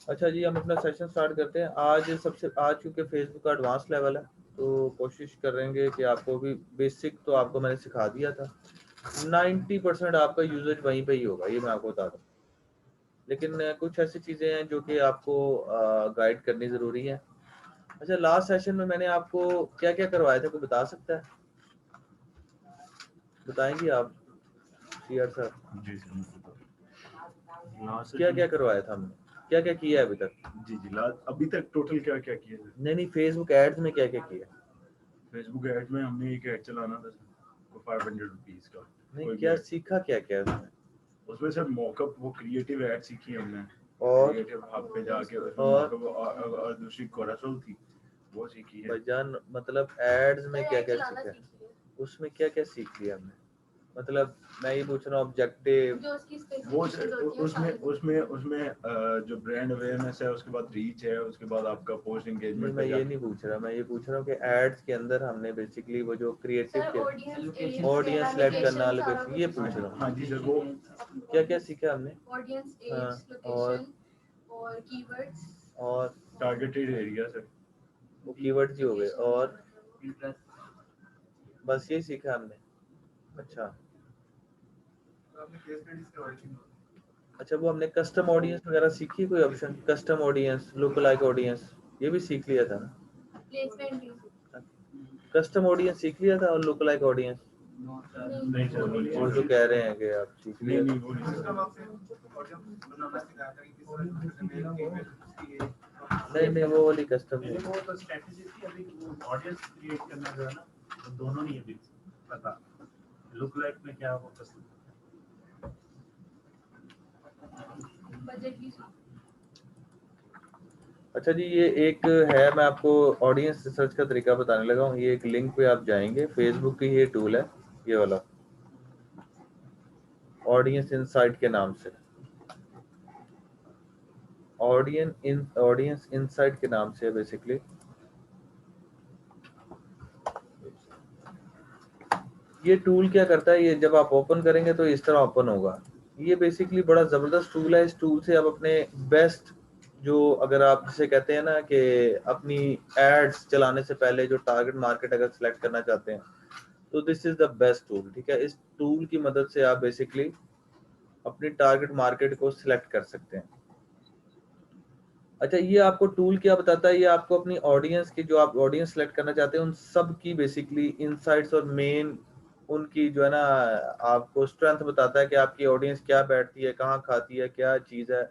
अच्छा जी, हम अपना सेशन स्टार्ट करते हैं। आज क्योंकि फेसबुक का एडवांस लेवल है, तो कोशिश करेंगे कि आपको भी बेसिक तो आपको मैंने सिखा दिया था। 90% आपका यूजेज वहीं पे ही होगा, ये मैं आपको बता दूं। लेकिन कुछ ऐसी चीज़ें हैं जो कि आपको गाइड करनी ज़रूरी है। अच्छा, लास्ट सेशन में मैंने आपको क्या क्या करवाया था, कोई बता सकता है? बताएंगे आप सीआर सर? जी सर, लास्ट क्या सेशन क्या करवाया था हमने, क्या क्या किया है अभी तक? जी जी लास्ट अभी तक टोटल क्या क्या किया सर? नहीं, फेसबुक एड्स में क्या क्या किया? फेसबुक ऐड में हमने एक ऐड चलाना था सर, को 500 रुपीज का। नहीं, कोई भी क्या ऐड सीखा, क्या क्या उसमें? उसमें सर मॉकअप, वो क्रिएटिव ऐड सीखी हमने। और क्रिएटिव हब पे जाके उसमें और मॉकअप और दूसरी कोरासोल थी, वो सीखी है। भाईजान, मतलब एड्स में क्या क्या सीखा है, उसमें क्या क्या सीख लिया हमने? मतलब मैं ये पूछ रहा हूँ ऑब्जेक्टिव। वो उसमें उसमें उसमें जो ब्रांड अवेयरनेस है, उसके बाद रीच है, उसके बाद आपका पोस्ट नहीं, एंगेजमेंट मैं पे ये नहीं जाके। पूछ रहा, मैं ये पूछ रहा हूँ कि एड्स के अंदर हमने बेसिकली वो जो क्रिएटिव के ऑडियंस सेलेक्ट करना, लोकेशन, ये पूछ रहा हूँ। हाँ जी सर, वो क्या क्या सीखा हमने? हाँ, और टारगेटेड एरिया सर। वो कीवर्ड्स ही हो गए, और बस ये सीखा हमने। अच्छा अच्छा, वो हमने कस्टम ऑडियंस वगैरह सीखी, कोई option custom audience, look like audience, ये भी सीख लिया था ना? कस्टम ऑडियंस सीख लिया था, और लुक लाइक ऑडियंस नहीं सर, वो वो जो कह रहे हैं कि आप सीख नहीं लिया नहीं, था। वो नहीं सर। नहीं, वो वाली कस्टम नहीं। वो तो स्ट्रेटजी थी, अभी ऑडियंस क्रिएट करना जो है ना, तो दोनों नहीं अभी पता। लुक लाइक में क्या वो पसंद अच्छा जी, ये एक है, मैं आपको ऑडियंस रिसर्च का तरीका बताने लगा हूँ। ये एक लिंक पे आप जाएंगे, फेसबुक की ये टूल है, ये वाला ऑडियंस इनसाइट के नाम से, ऑडियंस इनसाइट के नाम से बेसिकली। ये टूल क्या करता है, ये जब आप ओपन करेंगे तो इस तरह ओपन होगा। ये बेसिकली बड़ा ज़बरदस्त टूल है। इस टूल से आप अपने बेस्ट, जो अगर आप जिसे कहते हैं ना कि अपनी एड्स चलाने से पहले जो टारगेट मार्केट अगर सेलेक्ट करना चाहते हैं, तो this is the best tool. ठीक है, इस टूल की मदद से आप बेसिकली अपनी टारगेट मार्केट को सिलेक्ट कर सकते हैं। अच्छा, ये आपको टूल क्या बताता है, ये आपको अपनी ऑडियंस की, जो आप ऑडियंस सेलेक्ट करना चाहते हैं, उन सब की बेसिकली इनसाइट्स और मेन उनकी जो है ना, आपको स्ट्रेंथ बताता है कि आपकी ऑडियंस क्या बैठती है, कहाँ खाती है, क्या चीज़ है,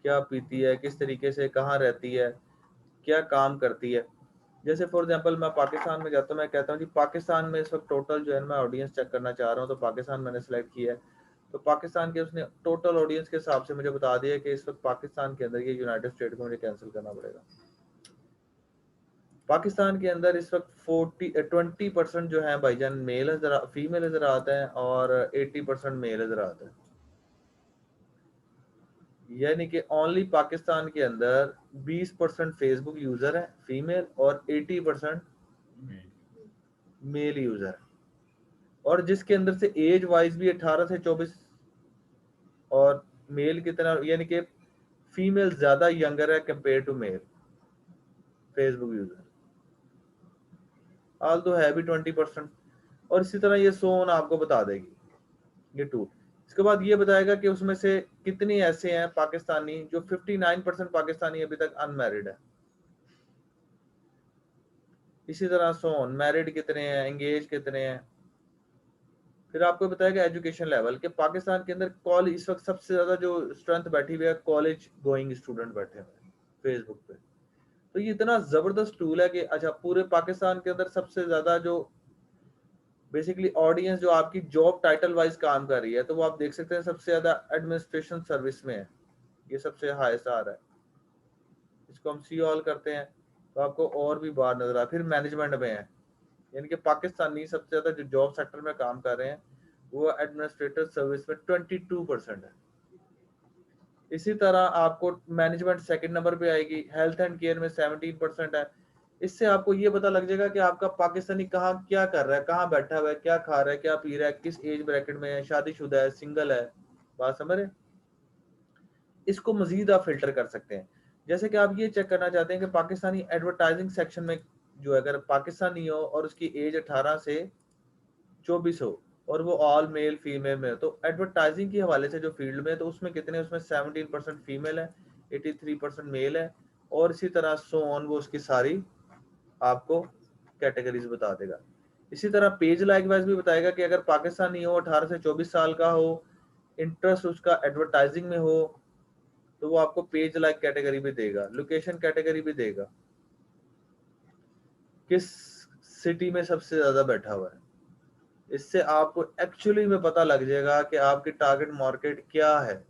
क्या पीती है, किस तरीके से, कहाँ रहती है, क्या काम करती है। जैसे फॉर एग्जांपल मैं पाकिस्तान में जाता हूँ, मैं कहता हूँ जी पाकिस्तान में इस वक्त टोटल जो है मैं ऑडियंस चेक करना चाह रहा हूँ, तो पाकिस्तान मैंने सेलेक्ट किया है। तो पाकिस्तान के उसने टोटल ऑडियंस के हिसाब से मुझे बता दिया कि इस वक्त पाकिस्तान के अंदर, ये यूनाइटेड स्टेट को मुझे कैंसिल करना पड़ेगा। पाकिस्तान के अंदर इस वक्त 20% जो है भाईजान मेल नजर, फीमेल नजर आता है, और 80% मेल नजर आता है। यानी कि ओनली पाकिस्तान के अंदर 20% फेसबुक यूजर है फीमेल, और 80% मेल यूजर है। और जिसके अंदर से एज वाइज भी 18 से 24, और मेल कितना, यानी कि फीमेल ज्यादा यंगर है compare to male Facebook user, आल तो है भी 20%। और इसी तरह ये सोन आपको बता देगी ये टूल। इसके बाद ये बताएगा कि उसमें से कितने ऐसे हैं पाकिस्तानी, जो 59% पाकिस्तानी अभी तक अनमैरिड है। इसी तरह सोन मैरिड कितने हैं, एंगेज कितने हैं। फिर आपको बताएगा एजुकेशन लेवल के पाकिस्तान के अंदर, कॉलेज इस वक्त सबसे ज्यादा जो स्ट्रेंथ बैठी हुई है, कॉलेज गोइंग स्टूडेंट बैठे हुए हैं फेसबुक पे। तो ये इतना जबरदस्त टूल है कि अच्छा, पूरे पाकिस्तान के अंदर सबसे ज्यादा जो बेसिकली ऑडियंस जो आपकी जॉब टाइटल वाइज काम कर रही है, तो वो आप देख सकते हैं सबसे ज्यादा एडमिनिस्ट्रेशन सर्विस में है, ये सबसे हाईएस्ट आ रहा है। इसको हम सी ऑल करते हैं तो आपको और भी बाहर नजर आ, फिर मैनेजमेंट में है। यानी कि पाकिस्तानी सबसे ज्यादा जो जॉब सेक्टर में काम कर रहे हैं, वो एडमिनिस्ट्रेटर सर्विस में 22% है। इसी तरह आपको मैनेजमेंट सेकंड नंबर पे आएगी, हेल्थ एंड केयर में 17% है। इससे आपको ये पता लग जाएगा कि आपका पाकिस्तानी कहाँ क्या कर रहा है, कहाँ बैठा हुआ है, क्या खा रहा है, क्या पी रहा है, किस एज ब्रैकेट में है, शादीशुदा है, सिंगल है। बात समझ रहे? इसको मजीद आप फिल्टर कर सकते हैं। जैसे कि आप ये चेक करना चाहते हैं कि पाकिस्तानी एडवर्टाइजिंग सेक्शन में जो है अगर पाकिस्तानी हो और उसकी एज 18 से 24 हो और वो ऑल मेल फीमेल में हो, तो एडवर्टाइजिंग के हवाले से जो फील्ड में है तो उसमें कितने, उसमें 17% फीमेल है, 83% मेल है, और इसी तरह सो ऑन वो उसकी सारी आपको कैटेगरीज बता देगा। इसी तरह पेज लाइक वाइज भी बताएगा कि अगर पाकिस्तानी हो, 18 से 24 साल का हो, इंटरेस्ट उसका एडवर्टाइजिंग में हो, तो वो आपको पेज लाइक कैटेगरी भी देगा, लोकेशन कैटेगरी भी देगा, किस सिटी में सबसे ज्यादा बैठा हुआ है। इससे आपको एक्चुअली में पता लग जाएगा कि आपकी टारगेट मार्केट क्या है।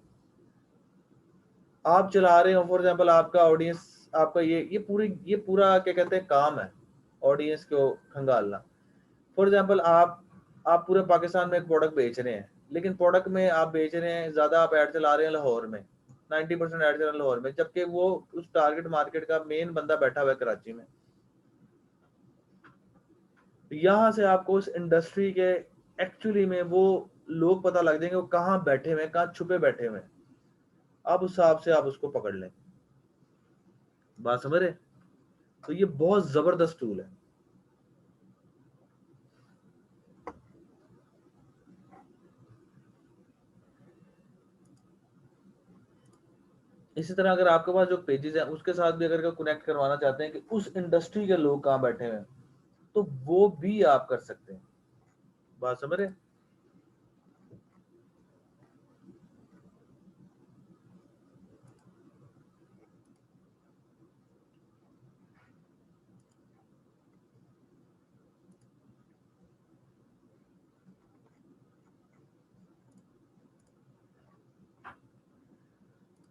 आप चला रहे हो फॉर एग्जांपल, आपका ऑडियंस, आपका ये पूरा क्या कहते हैं काम है ऑडियंस को खंगालना। फॉर एग्जांपल आप पूरे पाकिस्तान में एक प्रोडक्ट बेच रहे हैं, लेकिन प्रोडक्ट में आप बेच रहे हैं ज्यादा, आप ऐड चला रहे हैं लाहौर में, 90% ऐड चला रहे हैं लाहौर में, जबकि वो उस टारगेट मार्केट का मेन बंदा बैठा हुआ है कराची में। यहाँ से आपको उस इंडस्ट्री के एक्चुअली में वो लोग पता लग जाएंगे, वो कहाँ बैठे हुए हैं, कहाँ छुपे बैठे हुए हैं, आप उस हिसाब से आप उसको पकड़ लें। बात समझ रहे? तो ये बहुत जबरदस्त टूल है। इसी तरह अगर आपके पास जो पेजेस हैं उसके साथ भी अगर कनेक्ट करवाना चाहते हैं कि उस इंडस्ट्री के लोग कहाँ बैठे हुए हैं, तो वो भी आप कर सकते हैं। बात समझ रहे?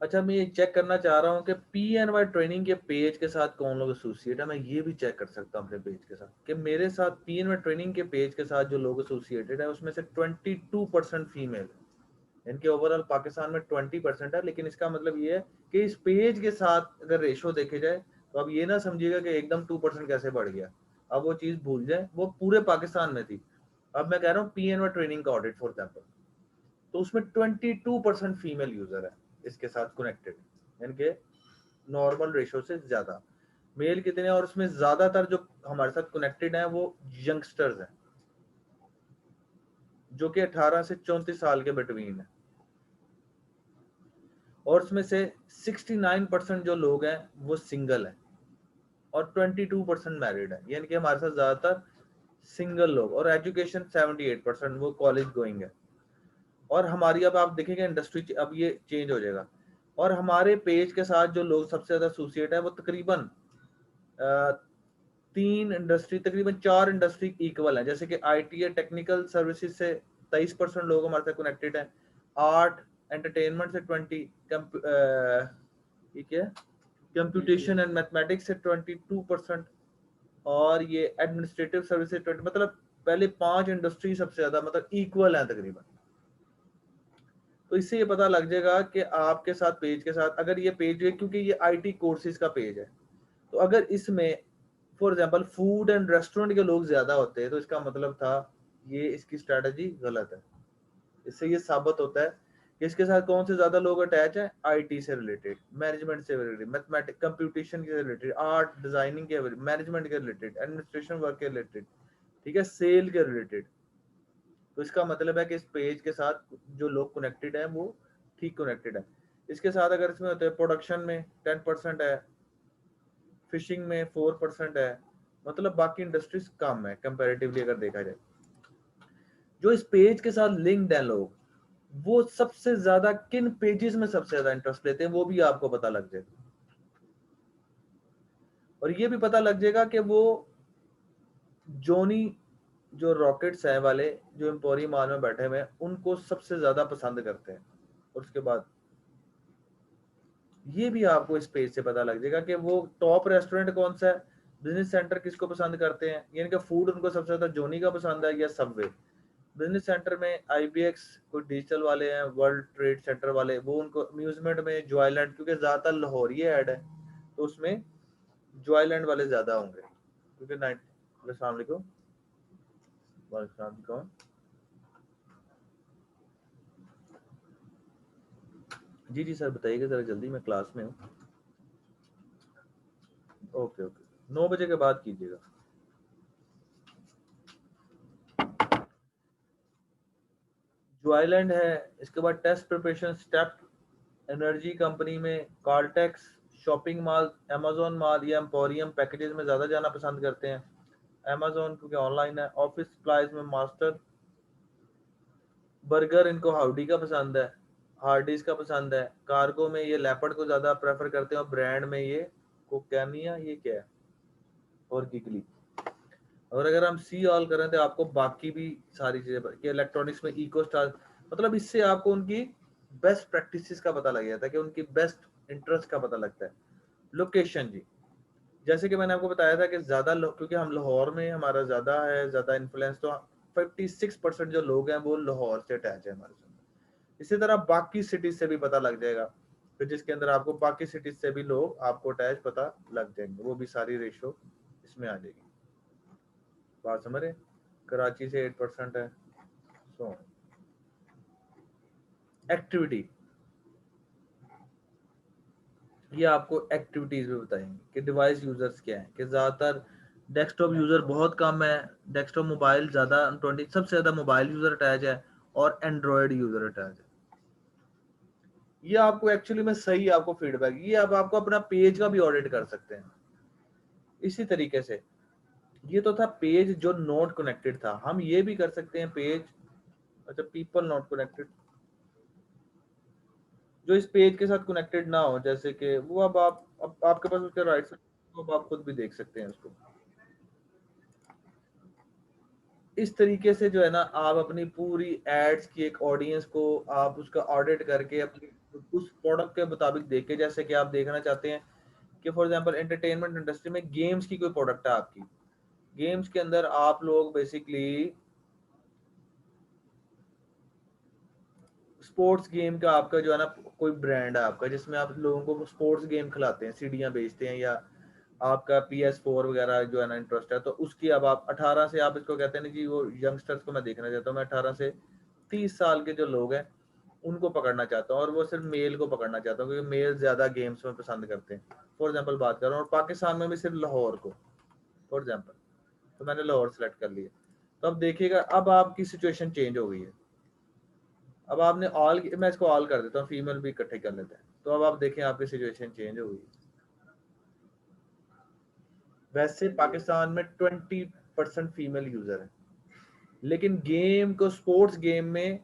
अच्छा, मैं ये चेक करना चाह रहा हूँ कि PNY ट्रेनिंग के पेज के साथ कौन लोग एसोसिएट है। मैं ये भी चेक कर सकता हूँ अपने पेज के साथ कि मेरे साथ PNY ट्रेनिंग के पेज के साथ जो लोग एसोसिएटेड है उसमें से 22% फीमेल है। इनके ओवरऑल पाकिस्तान में 20% है, लेकिन इसका मतलब ये है कि इस पेज के साथ अगर रेशो देखे जाए तो अब ये ना समझिएगा कि एकदम 2% कैसे बढ़ गया। अब वो चीज भूल जाए, वो पूरे पाकिस्तान में थी। अब मैं कह रहा हूँ PNY ट्रेनिंग का ऑडिट फॉर एग्जाम्पल, तो उसमें 22% फीमेल यूजर है इसके साथ कनेक्टेड, यानी कि नॉर्मल रेशो से ज्यादा। मेल कितने हैं, और उसमें ज्यादातर जो हमारे साथ कनेक्टेड हैं वो यंगस्टर्स हैं जो कि 18 से 34 साल के बिटवीन है, और उसमें से 69% जो लोग हैं वो सिंगल हैं और 22% मैरिड है, यानी कि हमारे साथ ज्यादातर सिंगल लोग, और एजुकेशन 78% वो कॉलेज गोइंग है। और हमारी अब आप देखेंगे इंडस्ट्री अब ये चेंज हो जाएगा, और हमारे पेज के साथ जो लोग सबसे ज्यादा एसोसिएट है वो तकरीबन 4 इंडस्ट्री इक्वल है। जैसे कि IT है, टेक्निकल सर्विसेज से 23% लोग हमारे साथ कनेक्टेड है, आर्ट एंटरटेनमेंट से 20, ठीक है, कंप्यूटेशन एंड मैथमेटिक्स से 22%, और ये एडमिनिस्ट्रेटिव सर्विसेज 20, मतलब पहले 5 इंडस्ट्री सबसे ज्यादा मतलब इक्वल है तकरीबन। तो इससे ये पता लग जाएगा कि आपके साथ पेज के साथ अगर ये पेज है, क्योंकि ये IT कोर्सेज का पेज है, तो अगर इसमें for example food and restaurant के लोग ज्यादा होते हैं तो इसका मतलब था ये इसकी स्ट्रेटजी गलत है। इससे ये साबित होता है कि इसके साथ कौन से ज्यादा लोग अटैच है, IT से रिलेटेड, मैनेजमेंट से रिलेटेड, मैथमेटिक्स कंप्यूटेशन के रिलेटेड, आर्ट डिजाइनिंग के, मैनेजमेंट के रिलेटेड, एडमिनिस्ट्रेशन वर्क के रिलेटेड, ठीक है, सेल के रिलेटेड। तो इसका मतलब है कि इस पेज के साथ जो लोग कनेक्टेड है वो ठीक कनेक्टेड है। इसके साथ अगर इसमें होते हैं प्रोडक्शन में 10% है, फिशिंग में 4% है, मतलब बाकी इंडस्ट्रीज कम है कंपैरेटिवली अगर देखा जाए। जो इस पेज के साथ लिंक्ड है लोग, वो सबसे ज्यादा किन पेजेस में सबसे ज्यादा इंटरेस्ट लेते हैं वो भी आपको पता लग जाएगा, और ये भी पता लग जाएगा कि वो जोनी जो रॉकेट्स हैं वाले जो एम्पोरियम मॉल में बैठे हुए हैं उनको सबसे ज्यादा पसंद करते हैं। और उसके बाद ये भी आपको इस पेज से पता लग जाएगा कि वो टॉप रेस्टोरेंट कौन सा है, बिजनेस सेंटर किसको पसंद करते हैं, यानी कि फूड उनको सबसे ज्यादा जोनी का पसंद है या सबवे। बिजनेस सेंटर में IBX, कोई डिजिटल वाले हैं, वर्ल्ड ट्रेड सेंटर वाले, वो उनको अम्यूजमेंट में जॉयलैंड, क्योंकि ज्यादातर लाहौरी ऐड है तो उसमें जॉयलैंड वाले ज्यादा होंगे, क्योंकि 90। अस्सलाम वालेकुम। वालेकुम। जी जी सर बताइएगा जरा जल्दी, मैं क्लास में हूँ। ओके ओके, 9 बजे के बाद कीजिएगा। जो आइलैंड है, इसके बाद test preparation step, energy company में Caltex, shopping mall, Amazon mall या एम्पोरियम पैकेजेस में ज़्यादा जाना पसंद करते हैं। अमेजोन क्योंकि ऑनलाइन है। ऑफिस सप्लाईज में मास्टर, बर्गर इनको हाउडी का पसंद है, हार्डीज का पसंद है। कार्गो में ये लेपर्ड को ज़्यादा प्रेफर करते हैं और ब्रांड में ये कोकैनिया, ये क्या है, और गिगली। और अगर हम सी ऑल करें तो आपको बाकी भी सारी चीजें कि इलेक्ट्रॉनिक्स में इको स्टार, मतलब इससे आपको उनकी बेस्ट प्रैक्टिसेस का पता लग जाता है कि उनकी बेस्ट इंटरेस्ट का पता लगता है। लोकेशन जी, जैसे कि मैंने आपको बताया था कि क्योंकि हम लाहौर में हमारा ज्यादा है, ज्यादा इन्फ्लुएंस, तो 56% जो लोग हैं वो लाहौर से अटैच है हमारे साथ। इसी तरह बाकी सिटीज से भी पता लग जाएगा, फिर जिसके अंदर आपको बाकी सिटीज से भी लोग आपको अटैच पता लग जाएंगे, वो भी सारी रेशो इसमें आ जाएगी। बात समझ रहे? कराची से 8% है। सो एक्टिविटी, ये आपको एक्टिविटीज में बताएंगे कि डिवाइस यूजर्स क्या है, कि ज्यादातर डेस्कटॉप यूजर बहुत कम है, डेस्कटॉप मोबाइल ज्यादा 20, सबसे ज्यादा मोबाइल यूजर अटैच है और एंड्रॉयड यूजर अटैच है। ये आपको एक्चुअली में सही आपको फीडबैक, ये अब आपको अपना पेज का भी ऑडिट कर सकते हैं इसी तरीके से। ये तो था पेज जो नॉट कनेक्टेड था, हम ये भी कर सकते हैं पेज, अच्छा पीपल नॉट कनेक्टेड, जो इस पेज के साथ कनेक्टेड ना हो, जैसे कि वो अब आपके पास उसके राइट साइड, तो अब आप खुद भी देख सकते हैं उसको। इस तरीके से जो है ना, आप अपनी पूरी एड्स की एक ऑडियंस को आप उसका ऑडिट करके अपनी उस प्रोडक्ट के मुताबिक देख के, जैसे कि आप देखना चाहते हैं कि फॉर एग्जांपल एंटरटेनमेंट इंडस्ट्री में गेम्स की कोई प्रोडक्ट है आपकी, गेम्स के अंदर आप लोग बेसिकली स्पोर्ट्स गेम का आपका जो है ना कोई ब्रांड है आपका, जिसमें आप लोगों को स्पोर्ट्स गेम खिलाते हैं, सीडियां बेचते हैं, या आपका PS4 वगैरह जो है ना इंटरेस्ट है, तो उसकी अब आप 18 से, आप इसको कहते हैं ना जी, वो यंगस्टर्स को मैं देखना चाहता हूँ, मैं 18 से 30 साल के जो लोग हैं उनको पकड़ना चाहता हूँ, और वो सिर्फ मेल को पकड़ना चाहता हूँ क्योंकि मेल ज्यादा गेम्स में पसंद करते हैं। फॉर एग्जाम्पल बात कर रहा हूँ, और पाकिस्तान में भी सिर्फ लाहौर को, फॉर एग्जाम्पल, तो मैंने लाहौर सेलेक्ट कर लिया। तो अब देखिएगा, अब आपकी सिचुएशन चेंज हो गई है। अब आपने ऑल, मैं इसको ऑल कर देता हूँ, फीमेल भी इकट्ठे कर लेते हैं, तो अब आप देखें आपकी सिचुएशन चेंज हो गई। वैसे पाकिस्तान में 20% फीमेल यूजर है, लेकिन गेम को, स्पोर्ट्स गेम में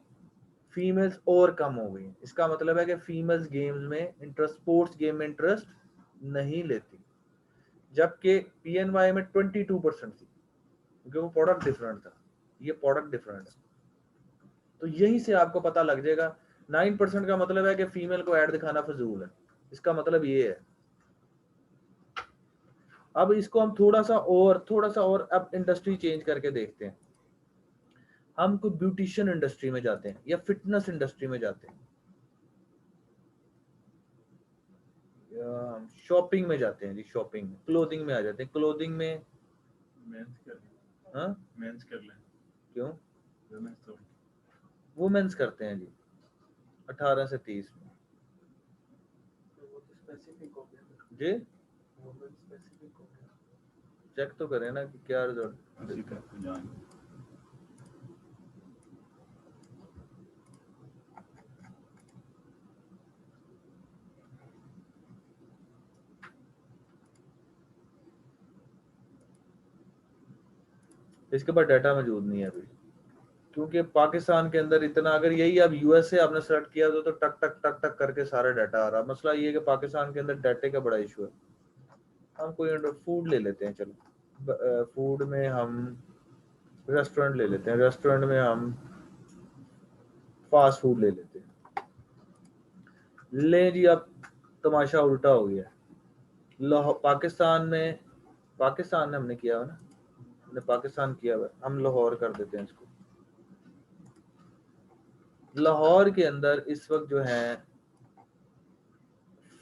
फीमेल्स और कम हो गई। इसका मतलब है कि फीमेल्स गेम्स में इंटरेस्ट, स्पोर्ट्स गेम में इंटरेस्ट नहीं लेती, जबकि PNY में 22% थी, क्योंकि वो प्रोडक्ट डिफरेंट था, ये प्रोडक्ट डिफरेंट है। तो यहीं से आपको पता लग जाएगा। 9% का मतलब है कि फीमेल को ऐड दिखाना फजूल है, इसका मतलब ये है। अब इसको हम थोड़ा सा और अब इंडस्ट्री चेंज करके देखते हैं। हम कोई ब्यूटिशियन इंडस्ट्री में जाते हैं या फिटनेस इंडस्ट्री में जाते हैं, शॉपिंग में जाते हैं जी, शॉपिंग में, क्लोथिंग में आ जाते हैं, क्लोथिंग में मेंस कर लें, हाँ मेंस कर लें, क्यों, वुमेन्स तो वुमेन्स करते हैं जी 18 से 30 में जी। चेक तो करें ना कि क्या रिजल्ट। उसी का जान। इसके बाद डाटा मौजूद नहीं है अभी, क्योंकि पाकिस्तान के अंदर इतना, अगर यही अब US से आपने सेलेक्ट किया तो टक टक टक टक करके सारा डाटा आ रहा। मसला ये है कि पाकिस्तान के अंदर डाटे का बड़ा इशू है। हम कोई फूड ले लेते हैं, चलो फूड में हम रेस्टोरेंट ले लेते हैं, रेस्टोरेंट में हम फास्ट फूड ले लेते हैं। ले जी, अब तमाशा उल्टा हो गया। पाकिस्तान ने हमने किया हुआ ना, हमने पाकिस्तान किया हुआ, हम लाहौर कर देते हैं इसको। लाहौर के अंदर इस वक्त जो है,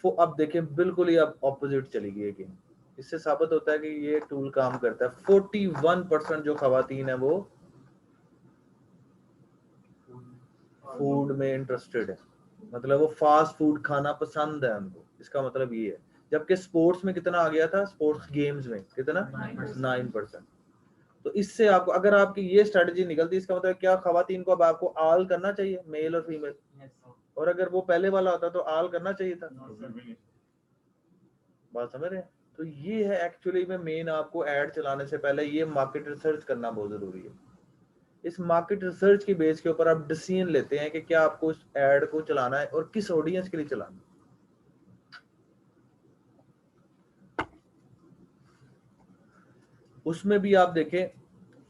अब देखें बिल्कुल ही अब ऑपोजिट चली गई है गेम। इससे साबित होता है कि ये टूल काम करता है। 41% जो खवातीन है वो फूड में इंटरेस्टेड है, मतलब वो फास्ट फूड खाना पसंद है उनको। इसका मतलब ये है जबकि स्पोर्ट्स में कितना आ गया था, स्पोर्ट्स गेम्स में कितना 9%। तो इससे आपको, अगर आपकी ये स्ट्रेटजी निकलती, इसका मतलब क्या, खवातीन को अब आपको आल करना चाहिए, मेल और फीमेल, और अगर वो पहले वाला होता तो आल करना चाहिए था। बात समझ रहे हैं? तो ये है एक्चुअली में मेन, आपको ऐड चलाने से पहले ये मार्केट रिसर्च करना बहुत जरूरी है। इस मार्केट रिसर्च की बेस के ऊपर आप डिसीजन लेते हैं कि क्या आपको इस ऐड को चलाना है और किस ऑडियंस के लिए चलाना है। उसमें भी आप देखें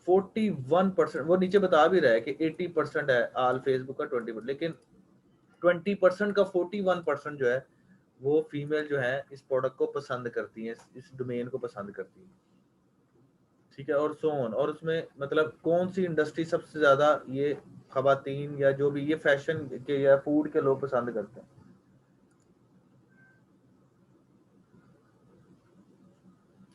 41%, वो नीचे बता भी रहा है कि 80% है आल फेसबुक का, 20%, लेकिन 20% का 41% जो है वो फीमेल जो है इस प्रोडक्ट को पसंद करती है, इस डोमेन को पसंद करती है, ठीक है, और सो ऑन। और उसमें मतलब कौन सी इंडस्ट्री सबसे ज्यादा ये खवातीन या जो भी ये फैशन के या फूड के लोग पसंद करते हैं।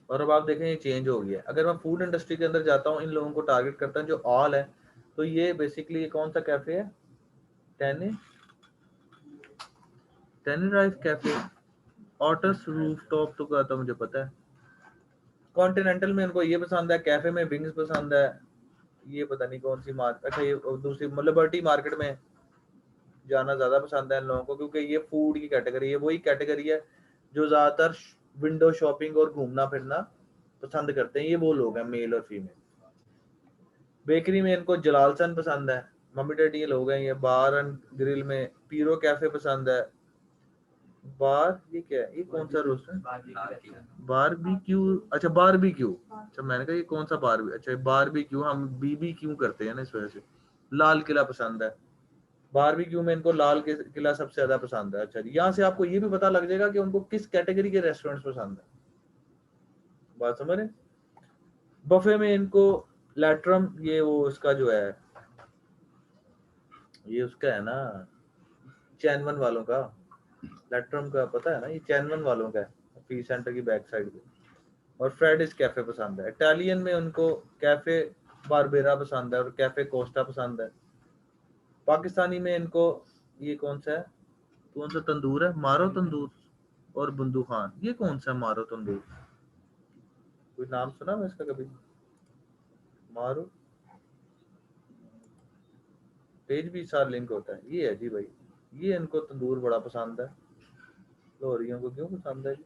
और अब आप देखें ये चेंज हो गया है। अगर मैं फूड इंडस्ट्री के अंदर जाता हूँ, इन लोगों को टारगेट करता हूँ जो ऑल है, तो ये बेसिकली ये कौन सा कैफे है, टेनिराइज कैफे, ऑटस रूफटॉप तो का तो मुझे पता है। कॉन्टिनेंटल में इनको ये पसंद है, कैफे में विंग्स पसंद है, ये पता नहीं कौन सी मार्केट, अच्छा ये दूसरी लिबर्टी मार्केट में जाना ज्यादा पसंद है इन लोगों को, क्योंकि ये फूड की कैटेगरी है, वही कैटेगरी है जो ज्यादातर विंडो शॉपिंग और घूमना फिरना पसंद करते हैं, ये वो लोग हैं मेल और फीमेल। बेकरी में इनको जलालसन पसंद है, मम्मी डैडी ये लोग हैं। ये बार एंड ग्रिल में पीरो कैफे पसंद है। बार, ये क्या है, ये कौन सा रोस्ट है, बारबीक्यू, अच्छा बारबीक्यू, अच्छा मैंने कहा ये कौन सा बार, अच्छा बारबीक्यू, हम बीबी क्यों करते हैं ना इस वजह से। लाल किला पसंद है, बारबीक्यू में इनको लाल किला सबसे ज्यादा पसंद है। अच्छा जी, यहाँ से आपको ये भी पता लग जाएगा कि उनको किस कैटेगरी के रेस्टोरेंट्स पसंद है। बात समझ रहे? बफे में इनको लैट्रम, ये वो उसका जो है, ये उसका है ना चैनवन वालों का, लैट्रम का पता है ना, ये चैनवन वालों का है, पी सेंटर की बैक साइड पे। और फ्रेडिस कैफे पसंद है। इटालियन में उनको कैफे बारबेरा पसंद है और कैफे कोस्टा पसंद है। पाकिस्तानी में इनको ये कौन सा है, कौन सा तंदूर है, मारो तंदूर और बंदू खान, ये कौन सा मारो तंदूर, कोई नाम सुना मैं इसका कभी, मारो पेज भी सार लिंक होता है, ये है जी भाई, ये इनको तंदूर बड़ा पसंद है। लोहरियों को क्यों पसंद है जी,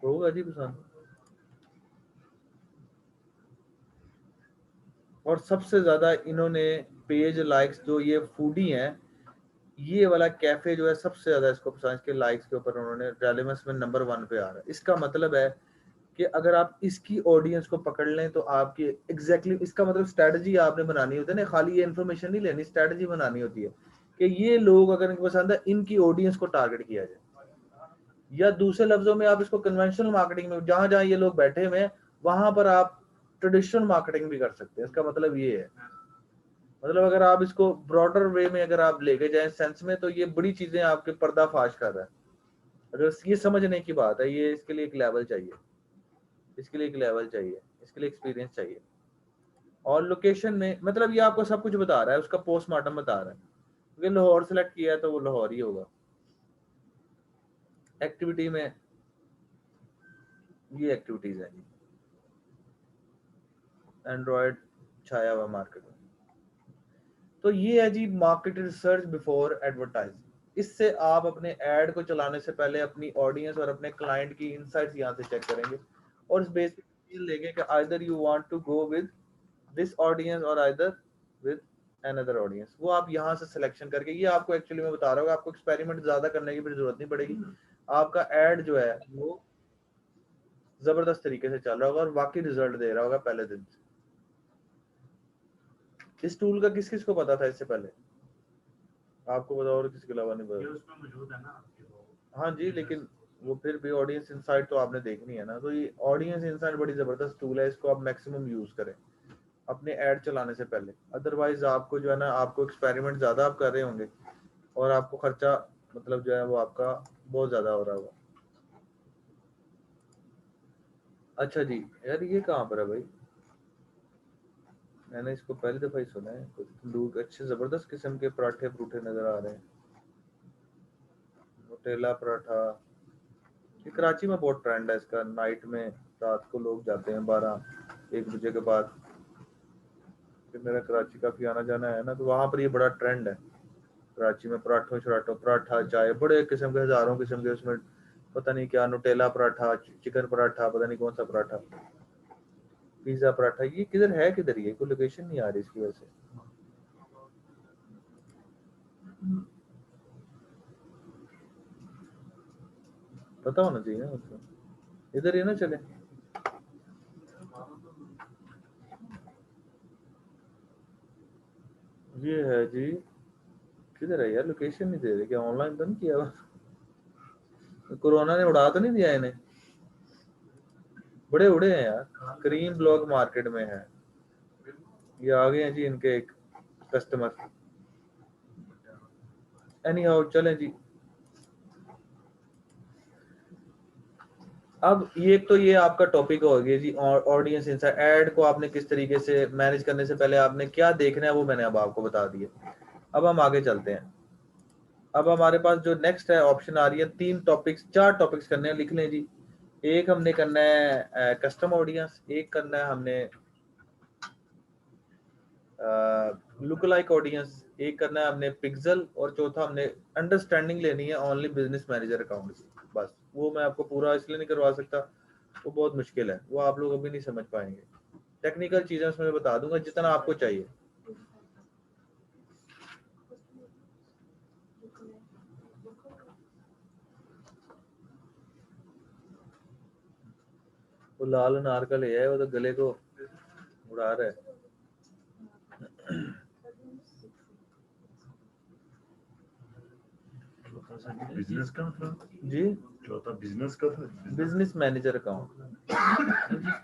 होगा जी पसंद। और सबसे ज्यादा इन्होंने पेज लाइक्स, जो ये फूडी हैं, ये वाला कैफे जो है सबसे ज्यादा इसको पसंद, इसके लाइक्स के ऊपर उन्होंने रेलेवेंस में नंबर 1 पे आ रहा है। इसका मतलब है कि अगर आप इसकी ऑडियंस को पकड़ लें तो आपकी एग्जैक्टली इसका मतलब स्ट्रेटजी आपने बनानी होती है ना, खाली ये इन्फॉर्मेशन नहीं लेनी, स्ट्रेटजी बनानी होती है कि ये लोग अगर इनको पसंद है, इनकी ऑडियंस को टारगेट किया जाए। या दूसरे लफ्जों में आप इसको कन्वेंशनल मार्केटिंग में, जहां जहां ये लोग बैठे हुए हैं वहां पर आप ट्रेडिशनल मार्केटिंग भी कर सकते हैं। इसका मतलब ये है, मतलब अगर आप इसको ब्रॉडर वे में अगर आप लेके जाएं सेंस में, तो ये बड़ी चीजें आपके पर्दाफाश कर रहा है। अगर ये समझने की बात है, ये इसके लिए एक लेवल चाहिए, इसके लिए एक लेवल चाहिए, इसके लिए एक्सपीरियंस चाहिए। और लोकेशन में मतलब ये आपको सब कुछ बता रहा है, उसका पोस्टमार्टम बता रहा है, क्योंकि लाहौर सेलेक्ट किया है तो वो लाहौर ही होगा। एक्टिविटी में ये एक्टिविटीज है, एंड्रॉयड छाया हुआ मार्केट में। तो ये है जी मार्केट रिसर्च बिफोर एडवर्टाइजिंग। इससे आप अपने ऐड को चलाने से पहले अपनी ऑडियंस और अपने क्लाइंट की इनसाइट्स यहाँ से चेक करेंगे, और इस बेसिक लेंगे कि either you want to go with this audience और आइदर विद अनदर ऑडियंस। वो आप यहाँ से सिलेक्शन करके, ये आपको एक्चुअली मैं बता रहा हूँ, आपको एक्सपेरिमेंट ज्यादा करने की फिर जरूरत नहीं पड़ेगी। आपका ऐड जो है वो जबरदस्त तरीके से चल रहा होगा और वाकई रिजल्ट दे रहा होगा पहले दिन से। इस टूल का किस किस को पता था इससे पहले, आपको पता और किसके अलावा नहीं ये पता? उसमें मौजूद है ना आपके वो। हाँ जी, लेकिन वो फिर भी ऑडियंस इनसाइट तो आपने देखनी है ना। तो ये ऑडियंस इनसाइट बड़ी जबरदस्त टूल है, इसको आप मैक्सिमम यूज करें अपने ऐड चलाने से पहले। अदरवाइज आपको जो है ना, आपको एक्सपेरिमेंट ज्यादा आप कर रहे होंगे और आपको खर्चा मतलब जो है वो आपका बहुत ज्यादा हो रहा होगा। अच्छा जी यार, ये कहाँ पर है भाई, मैंने इसको पहली दफा ही सुना है। कुछ लोग अच्छे जबरदस्त किस्म के पराठे परूठे नजर आ रहे हैं। नुटेला पराठा, ये कराची में बहुत ट्रेंड है इसका। नाइट में रात को लोग जाते हैं 12-1 बजे के बाद, कि मेरा कराची काफी आना जाना है ना, तो वहां पर ये बड़ा ट्रेंड है कराची में। पराठों शराठों, पराठा चाय, बड़े किस्म के, हजारों किस्म के उसमें, पता नहीं क्या, नुटेला पराठा, चिकन पराठा, पता नहीं कौन सा पराठा, पिज्जा पराठा। ये किधर है, किधर ये कोई लोकेशन नहीं आ रही इसकी वजह से। पता होना चाहिए ना उसको, इधर ही ना चले। ये है जी, किधर है यार, लोकेशन नहीं दे रहे, क्या ऑनलाइन तो नहीं किया हुआ? कोरोना ने उड़ा तो नहीं दिया इन्हें? बड़े उड़े हैं यार। करीम ब्लॉक मार्केट में है, ये आ गए हैं जी इनके एक कस्टमर। एनी हाउ चलें जी। अब ये तो ये आपका टॉपिक हो गया जी, ऑडियंस इंसाइट। ऐड को आपने किस तरीके से मैनेज करने से पहले आपने क्या देखना है वो मैंने अब आपको बता दिया। अब हम आगे चलते हैं। अब हमारे पास जो नेक्स्ट है ऑप्शन आ रही है, 4 टॉपिक्स करने हैं, लिख लें जी। एक हमने करना है कस्टम ऑडियंस, एक करना है हमने लुक लाइक ऑडियंस, एक करना है हमने पिक्सल, और चौथा हमने अंडरस्टैंडिंग लेनी है ओनली बिजनेस मैनेजर अकाउंट। बस वो मैं आपको पूरा इसलिए नहीं करवा सकता, वो बहुत मुश्किल है, वो आप लोग अभी नहीं समझ पाएंगे। टेक्निकल चीजें उसमें बता दूंगा जितना आपको चाहिए। वो लाल अनार का ले आए, वो तो गले को उड़ा रहा है। बिजनेस का मतलब जी, चौथा बिजनेस का था, बिजनेस मैनेजर अकाउंट। जिस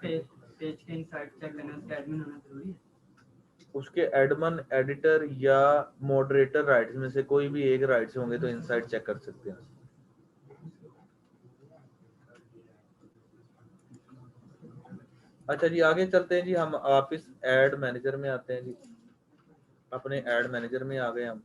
पेज के इनसाइड चेक करना है उसका एडमिन होना जरूरी है। उसके एडमन, एडिटर या मॉडरेटर राइट्स में से कोई भी एक राइट्स होंगे तो इनसाइड चेक कर सकते हैं। अच्छा जी, आगे चलते हैं जी। हम आप इस एड मैनेजर में आते हैं जी, अपने एड मैनेजर में आ गए हम।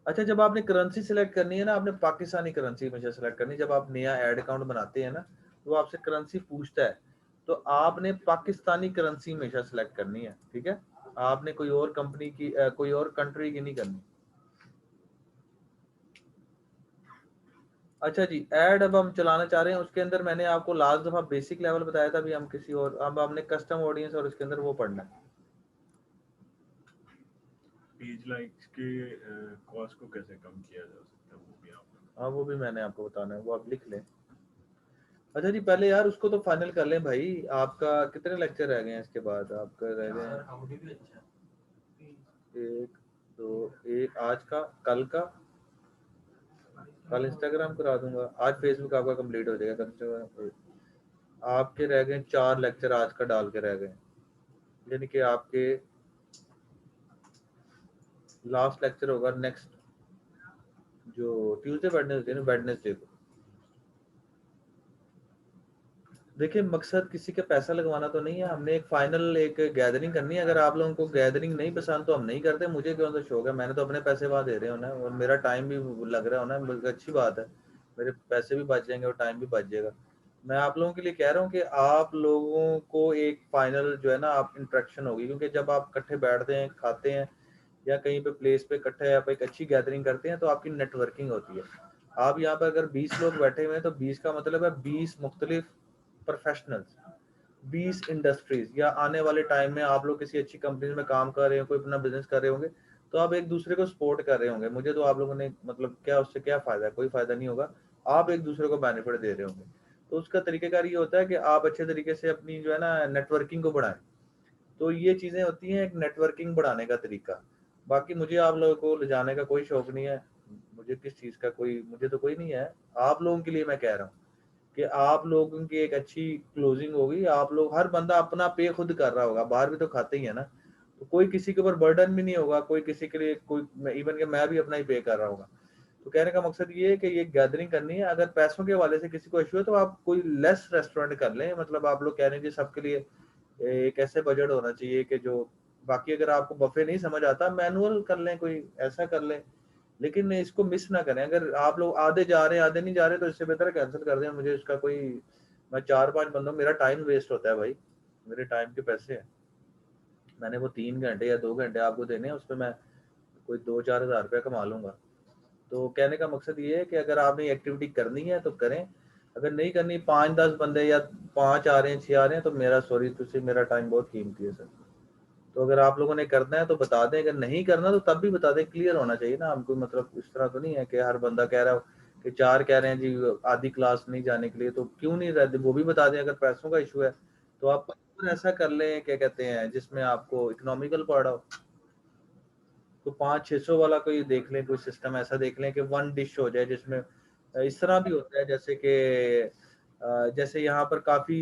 अच्छा, जब आपने करेंसी सिलेक्ट करनी है ना, आपने पाकिस्तानी करेंसी हमेशा सिलेक्ट करनी है। जब आप नया एड अकाउंट बनाते हैं ना, तो आपसे करेंसी पूछता है, तो आपने पाकिस्तानी करेंसी हमेशा सिलेक्ट करनी है, ठीक है। आपने कोई और कंपनी की कोई और कंट्री की नहीं करनी। अच्छा जी, ऐड अब हम चलाना चाह रहे हैं। उसके अंदर मैंने आपको लास्ट दफा बेसिक लेवल बताया था, अभी हम किसी और, अब हमने कस्टम ऑडियंस और उसके अंदर वो पढ़ना है। पेज लाइक्स के कॉस्ट को कैसे कम किया जा सकता है वो भी आप। हाँ, वो भी मैंने आपको बताना है, वो आप लिख लें। अच्छा जी, पहले यार उसको तो फाइनल कर लें भाई। आपका कितने लेक्चर रह गए हैं इसके बाद? आपका रह गए हैं 1 2 1, आज का, कल का, कल इंस्टाग्राम करा दूंगा, आज फेसबुक आपका कंप्लीट हो जाएगा। कल आपके रह गए 4 लेक्चर आज का डाल के रह गए, यानी कि आपके लास्ट लेक्चर होगा नेक्स्ट जो ट्यूसडे वेडनेसडे, वेडनेसडे को। देखिए, मकसद किसी का पैसा लगवाना तो नहीं है, हमने एक फाइनल एक गैदरिंग करनी है। अगर आप लोगों को गैदरिंग नहीं पसंद तो हम नहीं करते, मुझे क्यों तो शौक है, मैंने तो अपने पैसे वहां दे रहे होना है और मेरा टाइम भी लग रहा होना है, अच्छी बात है, मेरे पैसे भी बच जाएंगे और टाइम भी बच जाएगा। मैं आप लोगों के लिए कह रहा हूँ कि आप लोगों को एक फाइनल जो है ना, आप इंट्रैक्शन होगी, क्योंकि जब आप इकट्ठे बैठते हैं, खाते हैं या कहीं पे प्लेस पे इकट्ठे आप एक अच्छी गैदरिंग करते हैं, तो आपकी नेटवर्किंग होती है। आप यहाँ पे अगर 20 लोग बैठे हुए हैं तो 20 का मतलब है 20 मुख्तलिफ प्रोफेशनल्स, 20 इंडस्ट्रीज, या आने वाले टाइम में आप लोग किसी अच्छी कंपनी में काम कर रहे हो, कोई अपना बिजनेस कर रहे होंगे, तो आप एक दूसरे को सपोर्ट कर रहे होंगे। मुझे तो आप लोगों ने मतलब क्या, उससे क्या फायदा है? कोई फायदा नहीं होगा, आप एक दूसरे को बेनिफिट दे रहे होंगे। तो उसका तरीकेकार ये होता है कि आप अच्छे तरीके से अपनी जो है ना नेटवर्किंग को बढ़ाएं। तो ये चीजें होती हैं एक नेटवर्किंग बढ़ाने का तरीका। बाकी मुझे आप लोगों को ले जाने का कोई शौक नहीं है, मुझे किस चीज का कोई, मुझे तो कोई नहीं है। आप लोगों के लिए मैं कह रहा हूँ कि आप लोगों की एक अच्छी क्लोजिंग होगी। आप लोग, हर बंदा अपना पे खुद कर रहा होगा, बाहर भी तो खाते ही है ना, तो कोई किसी के ऊपर बर्डन भी नहीं होगा, कोई किसी के लिए कोई, इवन के मैं भी अपना ही पे कर रहा होगा। तो कहने का मकसद ये है कि ये गैदरिंग करनी है। अगर पैसों के हवाले से किसी को इशू है तो आप कोई लेस रेस्टोरेंट कर लें, मतलब आप लोग कह रहे हैं कि सबके लिए एक ऐसे बजट होना चाहिए कि जो, बाकी अगर आपको बफे नहीं समझ आता, मैनुअल कर लें, कोई ऐसा कर लें लेकिन इसको मिस ना करें। अगर आप लोग आधे जा रहे हैं आधे नहीं जा रहे तो इससे बेहतर है कैंसिल कर दें। मुझे इसका कोई, मैं 4-5 बंदों, मेरा टाइम वेस्ट होता है भाई, मेरे टाइम के पैसे हैं। मैंने वो 3 घंटे या 2 घंटे आपको देने हैं, उस पर मैं कोई 2-4 हज़ार रुपया कमा लूँगा। तो कहने का मकसद ये है कि अगर आपने एक्टिविटी करनी है तो करें, अगर नहीं करनी, 5-10 बंदे या 5 आ रहे हैं 6 आ रहे हैं तो मेरा सॉरी तुझसे, मेरा टाइम बहुत कीमती है सर। तो अगर आप लोगों ने करना है तो बता दें, अगर नहीं करना तो तब भी बता दें, क्लियर होना चाहिए ना हमको। मतलब इस तरह तो नहीं है कि हर बंदा कह रहा हो कि 4 कह रहे हैं जी आधी क्लास नहीं जाने के लिए, तो क्यों नहीं रहते वो भी बता दें। अगर पैसों का इशू है तो आप ऐसा कर लें, क्या कहते हैं, जिसमें आपको इकोनॉमिकल पड़ रहा हो तो 500-600 वाला कोई देख लें, कोई सिस्टम ऐसा देख लें कि 1 डिश हो जाए, जिसमें इस तरह भी होता है जैसे कि जैसे यहाँ पर काफ़ी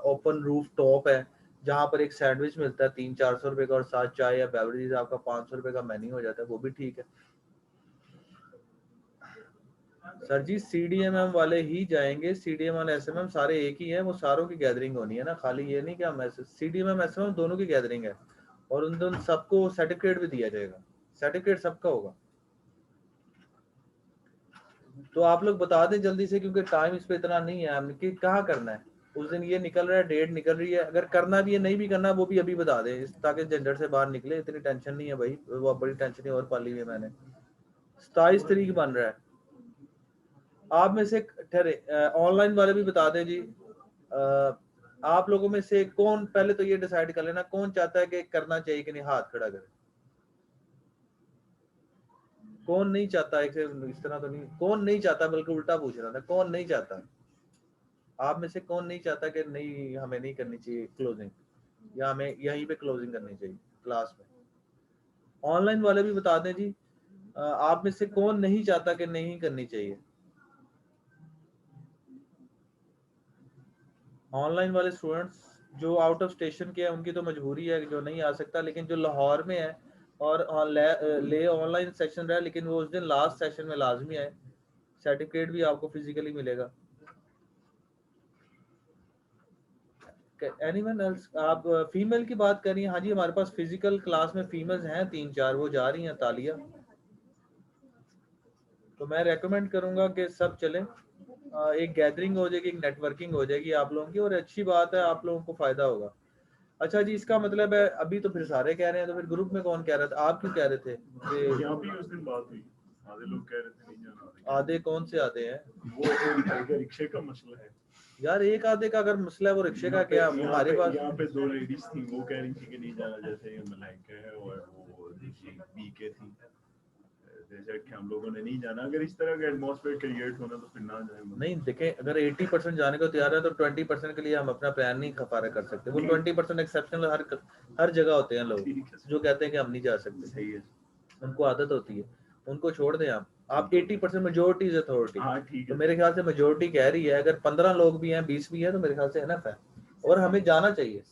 ओपन रूफ टॉप है जहाँ पर एक सैंडविच मिलता है 300-400 रुपए का और साथ चाय या बेवरेजेस आपका 500 रुपए का मेन्यू हो जाता है, वो भी ठीक है। सर जी CDMM वाले ही जाएंगे, CDM वाले SMM सारे एक ही हैं, वो सारों की गैदरिंग होनी है ना, खाली ये नहीं कि हम CDMM SMM दोनों की गैदरिंग है और उन दोनों सबको सर्टिफिकेट भी दिया जाएगा, सर्टिफिकेट सबका होगा। तो आप लोग बता दें जल्दी से, क्योंकि टाइम इस पे इतना नहीं है हमने कि कहाँ करना है। उस दिन ये निकल रहा है, डेट निकल रही है, अगर करना भी है नहीं भी करना वो भी अभी बता दें, ताकि झंझट से बाहर निकले। इतनी टेंशन नहीं है भाई, वो बड़ी टेंशन है और पाली हुई है मैंने। 27 तारीख बन रहा है। आप में से ठहरे, ऑनलाइन वाले भी बता दें जी। आप लोगों में से कौन, पहले तो ये डिसाइड कर लेना कौन चाहता है कि करना चाहिए कि नहीं, हाथ खड़ा करें। कौन नहीं चाहता, एक इस तरह तो नहीं, कौन नहीं चाहता, बल्कि उल्टा पूछ रहा था, कौन नहीं चाहता। आप में से कौन नहीं चाहता कि नहीं हमें नहीं करनी चाहिए क्लोजिंग, या हमें यहीं पे क्लोजिंग करनी चाहिए क्लास में। ऑनलाइन वाले भी बता दें जी। आप में से कौन नहीं चाहता कि नहीं करनी चाहिए। ऑनलाइन वाले स्टूडेंट्स जो आउट ऑफ स्टेशन के हैं उनकी तो मजबूरी है जो नहीं आ सकता, लेकिन जो लाहौर में है और ले ऑनलाइन सेशन रहा है, लेकिन वो उस दिन लास्ट सेशन में लाजमी है, सर्टिफिकेट भी आपको फिजिकली मिलेगा। एनीवन एल्स, आप फीमेल की बात करिए। हाँ जी, हमारे पास फिजिकल क्लास में फीमेल्स हैं 3-4, वो जा रही हैं तालिया। तो मैं रेकमेंड करूंगा कि सब चलें, एक गैदरिंग हो जाएगी, एक नेटवर्किंग हो जाएगी आप लोगों की, और अच्छी बात है, आप लोगों को फायदा होगा। अच्छा जी, इसका मतलब है अभी तो फिर सारे कह रहे हैं, तो फिर ग्रुप में कौन कह रहा था, आप क्यों कह रहे थे कि यहाँ भी उस दिन बात हुई, आधे लोग कह रहे थे नहीं जाना। आधे कौन से आधे हैं? वो रिक्शे का मसला है यार एक आधे का अगर मसला है वो रिक्शे का क्या, हमारे पास यहाँ पे 2 लेडीज थी, वो कह रही थी कि नहीं जाना, जैसे मलाइका है और वो बीके थी। जैसे कि हम लोगों ने नहीं जाना, अगर इस तरह का एटमॉस्फेयर क्रिएट होना तो फिर ना जाए। नहीं देखें, अगर 80% जाने को तैयार है तो 20% के लिए हम अपना प्लान नहीं खफारा कर सकते। वो 20% एक्सेप्शनल हर जगह होते हैं लोग जो कहते हैं कि हम नहीं जा सकते। सही है, उनको आदत होती है, उनको छोड़ दें आप 80% मेजोरिटी इज अथॉरिटी। हाँ ठीक तो है। मेरे ख्याल से मेजोरिटी कह रही है, अगर 15 लोग भी हैं 20 भी हैं तो मेरे ख्याल से एनफ है, और हमें जाना चाहिए।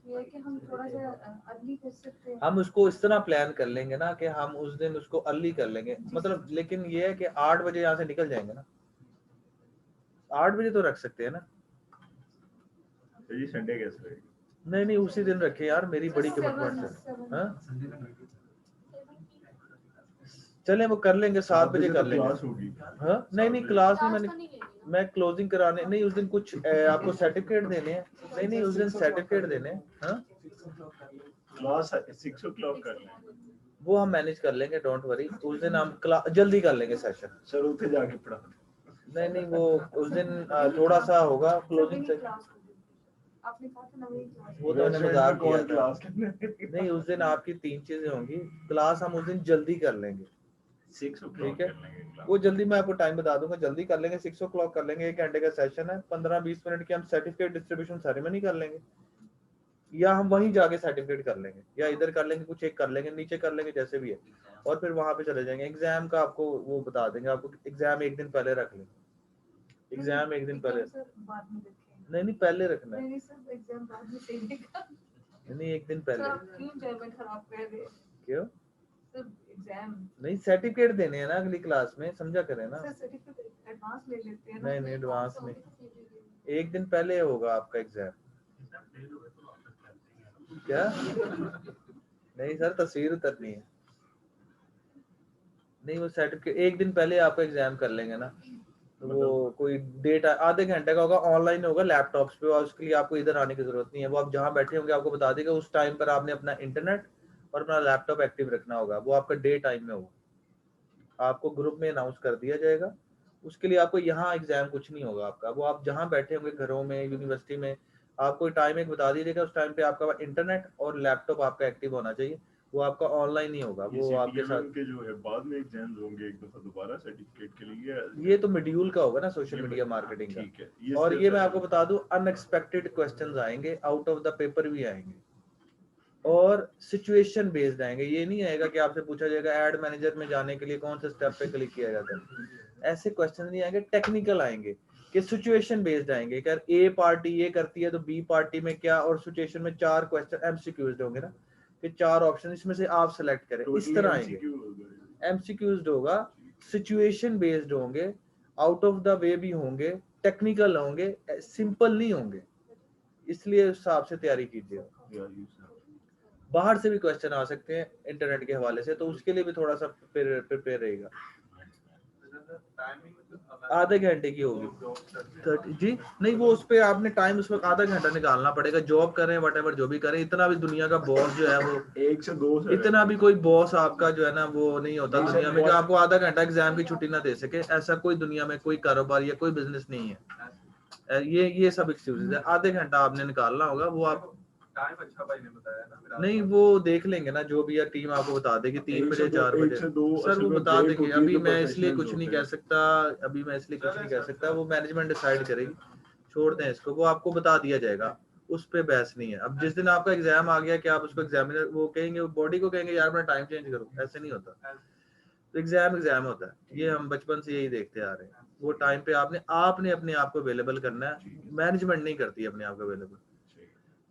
हम थोड़ा सा अर्ली कर सकते हैं। हम उसको इस तरह प्लान कर लेंगे ना कि हम उस दिन उसको अर्ली कर लेंगे, मतलब, लेकिन ये है कि 8 बजे यहाँ से निकल जाएंगे ना, 8 बजे तो रख सकते हैं ना। तो जी संडे कैसे रहेगी? नहीं उसी दिन रखे यार, मेरी बड़ी कमिटमेंट है। हाँ चले वो कर लेंगे, 7 बजे कर लेंगे। क्लास होगी। हाँ नहीं क्लास में मैं क्लोजिंग कराने नहीं, उस दिन कुछ आपको सर्टिफिकेट देने हैं। नहीं उस दिन सर्टिफिकेट देने हैं। हाँ क्लास 6 o'clock कर लें, वो हम मैनेज कर लेंगे, डोंट वरी। उस दिन हम जल्दी कर लेंगे सेशन। सर उठे जाके पढ़ा। नहीं वो उस दिन थोड़ा सा होगा क्लोजिंग से, आपने कहा था ना वही क्लास। वो तो मैंने मजाक किया था। क्लास नहीं उस दिन आपकी 3 चीजें होंगी, क्लास हम उस दिन जल्दी कर लेंगे। 6 o'clock ठीक है, कर लेंगे क्लास। वो जल्दी मैं आपको टाइम बता दूंगा, जल्दी कर लेंगे। 6 o'clock कर लेंगे, 1 घंटे का सेशन है, 15-20 मिनट की हम सर्टिफिकेट डिस्ट्रीब्यूशन सेरेमनी कर लेंगे, या हम वहीं जाके सर्टिफिकेट कर लेंगे, या इधर कर लेंगे, कुछ एक कर लेंगे, नीचे कर लेंगे, जैसे भी है। और फिर वहां पे चले जाएंगे। एग्जाम का आपको वो बता देंगे, आपको एग्जाम एक दिन पहले रख लेंगे, एग्जाम एक दिन पहले। बाद में रखें। नहीं पहले रखना है। नहीं सर, एग्जाम बाद में सही रहेगा। नहीं एक दिन पहले। सर आप क्यों जर्मन खराब कर रहे हैं? क्यों? Sir exam. नहीं सर्टिफिकेट देने हैं ना अगली क्लास में, समझा करें ना। सर सर्टिफिकेट एडवांस ले लेते हैं ना। नहीं एडवांस में, एक दिन पहले होगा आपका एग्जाम। क्या? नहीं सर तस्वीर उतरनी है। नहीं वो सर्टिफिकेट एक दिन पहले आपका एग्जाम कर लेंगे ना, तो वो कोई डेट आधे घंटे का होगा, ऑनलाइन होगा लैपटॉप्स पे, और उसके लिए आपको इधर आने की जरूरत नहीं है। वो आप जहाँ बैठे होंगे आपको बता देगा, उस टाइम पर आपने अपना इंटरनेट और अपना लैपटॉप एक्टिव रखना होगा। वो आपका डे टाइम में होगा, आपको ग्रुप में अनाउंस कर दिया जाएगा। उसके लिए आपको यहाँ एग्जाम कुछ नहीं होगा आपका, वो आप जहाँ बैठे होंगे घरों में, यूनिवर्सिटी में, आपको टाइम एक बता दीजिएगा, उस टाइम पे आपका इंटरनेट और लैपटॉप आपका एक्टिव होना चाहिए। वो आपका ऑनलाइन ही होगा, वो आपके साथ। के जो है बाद में एग्जाम्स होंगे एक दफा दोबारा सर्टिफिकेट के लिए, ये तो मॉड्यूल का होगा ना, सोशल मीडिया मार्केटिंग का। ठीक है। और ये मैं आपको बता दूं, अनएक्सपेक्टेड क्वेश्चंस आएंगे, आउट ऑफ द पेपर भी आएंगे, और सिचुएशन बेस्ड आएंगे। ये नहीं आएगा कि आपसे पूछा जाएगा एड मैनेजर में जाने के लिए कौन से स्टेप पे क्लिक किया जाता है, ऐसे क्वेश्चन नहीं आएंगे। टेक्निकल आएंगे कि सिचुएशन बेस्ड आएंगे, कि ए पार्टी ये करती है तो बी पार्टी में क्या, और सिचुएशन में 4 क्वेश्चन एमसीक्यूज होंगे ना, कि 4 ऑप्शन इसमें से आप सेलेक्ट करें, इस तरह आएंगे। एमसीक्यूज होगा, सिचुएशन बेस्ड होंगे, आउट ऑफ द वे भी होंगे, टेक्निकल होंगे, सिंपल नहीं होंगे। इसलिए उस हिसाब से तैयारी कीजिए। बाहर से भी क्वेश्चन आ सकते हैं इंटरनेट के हवाले से, तो उसके लिए भी थोड़ा सा प्रिपेयर रहेगा। आधे घंटे की होगी 30 जी, नहीं वो उस पे आपने टाइम उस वक्त आधा घंटा निकालना पड़ेगा। जॉब करें व्हाटएवर जो भी करें, इतना भी दुनिया का बॉस जो है वो 1 से 2 इतना भी कोई बॉस आपका जो है ना वो नहीं होता दुनिया में कि आपको आधा घंटा एग्जाम की छुट्टी ना दे सके। ऐसा कोई दुनिया में कोई कारोबार या कोई बिजनेस नहीं है। ये सब एक्सक्यूजेस है। आधे घंटा आपने निकालना होगा, वो आप टाइम अच्छा भाई ने बताया ना। नहीं वो देख लेंगे ना, जो भी है टीम आपको बता देगी 3 बजे 4 बजे सर वो बता देंगे। अभी मैं इसलिए कुछ नहीं कह सकता, अभी मैं इसलिए कुछ नहीं कह सकता, वो मैनेजमेंट डिसाइड करेगी, छोड़ दें इसको, वो आपको बता दिया जाएगा, उस पे बहस नहीं है। अब जिस दिन आपका एग्जाम आ गया कि आप उसको एग्जामिनर वो कहेंगे, वो बॉडी को कहेंगे यार अपना टाइम चेंज करो, ऐसे नहीं होता। तो एग्जाम होता है, ये हम बचपन से यही देखते आ रहे हैं। वो टाइम पे आपने अपने आप को अवेलेबल करना है, मैनेजमेंट नहीं करती अपने आप को अवेलेबल।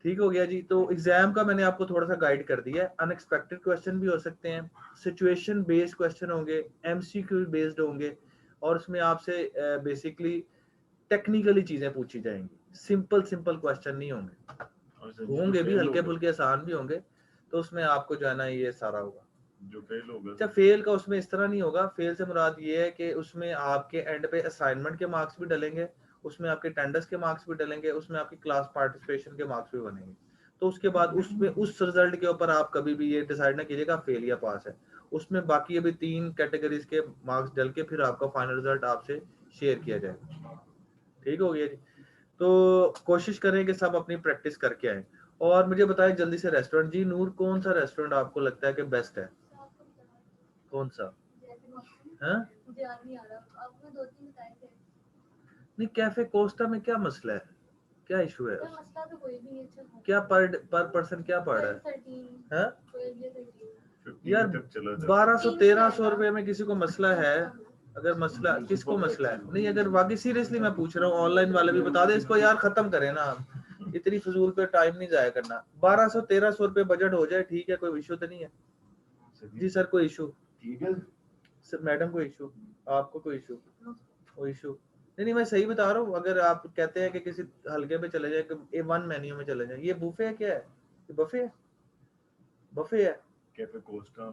ठीक हो गया जी। तो एग्जाम का मैंने आपको थोड़ा सा गाइड कर दिया है। अनएक्सपेक्टेड क्वेश्चन भी हो सकते हैं, सिचुएशन बेस्ड क्वेश्चन होंगे, एमसीक्यू बेस्ड होंगे, और उसमें आपसे बेसिकली टेक्निकली चीजें पूछी जाएंगी। सिंपल क्वेश्चन नहीं होंगे भी हल्के फुल्के आसान भी होंगे। तो उसमें आपको जो है ना ये सारा होगा। जो फेल होगा, अच्छा फेल का उसमें इस तरह नहीं होगा। फेल से मुराद ये है कि उसमें आपके एंड पे असाइनमेंट के मार्क्स भी डलेंगे, उसमें आपके अटेंडेंस के मार्क्स भी डलेंगे, उसमें आपकी क्लास पार्टिसिपेशन के मार्क्स भी बनेंगे। तो उसके बाद उसमें उस रिजल्ट के ऊपर आप कभी भी ये डिसाइड ना कीजिएगा फेल या पास है। उसमें बाकी अभी 3 कैटेगरीज के मार्क्स डल के फिर आपका फाइनल रिजल्ट आपसे शेयर किया जाएगा। ठीक हो गया जी। तो कोशिश करें कि सब अपनी प्रैक्टिस करके आए। और मुझे बताएं जल्दी से रेस्टोरेंट जी, नूर कौन सा रेस्टोरेंट आपको लगता है कि बेस्ट है? कौन सा? हाँ नहीं, कैफे कोस्टा में क्या मसला है, क्या इशू है? क्या पर पर्सन क्या पड़ रहा है? यार 1200-1300 रुपए में किसी को मसला है? अगर मसला किसको मसला है? नहीं अगर वाकई सीरियसली मैं पूछ रहा हूँ, ऑनलाइन वाले भी बता दे इसको यार, खत्म करें ना, इतनी फजूल पे टाइम नहीं जाया करना। 1200-1300 रुपए बजट हो जाए ठीक है, कोई इशू तो नहीं है जी सर? कोई इशू? ठीक है सर मैडम कोई इशू? आपको कोई इशू? कोई इशू नहीं, मैं सही बता रहा हूँ। अगर आप कहते हैं कि किसी हल्के पे चले जाए, A1 मेन्यू में चले जाए, ये बुफे है क्या है? ये बफे है? बफे है कैफे कोस्टा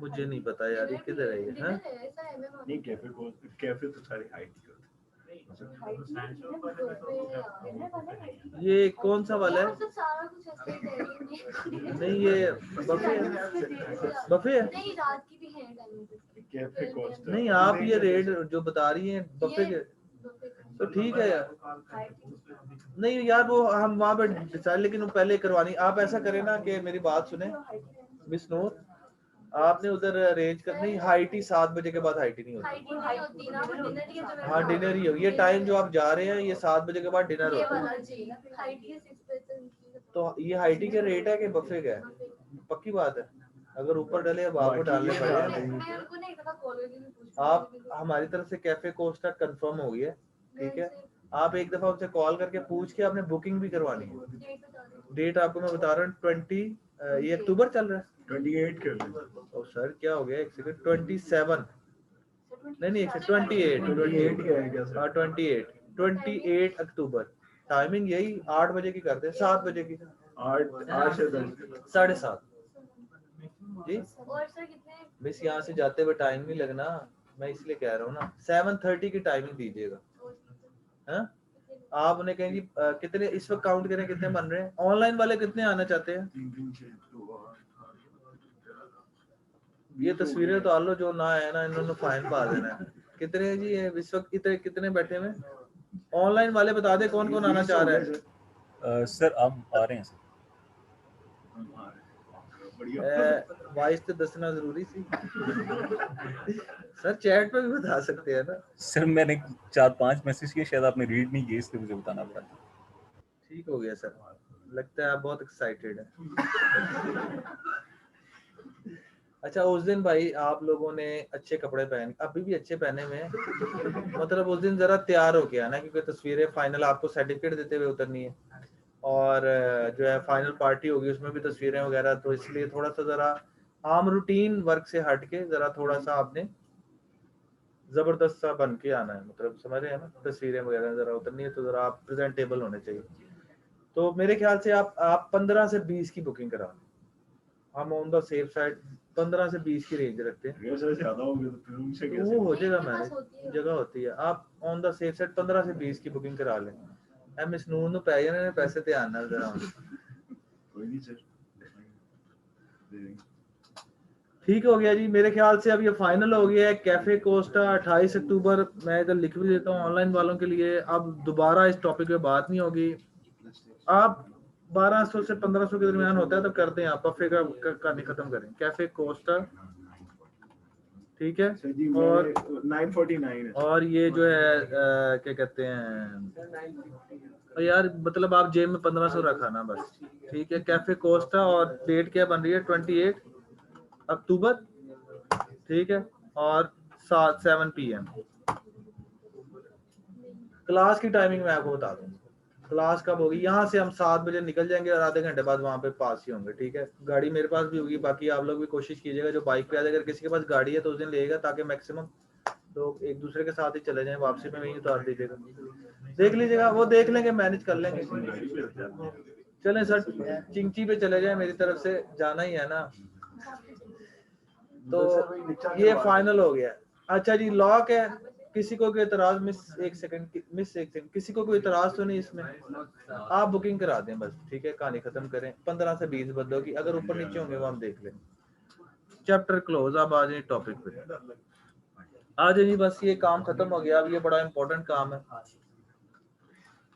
मुझे नहीं पता यार, ये किधर है ये? हाँ नहीं, कैफे तो सारी हाइट की होती ये कौन सा वाला है? नहीं ये बफे है? बफे है? कैफे कोस्टा नहीं आप ये रेट जो बता रही हैं बफे के, तो ठीक है यार। नहीं यार वो हम वहाँ पे डिसाइड, लेकिन वो पहले करवानी। आप ऐसा करें ना कि मेरी बात सुने मिस नूर, आपने उधर अरेंज कर, नहीं हाइटी 7 बजे के बाद हाइटी नहीं होती। हाँ डिनर ही होगी, ये टाइम जो आप जा रहे हैं ये 7 बजे के बाद डिनर होता है। तो ये हाइटी के रेट है कि बफे का है? पक्की बात है, अगर ऊपर डले अब आपको डालने पड़ेगा। आप हमारी तरफ से कैफे कोस्टा कंफर्म हो गया, ठीक है? आप एक दफा उनसे कॉल करके पूछ के आपने बुकिंग भी करवानी है। डेट आपको मैं बता रहा हूँ 20 ये अक्टूबर चल रहा है, 28 कर लें। ओ सर क्या हो गया एक सेकंड, 27 नहीं एक सेकंड 28 क्या है क्या सर? 28 अक्टूबर। टाइमिंग यही 8 बजे की करते हैं, 7 बजे की, 8 से 10 7:30 जी और सर कितने बस यहाँ से जाते हुए टाइम नहीं लगना, मैं इसलिए कह रहा हूँ ना 7:30 की टाइमिंग दीजिएगा। हाँ आपने कहेंगे कितने इस वक्त काउंट करें कितने बन रहे हैं, ऑनलाइन वाले कितने आना चाहते हैं? 3 से 2 ये तस्वीरें तो आलो जो ना है ना इन्होंने फाइन पा देना है। कितने हैं जी ये इस वक्त कितने बैठे हुए? ऑनलाइन वाले बता दे कौन कौन आना चाह रहा है? सर हम आ रहे हैं सर। बढ़िया। वॉइस तो दसना जरूरी सी सर चैट पे भी बता सकते हैं ना। सर मैंने 4-5 मैसेज किए, शायद आपने रीड नहीं किए इसलिए मुझे बताना पड़ा। ठीक हो गया सर, लगता है आप बहुत एक्साइटेड है। अच्छा उस दिन भाई आप लोगों ने अच्छे कपड़े पहन, अभी भी अच्छे पहने हुए हैं, मतलब उस दिन जरा तैयार हो के आना क्योंकि तस्वीरें फाइनल आपको सर्टिफिकेट देते हुए उतरनी है और जो है फाइनल पार्टी होगी उसमें भी तस्वीरें वगैरह, तो इसलिए थोड़ा सा जरा आम रूटीन वर्क से हट के जरा थोड़ा सा आपने जबरदस्त सा बन के आना है, मतलब समझ रहे हैं ना, तस्वीरें वगैरह जरा उतरनी है तो जरा आप प्रेजेंटेबल होने चाहिए। तो मेरे ख्याल से आप 15 से 20 की बुकिंग करा, हम ऑन द सेफ साइड 15 से 20 की रेंज रखते हैं। ज्यादा हो गया तो फिर उनसे तो कैसे वो हो जाएगा, मैंने जगह होती है, आप ऑन द सेफ साइड 15 से 20 की बुकिंग करा लें। एम इस नून पै जाने पैसे ध्यान नाल जरा। कोई नहीं सर, ठीक हो गया जी, मेरे ख्याल से अब ये फाइनल हो गया है। कैफे कोस्टा 28 अक्टूबर, मैं इधर लिख भी देता हूँ ऑनलाइन वालों के लिए, अब दोबारा इस टॉपिक पे बात नहीं होगी। आप 1200 से 1500 के दरमियान होता है तो करते हैं, आप बफे का कहानी खत्म करें। कैफे कोस्टा ठीक है, और 949 है। और ये जो है क्या कहते हैं यार, मतलब आप जेब में 1500 रखा ना बस, ठीक है। कैफे कोस्टा और डेट क्या बन रही है 28 अक्टूबर, ठीक है, और 7 PM। क्लास की टाइमिंग मैं आपको बता दूँ, क्लास कब होगी, यहाँ से हम 7 बजे निकल जाएंगे और आधे घंटे बाद वहाँ पे पास ही होंगे, ठीक है। गाड़ी मेरे पास भी होगी, बाकी आप लोग भी कोशिश कीजिएगा जो बाइक पे आए, अगर किसी के पास गाड़ी है तो उस दिन लेगा ताकि मैक्सिमम लोग एक दूसरे के साथ ही चले जाएं, वापसी में वहीं उतार दीजिएगा, देख लीजिएगा, वो देख लेंगे, मैनेज कर लेंगे। चलें सर चिंची पे चले जाए, मेरी तरफ से जाना ही है ना, तो ये फाइनल हो गया। अच्छा जी लॉक है, किसी को कोई इतराज, मिस एक सेकंड, किसी को कोई इतराज तो नहीं इसमें? आप बुकिंग करा दें बस, ठीक है, कहानी खत्म करें। 15 से 20 बंदों की, अगर ऊपर नीचे होंगे वो हम देख लेंगे। चैप्टर क्लोज, अब आ जाए टॉपिक पे, आ जाए जी, बस ये काम खत्म हो गया। अब ये बड़ा इंपॉर्टेंट काम है।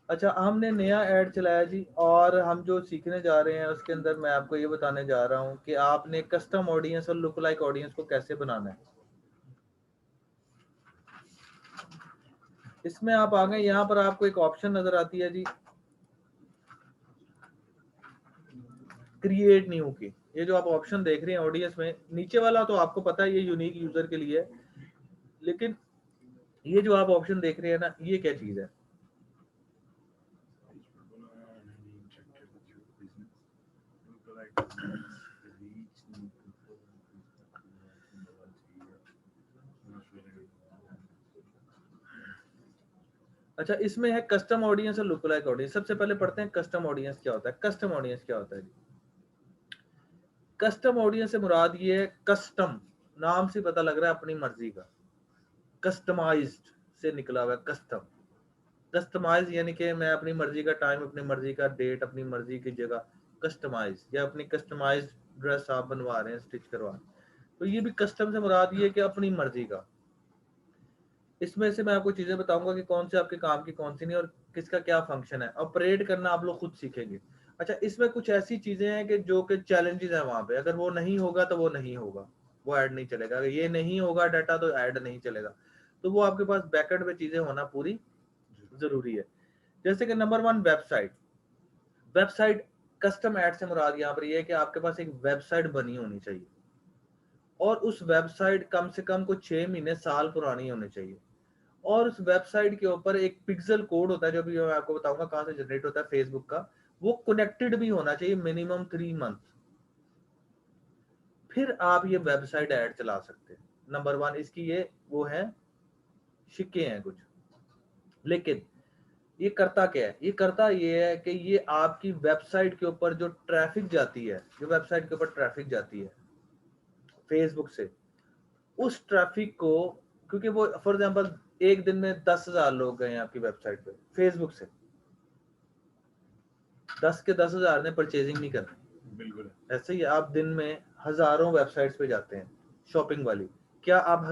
अच्छा हमने नया ऐड चलाया जी, और हम जो सीखने जा रहे हैं उसके अंदर मैं आपको ये बताने जा रहा हूँ कि आपने कस्टम ऑडियंस और लुक लाइक ऑडियंस को कैसे बनाना है। इसमें आप आ गए, यहाँ पर आपको एक ऑप्शन नजर आती है जी क्रिएट न्यू की, ये जो आप ऑप्शन देख रहे हैं ऑडियंस में, नीचे वाला तो आपको पता है ये यूनिक यूजर के लिए है, लेकिन ये जो आप ऑप्शन देख रहे हैं ना, ये क्या चीज है? अच्छा इसमें है कस्टम ऑडियंस और लुक लाइक ऑडियंस। सबसे पहले पढ़ते हैं कस्टम ऑडियंस क्या होता है। कस्टम ऑडियंस क्या होता है जी? कस्टम ऑडियंस से मुराद ये है, कस्टम नाम से पता लग रहा है अपनी मर्जी का, कस्टमाइज्ड से निकला हुआ है कस्टम। कस्टमाइज यानी कि मैं अपनी मर्जी का टाइम, अपनी मर्जी का डेट, अपनी मर्जी की जगह कस्टमाइज, या अपनी कस्टमाइज ड्रेस आप बनवा रहे हैं, स्टिच करवा रहे हैं, तो ये भी कस्टम से मुराद ये है कि अपनी मर्जी का। इसमें से मैं आपको चीजें बताऊंगा कि कौन से आपके काम की कौन सी नहीं, और किसका क्या फंक्शन है। ऑपरेट करना आप लोग खुद सीखेंगे। अच्छा इसमें कुछ ऐसी चीजें हैं कि जो कि चैलेंजेस है वहां पे, अगर वो नहीं होगा तो वो नहीं होगा, वो ऐड नहीं चलेगा। अगर ये नहीं होगा डाटा तो ऐड नहीं चलेगा, तो वो आपके पास बैकएंड में चीजें होना पूरी जरूरी है। जैसे कि number 1 website. Website custom add से मुराद यहाँ पर ये है कि आपके पास एक वेबसाइट बनी होनी चाहिए, और उस वेबसाइट कम से कम कुछ 6 महीने साल पुरानी होनी चाहिए, और उस वेबसाइट के ऊपर एक पिक्सल कोड होता है जो भी मैं आपको बताऊंगा कहां से जनरेट होता है, फेसबुक का, वो कनेक्टेड भी होना चाहिए मिनिमम 3 मंथ, फिर आप ये वेबसाइट ऐड चला सकते हैं। नंबर 1 इसकी ये वो है शिक्के हैं कुछ, लेकिन ये करता क्या है? ये करता ये है कि ये आपकी वेबसाइट के ऊपर जो ट्रैफिक जाती है, जो वेबसाइट के ऊपर ट्रैफिक जाती है, फेसबुक से, उस ट्रैफिक को, क्योंकि वो फॉर एग्जांपल एक दिन में 10,000 लोग गए हैं आपकी वेबसाइट पे फेसबुक से, 10 के 10,000 ने परचेजिंग नहीं करनी। बिल्कुल ऐसे ही आप दिन में हजारों वेबसाइट्स पे जाते हैं शॉपिंग वाली, क्या आप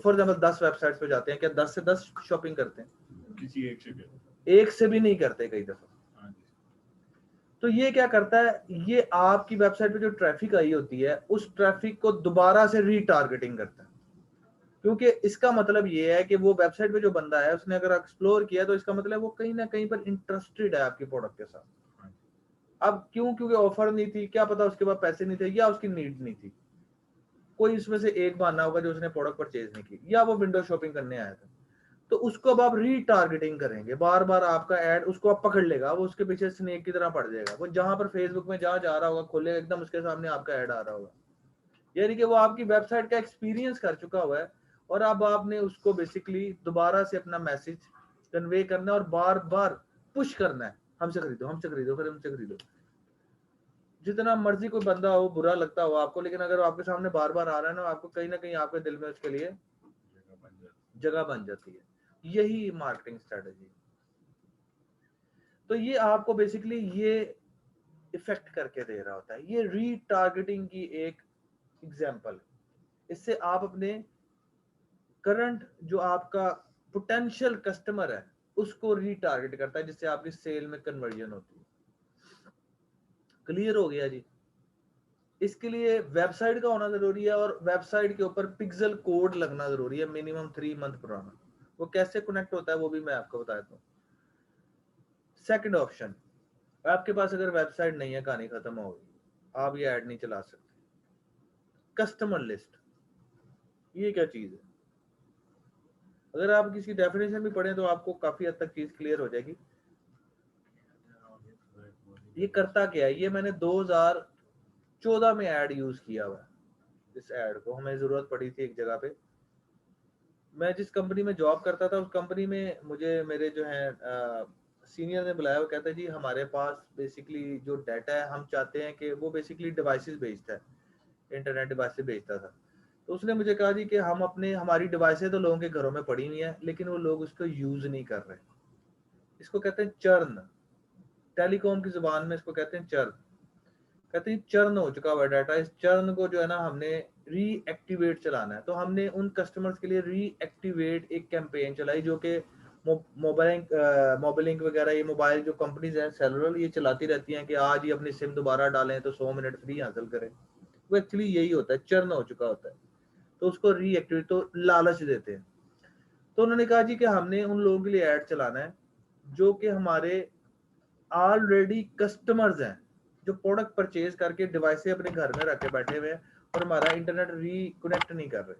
फॉर एग्जांपल 10 वेबसाइट्स पे जाते हैं, क्या 10 से 10 शॉपिंग करते हैं? किसी एक से एक से भी नहीं करते कई दफा। तो ये क्या करता है, ये आपकी वेबसाइट पे जो ट्रैफिक आई होती है उस ट्रैफिक को दोबारा से रीटारगेटिंग करता है, क्योंकि इसका मतलब ये है कि वो वेबसाइट पे जो बंदा है उसने अगर एक्सप्लोर किया तो इसका मतलब वो कहीं ना कहीं पर इंटरेस्टेड है आपके प्रोडक्ट के साथ। अब क्यों? क्योंकि ऑफर नहीं थी, क्या पता उसके पास पैसे नहीं थे, या उसकी नीड नहीं थी, कोई इसमें से एक बहाना होगा जो उसने प्रोडक्ट परचेज नहीं की, या वो विंडो शॉपिंग करने आया था। तो उसको अब आप रीटारगेटिंग करेंगे, बार बार आपका ऐड उसको आप पकड़ लेगा, वो उसके पीछे स्नेक की तरह पड़ जाएगा, वो जहां पर फेसबुक में जहां जा रहा होगा खोलेगा, एकदम उसके सामने आपका ऐड आ रहा होगा, यानी कि वो आपकी वेबसाइट का एक्सपीरियंस कर चुका हुआ है, और अब आपने उसको बेसिकली दोबारा से अपना मैसेज कन्वे करना है और बार बार पुश करना है, हमसे खरीदो, हमसे खरीदो, फिर हमसे खरीदो। जितना मर्जी कोई बंदा हो, बुरा लगता हो आपको, लेकिन अगर आपके सामने बार बार आ रहा है ना, आपको कहीं ना कहीं आपके दिल में उसके लिए जगह बन जाती है। यही मार्केटिंग स्ट्रेटजी। तो ये आपको बेसिकली ये इफेक्ट करके दे रहा होता है, ये रीटारगेटिंग की एक एग्जांपल है। इससे आप अपने करंट जो आपका पोटेंशियल कस्टमर है उसको रीटारगेट करता है, जिससे आपकी सेल में कन्वर्जन होती है। क्लियर हो गया जी? इसके लिए वेबसाइट का होना जरूरी है, और वेबसाइट के ऊपर पिक्सल कोड लगना जरूरी है, मिनिमम 3 मंथ पुराना। वो कैसे कनेक्ट होता है वो भी मैं आपको बता देता हूँ। सेकंड ऑप्शन, आपके पास अगर वेबसाइट नहीं है, कहानी खत्म हो गई, आप ये ऐड नहीं चला सकते। कस्टमर लिस्ट, ये क्या चीज है? अगर आप किसी डेफिनेशन भी पढ़े तो आपको काफी हद तक चीज क्लियर हो जाएगी। ये करता क्या है, ये मैंने 2014 में ऐड यूज किया हुआ है। इस ऐड को हमें जरूरत पड़ी थी एक जगह पे, मैं जिस कंपनी में जॉब करता था उस कंपनी में मुझे मेरे जो है सीनियर ने बुलाया, वो कहता है जी हमारे पास बेसिकली जो डाटा है, हम चाहते हैं कि वो बेसिकली डिवाइसेस बेचता है, इंटरनेट डिवाइसेस बेचता था। तो उसने मुझे कहा जी कि हम हमारी डिवाइसें तो लोगों के घरों में पड़ी हुई हैं, लेकिन वो लोग उसको यूज नहीं कर रहे। इसको कहते हैं चर्न, टेलीकॉम की जुबान में इसको कहते हैं चर्न। कहते हैं चर्न हो चुका हुआ डाटा, इस चर्न को जो है ना हमने रीएक्टिवेट चलाना है। तो हमने उन कस्टमर्स के लिए रीएक्टिवेट एक कैंपेन चलाई, जो कि मोबाइलिंक वगैरह, ये मोबाइल जो कंपनीज हैं सेलुलर, ये चलाती रहती हैं कि आज ही अपनी सिम दोबारा डालें तो 100 मिनट फ्री हासिल करें। वो एक्चुअली यही होता है, चर्न हो चुका होता है, तो उसको रीएक्टिवेट, तो लालच देते हैं। तो उन्होंने कहा जी कि हमने उन लोगों के लिए ऐड चलाना है जो कि हमारे ऑलरेडी कस्टमर्स हैं, जो प्रोडक्ट परचेज करके डिवाइसें अपने घर में रख के बैठे हुए हैं और हमारा इंटरनेट रिकनेक्ट नहीं कर रहे।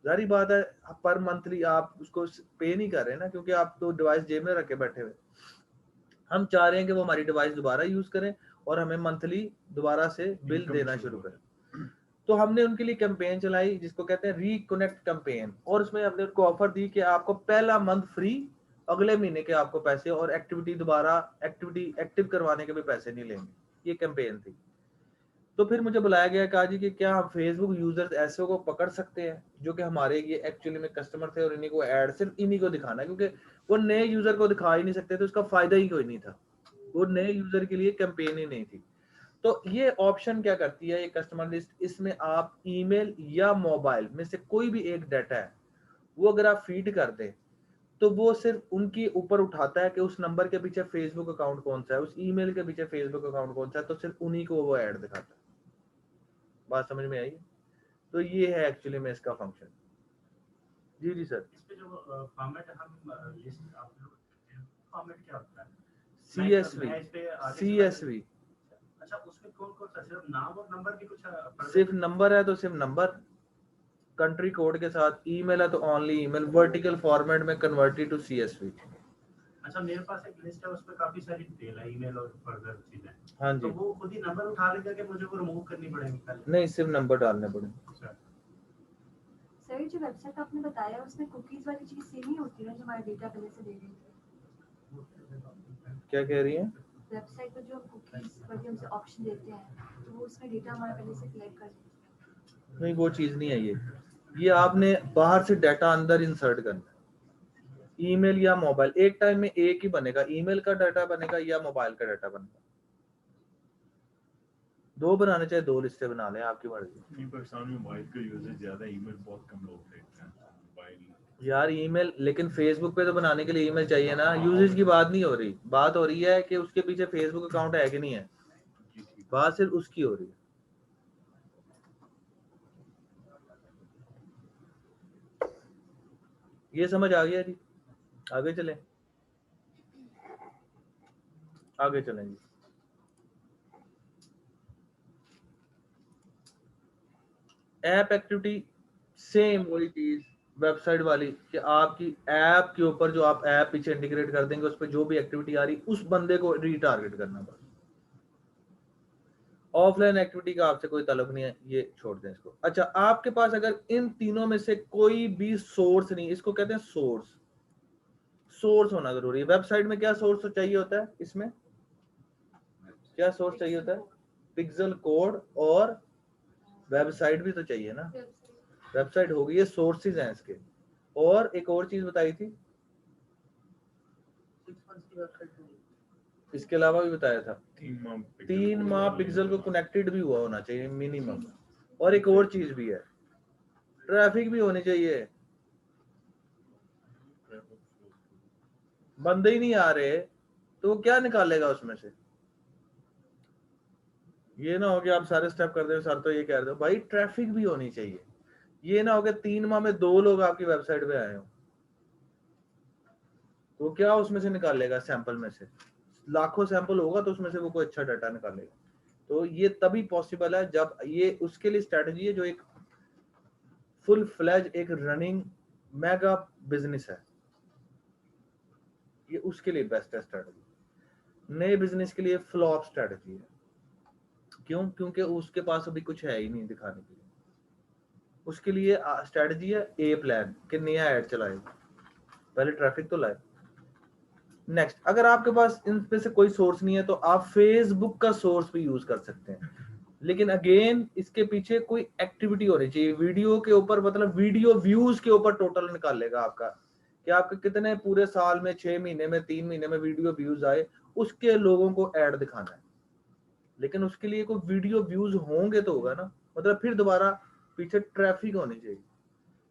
जारी बात है, पर मंथली आप उसको पे नहीं कर रहे ना, क्योंकि आप तो डिवाइस जेब में रख के बैठे हुए। हम चाह रहे हैं कि वो हमारी डिवाइस दोबारा यूज करें और हमें मंथली दोबारा से बिल देना शुरू करें। तो हमने उनके लिए कैंपेन चलाई जिसको कहते हैं रिकनेक्ट कैंपेन, और उसमें हमने उनको ऑफर दी कि आपको पहला मंथ फ्री, अगले महीने के आपको पैसे, और एक्टिविटी एक्टिव करवाने के भी पैसे नहीं लेंगे। ये कैंपेन थी। तो फिर मुझे बुलाया गया, कहा जी कि क्या हम फेसबुक यूजर्स ऐसे को पकड़ सकते हैं जो कि हमारे ये एक्चुअली में कस्टमर थे और इन्हीं को ऐड सिर्फ इन्हीं को दिखाना है, क्योंकि वो नए यूजर को दिखा ही नहीं सकते, तो उसका फायदा ही कोई नहीं था, वो नए यूजर के लिए कैंपेन ही नहीं थी। तो ये ऑप्शन क्या करती है, ये कस्टमर लिस्ट, इसमें आप ईमेल या मोबाइल में से कोई भी एक डाटा है वो अगर आप फीड कर दें तो वो सिर्फ उनकी ऊपर उठाता है कि उस नंबर के पीछे फेसबुक अकाउंट कौन सा है, उस ईमेल के पीछे फेसबुक अकाउंट कौन सा है, तो सिर्फ उन्हीं को वो ऐड दिखाता है। बात समझ में आई? तो ये है एक्चुअली में इसका फंक्शन। जी जी सर। इस पे जो फॉर्मेट हम लिस्ट अपलोड करते हैं, फॉर्मेट क्या होता है? CSV। अच्छा, उसमें कौन कौन सा, सिर्फ नाम और नंबर की कुछ? सिर्फ नंबर है तो सिर्फ नंबर, कंट्री कोड के साथ, ईमेल है तो ओनली ईमेल, वर्टिकल फॉर्मेट में कन्वर्टेड टू CSV। अच्छा, मेरे पास एक लिस्ट है, उसमें काफी सारी डिटेल है, ईमेल और फर्दर चीजें। हाँ जी। तो वो खुद ही नंबर उठा लेगा कि मुझे वो रिमूव करनी पड़ेगी पहले? नहीं, सिर्फ नंबर डालने पड़ेंगे। सर जो वेबसाइट आपने बताया उसमें कुकीज वाली चीज सेम ही होती है जो हमारा डेटा पहले से ले रही है? क्या कह रही हैं? वेबसाइट पर जो कुकीज वाली हमसे ऑप्शन देते हैं तो वो उसमें डेटा हमारा पहले से कलेक्ट कर लेते हैं। नहीं, वो चीज नहीं है ये आपने बाहर से डाटा अंदर इंसर्ट करना है। ईमेल या मोबाइल, एक टाइम में एक ही बनेगा, ईमेल का डाटा बनेगा या मोबाइल का डाटा बनेगा। दो बनाने चाहे दो लिस्टें बना लें, आपकी मर्जी। नहीं, पाकिस्तान में मोबाइल का यूजेज ज्यादा, ईमेल बहुत कम लोग देखते हैं। मोबाइल यार ईमेल, लेकिन फेसबुक पे तो बनाने के लिए ईमेल चाहिए ना। यूजेज की बात नहीं हो रही, बात हो रही है कि उसके पीछे फेसबुक अकाउंट है कि नहीं है, जी ठीक। बात सिर्फ उसकी हो रही है। ये समझ आ गया जी? आगे चलें, आगे चलें जी। ऐप एक्टिविटी सेम वही चीज वेबसाइट वाली, कि आपकी ऐप के ऊपर जो आप ऐप पीछे इंटीग्रेट कर देंगे, उस पर जो भी एक्टिविटी आ रही उस बंदे को रीटारगेट करना। बस ऑफलाइन एक्टिविटी का आपसे कोई ताल्लुक नहीं है, ये छोड़ दें इसको। अच्छा, आपके पास अगर इन तीनों में से कोई भी सोर्स नहीं, इसको कहते हैं सोर्स, सोर्स होना जरूरी है। वेबसाइट में क्या सोर्स चाहिए होता है, इसमें क्या सोर्स चाहिए होता है? पिक्सेल कोड और वेबसाइट भी तो चाहिए ना। वेबसाइट होगी, ये सोर्सेज हैं इसके। और एक और चीज बताई थी, 6 months की वेबसाइट इसके अलावा भी बताया था, 3 माह पिक्सल को कनेक्टेड भी हुआ होना चाहिए मिनिमम। और एक और चीज भी है, ट्रैफिक भी होनी चाहिए। बंदे ही नहीं आ रहे तो वो क्या निकालेगा उसमें से? ये ना हो कि आप सारे स्टेप कर दे, सर तो ये कह रहे हो भाई ट्रैफिक भी होनी चाहिए। ये ना हो कि 3 माह में 2 लोग आपकी वेबसाइट पे आए हो, तो क्या उसमें से निकालेगा? सैंपल में से लाखों सैंपल होगा तो उसमें से वो कोई अच्छा डाटा निकालेगा। तो ये तभी पॉसिबल है जब ये, उसके लिए स्ट्रेटजी है जो एक फुल फ्लैज एक रनिंग मेगा बिजनेस है, ये उसके लिए बेस्ट है स्ट्रेटजी। नए बिजनेस के लिए फ्लॉप स्ट्रेटजी है। क्यों? क्योंकि उसके पास अभी कुछ है ही नहीं दिखाने के लिए। उसके लिए स्ट्रेटजी है ए प्लान, कि नया ऐड चलाएगा, पहले ट्रैफिक तो लाए। नेक्स्ट, अगर आपके पास इन पे से कोई सोर्स नहीं है तो आप फेसबुक का सोर्स भी यूज कर सकते हैं, लेकिन अगेन इसके पीछे कोई एक्टिविटी होनी चाहिए। वीडियो के ऊपर, मतलब वीडियो व्यूज के ऊपर टोटल निकालेगा आपका, कि आपके कितने पूरे साल में, 6 महीने में, 3 महीने में वीडियो व्यूज आए, उसके लोगों को ऐड दिखाना है। लेकिन उसके लिए कोई वीडियो व्यूज होंगे तो होगा ना, मतलब फिर दोबारा पीछे ट्रैफिक होनी चाहिए।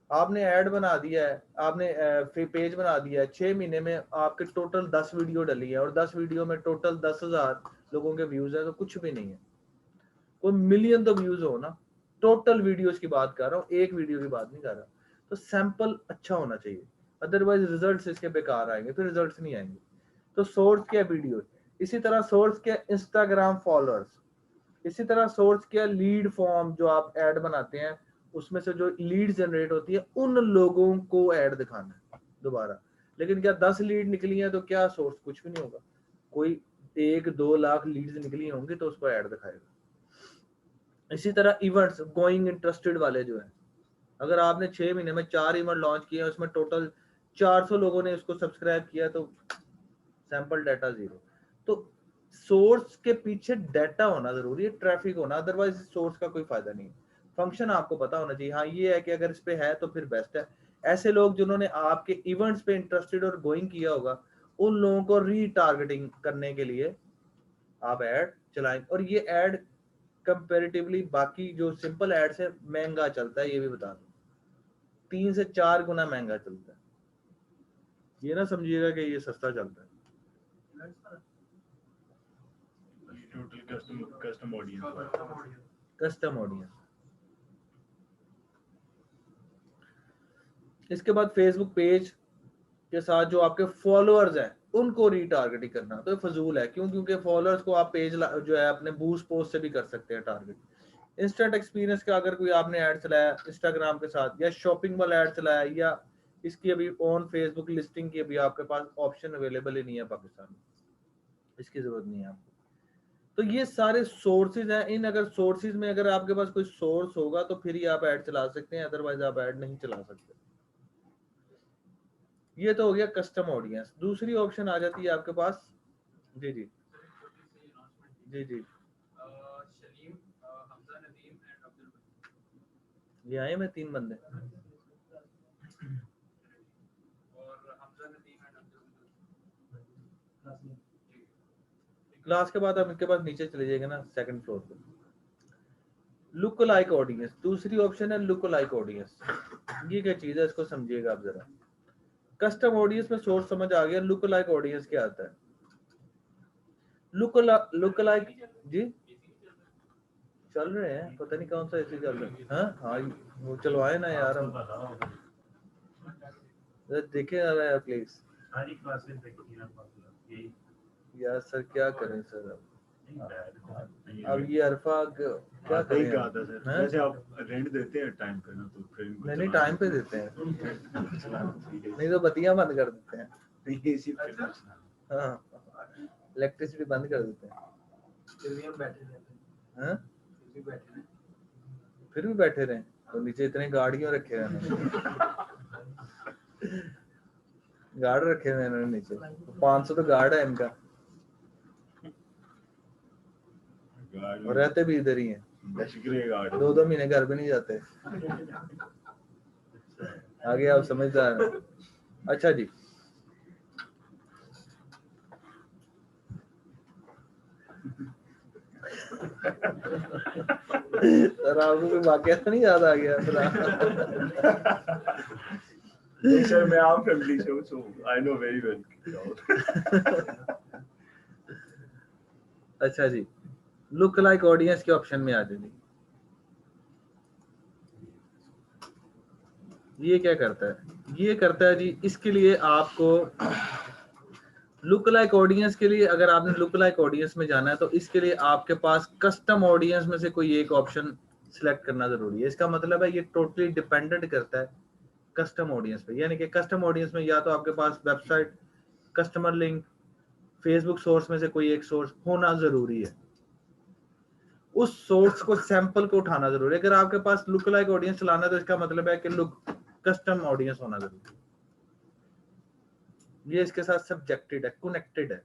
आपने ऐड बना दिया है, आपने पेज बना दिया है, 6 महीने में आपके टोटल 10 वीडियो डली है और 10 वीडियो में टोटल 10,000 लोगों के व्यूज है, तो कुछ भी नहीं है। कोई मिलियन तो व्यूज हो ना, टोटल वीडियोस की बात कर रहा हूँ, एक वीडियो की बात नहीं कर रहा। तो सैंपल अच्छा होना चाहिए, अदरवाइज रिजल्ट्स इसके बेकार आएंगे, फिर रिजल्ट्स नहीं आएंगे। तो सोर्स क्या वीडियो, इसी तरह सोर्स क्या इंस्टाग्राम फॉलोअर्स, इसी तरह सोर्स क्या लीड फॉर्म, जो आप ऐड बनाते हैं उसमें से जो लीड जनरेट होती है उन लोगों को ऐड दिखाना है दोबारा। लेकिन क्या 10 लीड निकली है तो क्या सोर्स? कुछ भी नहीं होगा। कोई 1-2 लाख लीड्स निकली होंगी तो उसको ऐड दिखाएगा। इसी तरह इवेंट्स, गोइंग इंटरेस्टेड वाले जो है, अगर आपने 6 महीने में 4 इवेंट लॉन्च किए, उसमें टोटल 400 लोगों ने उसको सब्सक्राइब किया, तो सैंपल डाटा 0। तो सोर्स के पीछे डाटा होना जरूरी है, ट्रैफिक होना, अदरवाइज सोर्स का कोई फायदा नहीं है। फंक्शन आपको पता होना चाहिए। हाँ, ये है कि अगर इस पे है तो फिर बेस्ट है। ऐसे लोग जिन्होंने आपके इवेंट्स पे इंटरेस्टेड और गोइंग किया होगा, उन लोगों को रीटारगेटिंग करने के लिए आप ऐड चलाएं। और ये ऐड कंपैरेटिवली बाकी जो सिंपल एड्स है महंगा चलता है, ये भी बता दूं, 3 से 4 गुना महंगा चलता है। ये ना समझिएगा कि ये सस्ता चलता है। Total custom audience. Custom audience. इसके बाद फेसबुक पेज के साथ जो आपके फॉलोअर्स हैं उनको रीटारगेटिंग करना तो फजूल है। क्यों? क्योंकि फॉलोअर्स को आप पेज जो है अपने बूस्ट पोस्ट से भी कर सकते हैं टारगेट। इंस्टेंट एक्सपीरियंस का अगर कोई आपने ऐड चलाया इंस्टाग्राम के साथ, या शॉपिंग वाला ऐड चलाया, या इसकी अभी ऑन फेसबुक लिस्टिंग की अभी आपके पास ऑप्शन अवेलेबल ही नहीं है पाकिस्तान में, इसकी जरूरत नहीं है आपको। तो ये सारे सोर्सेज हैं। इन अगर सोर्सेज में अगर आपके पास कोई सोर्स होगा तो फिर ही आप ऐड चला सकते हैं, अदरवाइज आप ऐड नहीं चला सकते। ये तो हो गया कस्टम ऑडियंस। दूसरी ऑप्शन आ जाती है आपके पास, जी जी जी जी, शलीम, हमजा नदीम एंड अब्दुल ये आए में 3 बंदे। क्लास के बाद आप इनके पास नीचे चले जाएंगे ना सेकंड फ्लोर पे। लुक लाइक ऑडियंस, दूसरी ऑप्शन है लुक लाइक ऑडियंस। ये क्या चीज है, इसको समझिएगा आप जरा। कस्टम ऑडियंस में सोर्स समझ आ गया, लुक लाइक ऑडियंस क्या आता है? लुक लाइक जी चल रहे हैं, पता नहीं कौन सा ऐसे चल रहा है। हाँ वो चलवाए ना यार, हम देखे आ रहा है प्लीज। सारी क्लासेस देखी है यही यार सर क्या करें सर अब ये अरफा क्या आता ही करें कहा था सर। हैं? वैसे आप रेंट देते हैं टाइम पे ना, तो फिर इनको नहीं चलाना टाइम पे देते हैं, नहीं तो बत्तियां बंद कर देते हैं। नहीं, इसी पे चलाना। हाँ इलेक्ट्रिसिटी बंद कर देते हैं। फिर भी हम बैठे रहते हैं, हाँ फिर भी बैठे हैं। फिर भी बैठे रहे तो नीचे इतने गाड़ियों रखे हैं गार्ड रखे हुए हैं इन्होंने नीचे, 500 तो गार्ड है इनका, और रहते भी इधर ही हैं। गाड़ी 2 महीने घर पे नहीं जाते। आगे आप समझदार हैं। अच्छा जी, सर आपको कोई वाकया तो नहीं याद आ गया? सर मैं आप फैमिली से हूं, सो आई नो वेरी वेल। अच्छा जी, लुक लाइक ऑडियंस के ऑप्शन में आ जाइए। ये क्या करता है? ये करता है जी, इसके लिए आपको लुक लाइक ऑडियंस के लिए, अगर आपने लुक लाइक ऑडियंस में जाना है तो इसके लिए आपके पास कस्टम ऑडियंस में से कोई एक ऑप्शन सिलेक्ट करना जरूरी है। इसका मतलब है ये टोटली डिपेंडेंट करता है कस्टम ऑडियंस पे, यानी कि कस्टम ऑडियंस में या तो आपके पास website, customer link, Facebook source में से कोई एक सोर्स होना जरूरी है। उस सोर्स को, सैंपल को उठाना जरूरी है। अगर आपके पास लुक लाइक ऑडियंस चलाना है तो इसका मतलब है कि लुक कस्टम ऑडियंस होना जरूरी है। ये इसके साथ सब्जेक्टेड है, कनेक्टेड है।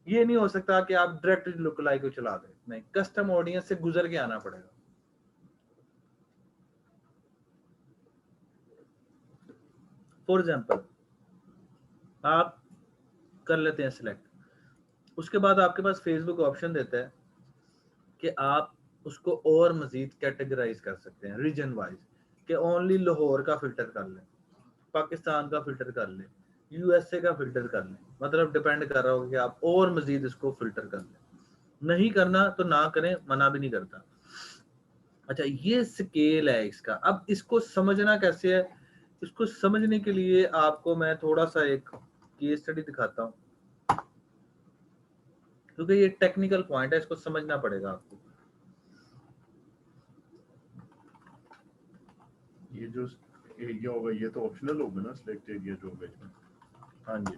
ये नहीं हो सकता कि आप डायरेक्ट लुक लाइक को चला दें, नहीं, कस्टम ऑडियंस से गुजर के आना पड़ेगा। फॉर एग्जाम्पल आप कर लेते हैं सिलेक्ट, उसके बाद आपके पास फेसबुक ऑप्शन देता है कि आप उसको और मजीद कैटेगराइज कर सकते हैं रीजन वाइज, कि ओनली लाहौर का फिल्टर कर लें, पाकिस्तान का फिल्टर कर लें, यूएसए का फिल्टर कर लें। मतलब डिपेंड कर रहा होगा कि आप और मजीद इसको फिल्टर कर लें। नहीं करना तो ना करें, मना भी नहीं करता। अच्छा, ये स्केल है इसका। अब इसको समझना कैसे है? इसको समझने के लिए आपको मैं थोड़ा सा एक केस स्टडी दिखाता हूँ, क्योंकि ये टेक्निकल पॉइंट है, इसको समझना पड़ेगा आपको। ये जो एरिया होगा ये तो ऑप्शनल होगा ना, सिलेक्ट एरिया जो होगा इसमें। हाँ जी।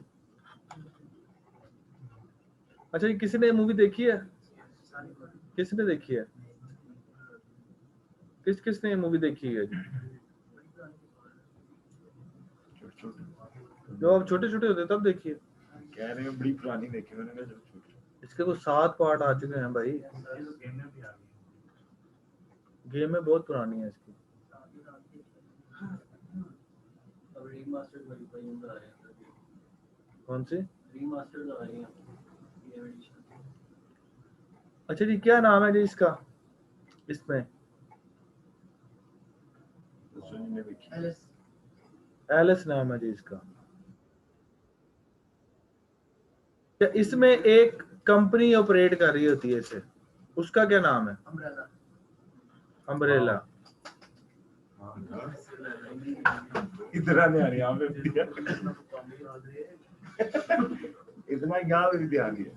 अच्छा, ये किसी ने मूवी देखी है? किसने देखी है? किसने ये मूवी देखी है? छोटे-छोटे जो आप छोटे छोटे होते तब देखी है? कह रहे हैं बड़ी पुरानी देखी मैंने, जब छोटे। इसके कुछ 7 पार्ट आ चुके हैं भाई। गेम में भी आ गई गेम में बहुत पुरानी है इसकी। अब रीमास्टर्ड वाली कोई आ रहे हैं, कौन सी? रीमास्टर्ड आ रही हैं ये एडिशन। अच्छा जी, क्या नाम है जी इसका? इसमें सुनी ने देखी। एलिस नाम है जी इसका। क्या इसमें एक कंपनी ऑपरेट कर रही होती है इसे, उसका क्या नाम है? अम्ब्रेला। अम्ब्रेला। इतना ध्यान यहाँ पे भी दिया। इतना यहाँ पे भी ध्यान दिया।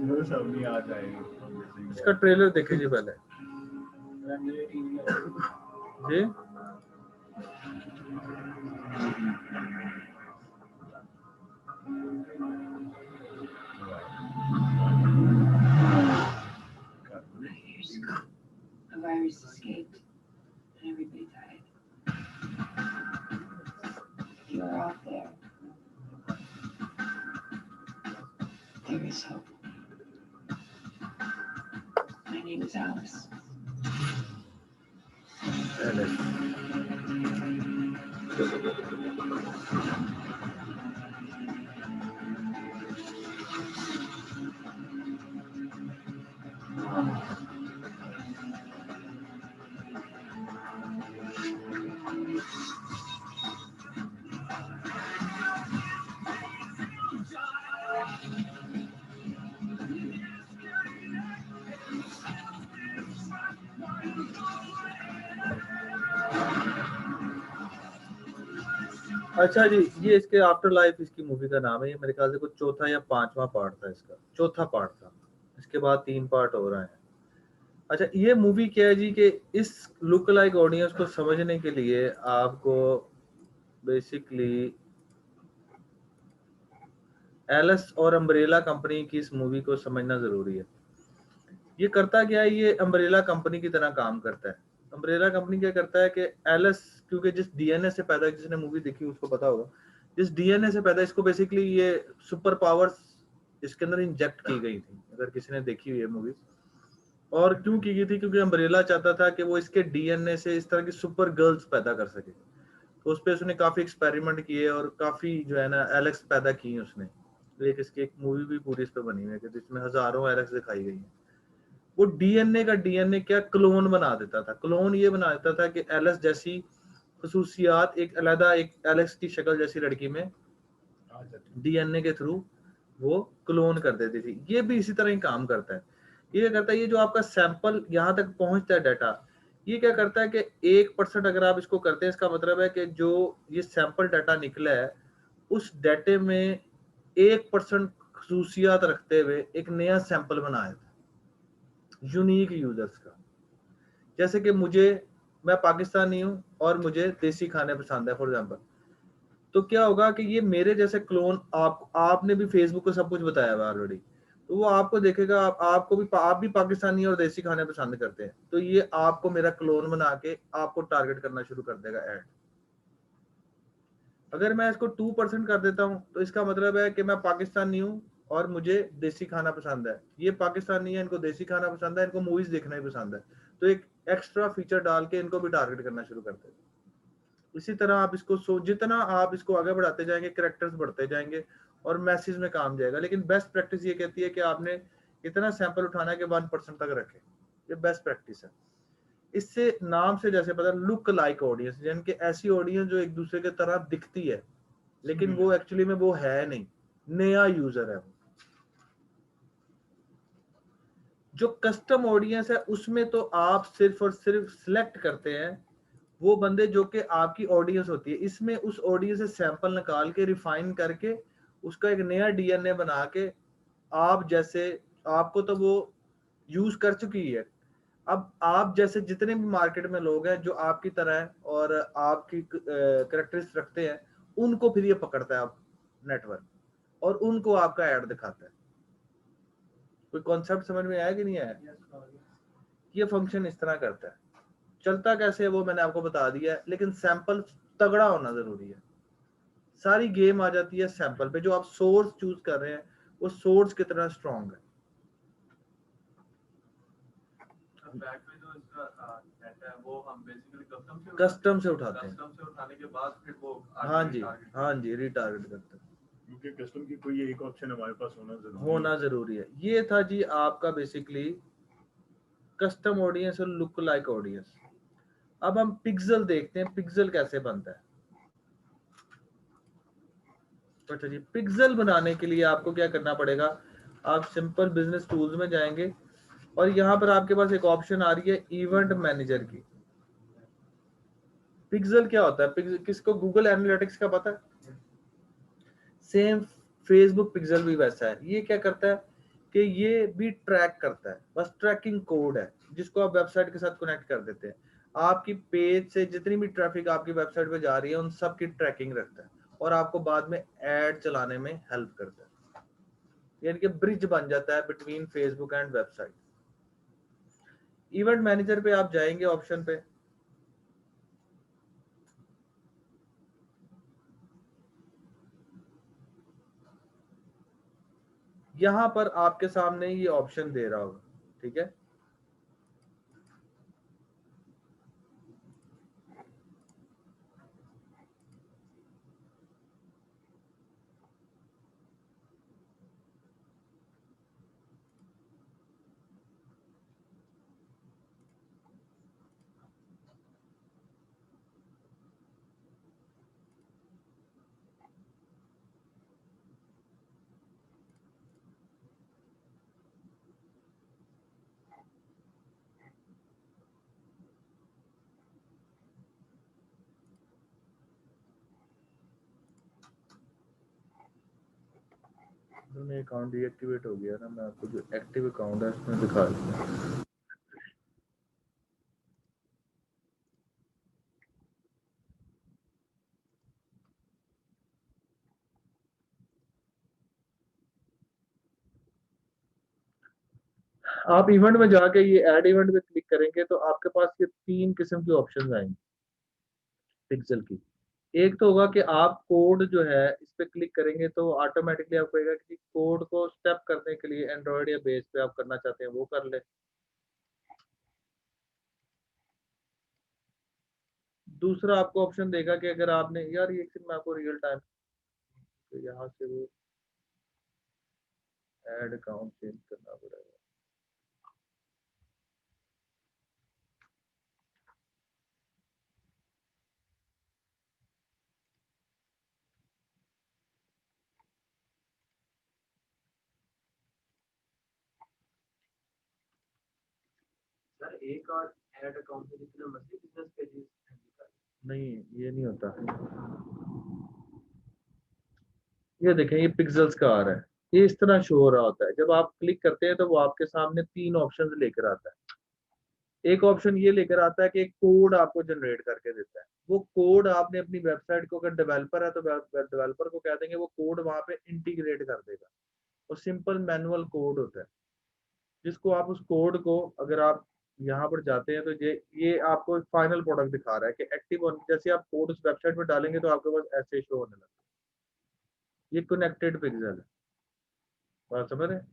जो सब नहीं आ जाएगा। इसका ट्रेलर देखे जी पहले जी। A virus escaped and everybody died. You were out there. There is hope. I name is Alice. अच्छा जी, ये इसके आफ्टर लाइफ इसकी मूवी का नाम है। ये मेरे ख्याल से कुछ चौथा या पांचवा पार्ट था इसका, चौथा पार्ट था। इसके बाद 3 पार्ट हो रहे हैं। अच्छा, ये मूवी क्या है जी कि इस लुक लाइक ऑडियंस को समझने के लिए आपको बेसिकली एलिस और अम्ब्रेला कंपनी की इस मूवी को समझना जरूरी है। ये करता क्या है, ये अम्ब्रेला कंपनी की तरह काम करता है। अम्ब्रेला कंपनी क्या करता है कि एलिस, क्योंकि जिस डीएनए से पैदा, जिसने मूवी देखी उसको पता होगा, जिस डीएनए से पैदा, इसको बेसिकली ये सुपर पावर्स इसके अंदर इंजेक्ट की गई थी, अगर किसी ने देखी हुई है मूवी। और क्यों की गई थी? क्योंकि अम्ब्रेला चाहता था कि वो इसके डीएनए से इस तरह की सुपर गर्ल्स पैदा कर सके। तो उस पर उसने काफी एक्सपेरिमेंट किए और काफी जो है ना एलेक्स पैदा की उसने। एक इसकी एक मूवी भी पूरी इस पर बनी हुई है कि जिसमें हजारों एलेक्स दिखाई गई है। वो डीएनए का डीएनए क्या क्लोन बना देता था। क्लोन ये बना देता था कि एलिस जैसी खसूसियात एक अलग एक एलेक्स की शक्ल जैसी लड़की में डीएनए के थ्रू वो क्लोन कर देती थी। ये भी इसी तरह ही काम करता है। ये करता है, ये जो आपका सैंपल यहाँ तक पहुंचता है डाटा, ये क्या करता है कि 1% अगर आप इसको करते हैं, इसका मतलब है कि जो ये सैंपल डाटा निकला है उस डाटे में 1% खसूसियात रखते हुए एक नया सैंपल बनाया था यूनिक यूजर्स का। जैसे कि मैं पाकिस्तानी हूं और मुझे देसी खाने पसंद है फॉर एग्जांपल, तो क्या होगा कि ये मेरे जैसे क्लोन, आपने भी फेसबुक को सब कुछ बताया हुआ ऑलरेडी, तो वो आपको देखेगा, आप भी पाकिस्तानी और देसी खाने पसंद करते हैं, तो ये आपको मेरा क्लोन बना के आपको टारगेट करना शुरू कर देगा ऐड। अगर मैं इसको 2% कर देता हूं तो इसका मतलब है कि मैं पाकिस्तानी हूं और मुझे देसी खाना पसंद है, ये पाकिस्तानी है, इनको देसी खाना पसंद है, इनको मूवीज देखना ही पसंद है, तो एक एक्स्ट्रा फीचर डाल के इनको भी टारगेट करना शुरू करते हैं। इसी तरह आप इसको जितना आप इसको आगे बढ़ाते जाएंगे, कैरेक्टर्स बढ़ते जाएंगे और मैसेज में काम जाएगा। लेकिन बेस्ट प्रैक्टिस ये कहती है कि आपने इतना सैंपल उठाना है कि 1% तक रखें। ये बेस्ट प्रैक्टिस है। इससे नाम से जैसे पता, लुक लाइक ऑडियंस, यानी कि ऐसी ऑडियंस जो एक दूसरे के तरह दिखती है लेकिन वो एक्चुअली में वो है नहीं, नया यूजर है वो। जो कस्टम ऑडियंस है उसमें तो आप सिर्फ और सिर्फ सिलेक्ट करते हैं वो बंदे जो कि आपकी ऑडियंस होती है। इसमें उस ऑडियंस से सैंपल निकाल के रिफाइन करके उसका एक नया डीएनए बना के आप जैसे, आपको तो वो यूज कर चुकी है, अब आप जैसे जितने भी मार्केट में लोग हैं जो आपकी तरह है और आपकी कैरेक्टरिस्टिक्स रखते हैं, उनको फिर ये पकड़ता है नेटवर्क और उनको आपका ऐड दिखाता है। कोई कॉन्सेप्ट समझ में आया कि नहीं आया? ये फंक्शन इस तरह करता है। चलता कैसे है वो मैंने आपको बता दिया है, लेकिन सैंपल तगड़ा होना जरूरी है। सारी गेम आ जाती है सैंपल पे। जो आप सोर्स चूज कर रहे हैं वो सोर्स कितना स्ट्रॉन्ग है। बैक में जो इसका डाटा है वो हम बेसिकली कस्टम से उठाते हैं। कस्टम से उठाने के बाद फिर वो हाँ जी रिटारगेट करते हैं। क्योंकि कस्टम की कोई एक ऑप्शन हमारे पास होना जरूरी है। ये था जी आपका बेसिकली कस्टम ऑडियंस और लुक लाइक ऑडियंस। अब हम पिक्सल देखते हैं, पिक्सल कैसे बनता है। अच्छा जी, पिक्सल बनाने के लिए आपको क्या करना पड़ेगा, आप सिंपल बिजनेस टूल्स में जाएंगे और यहाँ पर आपके पास एक ऑप्शन आ रही है इवेंट मैनेजर की। पिक्सल क्या होता है? किसको गूगल एनालिटिक्स का पता है? सेम फेसबुक पिक्सल भी वैसा है। ये क्या करता है कि ये भी ट्रैक करता है, बस ट्रैकिंग कोड है जिसको आप वेबसाइट के साथ कनेक्ट कर देते हैं। आपकी पेज से जितनी भी ट्रैफिक आपकी वेबसाइट पे जा रही है उन सब की ट्रैकिंग रखता है और आपको बाद में ऐड चलाने में हेल्प करता है। यानी कि ब्रिज बन जाता है between Facebook and website. Event manager पे आप जाएंगे ऑप्शन पे, यहां पर आपके सामने ये ऑप्शन दे रहा होगा, ठीक है। मेरा अकाउंट डीएक्टिवेट हो गया ना, मैं आपको जो एक्टिव अकाउंट है उसमें दिखा दूंगा। आप इवेंट में जाके ये ऐड इवेंट पे क्लिक करेंगे तो आपके पास ये 3 किस्म की ऑप्शंस आएंगी पिक्सल की। एक तो होगा कि आप कोड जो है इस पे क्लिक करेंगे तो ऑटोमेटिकली आपको कहेगा कि कोड को स्टेप करने के लिए एंड्रॉइड या बेस पे आप करना चाहते हैं वो कर ले। दूसरा आपको ऑप्शन देगा कि अगर आपने यार ये सिर्फ मैं आपको रियल टाइम तो यहाँ से वो ऐड अकाउंट चेंज करना पड़ेगा। सर एक और ऐड अकाउंट में जितने मर्जी बिजनेस पेजेस नहीं ये नहीं होता। ये देखें ये पिक्सल्स का आ रहा है, ये इस तरह शो हो रहा होता है। जब आप क्लिक करते हैं तो वो आपके सामने 3 ऑप्शंस लेकर आता है। एक ऑप्शन ये लेकर आता है कि एक कोड आपको जनरेट करके देता है। वो कोड आपने अपनी वेबसाइट को, अगर डेवलपर है तो डेवलपर को कह देंगे वो कोड वहां पे इंटीग्रेट कर देगा। वो सिंपल मैनुअल कोड होता है जिसको आप उस कोड को, अगर आप यहाँ पर जाते हैं तो ये आपको फाइनल प्रोडक्ट दिखा रहा है कि एक्टिव ऑन, जैसे आप कोड उस वेबसाइट में डालेंगे तो आपके पास ऐसे शो होने लगेगा। ये कनेक्टेड पिक्सल है, बात समझ रहे हैं?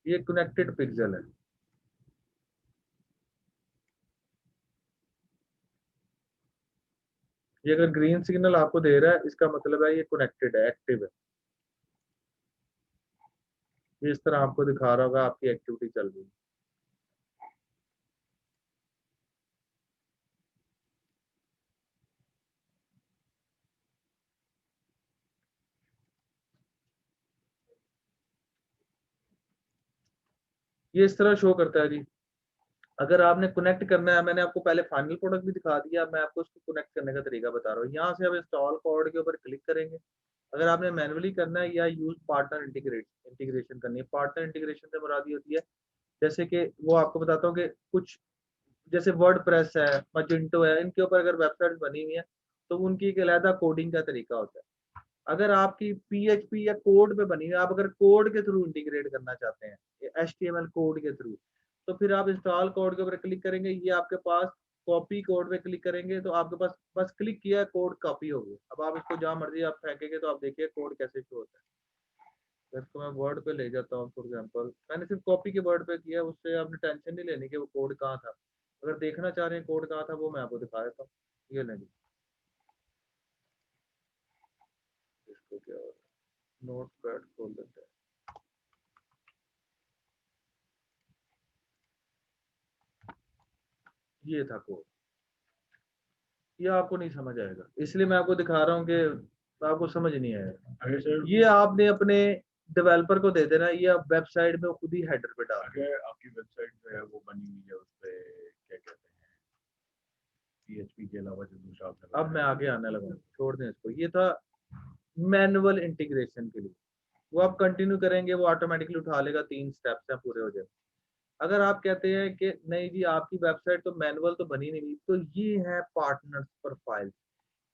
ये कनेक्टेड पिक्सल है। ये अगर ग्रीन सिग्नल आपको दे रहा है इसका मतलब है ये कनेक्टेड है, एक्टिव है। ये इस तरह आपको दिखा रहा होगा आपकी एक्टिविटी चल रही है। ये इस तरह शो करता है जी। अगर आपने कनेक्ट करना है, मैंने आपको पहले फाइनल प्रोडक्ट भी दिखा दिया, मैं आपको उसको कनेक्ट करने का तरीका बता रहा हूँ। यहाँ से आप इंस्टॉल कोड के ऊपर क्लिक करेंगे। अगर आपने मैनुअली करना है या यूज पार्टनर इंटीग्रेशन करनी है, पार्टनर इंटीग्रेशन से मुराद होती है जैसे कि वो आपको बताता हूँ कि कुछ जैसे वर्ड प्रेस है, मजिंटो है, इनके ऊपर अगर वेबसाइट बनी हुई है तो उनकी एक अलहदा कोडिंग का तरीका होता है। अगर आपकी PHP या कोड पे बनी हुई है, आप अगर कोड के थ्रू इंटीग्रेट करना चाहते हैं HTML कोड के थ्रू, तो फिर आप इंस्टॉल कोड के ऊपर क्लिक करेंगे। ये आपके पास कॉपी कोड पे क्लिक करेंगे तो आपके पास बस क्लिक किया कोड कॉपी हो गया। अब आप इसको जहां मर्जी आप फेंकेंगे तो आप देखिए कोड कैसे शो होता है। इसको मैं वर्ड पे ले जाता हूँ फॉर एग्जांपल, मैंने सिर्फ कॉपी के वर्ड पे किया, उससे आपने टेंशन नहीं लेनी कि वो कोड कहाँ था। अगर देखना चाह रहे हैं कोड कहाँ था वो मैं आपको दिखा देता हूँ। ये नहीं, इसको क्या हो रहा है, नोट पैड खोल देते हैं। ये था कोड, ये आपको नहीं समझ आएगा इसलिए मैं आपको दिखा रहा हूँ कि आपको समझ नहीं आएगा। अगर सर ये आपने अपने डेवलपर को दे देना, ये आप वेबसाइट में खुद ही हेडर पे डाल दें। अगर आपकी वेबसाइट जो है वो बनी हुई है उस पे क्या कहते हैं PHP के अलावा जो दूसरा आपने अब मैं आगे आने लगा, छोड़ दें इसको। ये था मैनुअल इंटीग्रेशन के लिए, वो आप कंटिन्यू करेंगे वो ऑटोमेटिकली उठा लेगा, 3 स्टेप्स हैं पूरे हो जाए। अगर आप कहते हैं कि नहीं जी आपकी वेबसाइट तो मैनुअल तो बनी नहीं, तो ये है पार्टनर्स प्रोफाइल।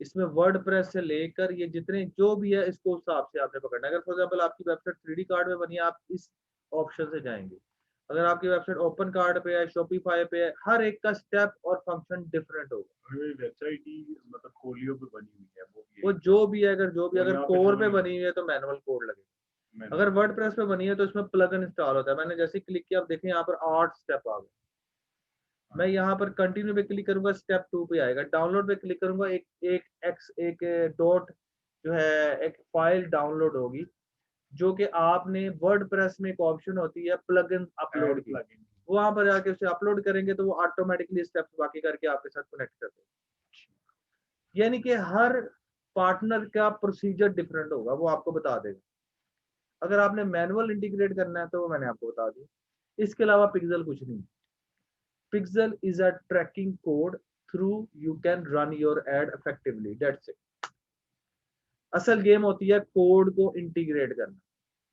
इसमें वर्डप्रेस से लेकर ये जितने जो भी है इसको उस हिसाब से आपने पकड़ना है। अगर फॉर एग्जांपल आपकी वेबसाइट 3D कार्ड में बनी है, आप इस ऑप्शन से जाएंगे। अगर आपकी वेबसाइट ओपन कार्ड पे है, शॉपिफाई पे है, हर एक का स्टेप और फंक्शन डिफरेंट होगा। वेबसाइट ही मतलब फोलियो पे बनी हुई है वो जो भी है, अगर यहाँ पे कोर show पे नहीं बनी हुई है तो मैनुअल कोड लगेगा। मैंने अगर वर्डप्रेस पे बनी है तो इसमें प्लगइन इंस्टॉल होता है। मैंने जैसे क्लिक किया, आप देखें यहाँ पर 8 स्टेप आ गए। मैं यहाँ पर कंटिन्यू पे क्लिक करूंगा, स्टेप 2 पे आएगा। डाउनलोड पे क्लिक करूंगा, एक डॉट जो है एक फाइल डाउनलोड होगी, जो कि आपने वर्डप्रेस में एक ऑप्शन होती है प्लगइन अपलोड की, वहां पर जाके उसे अपलोड करेंगे तो वो ऑटोमेटिकली स्टेप्स बाकी करके आपके साथ कनेक्ट कर देगा। यानी कि हर पार्टनर का प्रोसीजर डिफरेंट होगा, वो आपको बता देगा। अगर आपने मैनुअल इंटीग्रेट करना है तो वो मैंने आपको बता दिया। इसके अलावा पिक्सल कुछ नहीं। Pixel is a tracking code through you can run your ad effectively. That's it. असल गेम होती है कोड को इंटीग्रेट करना,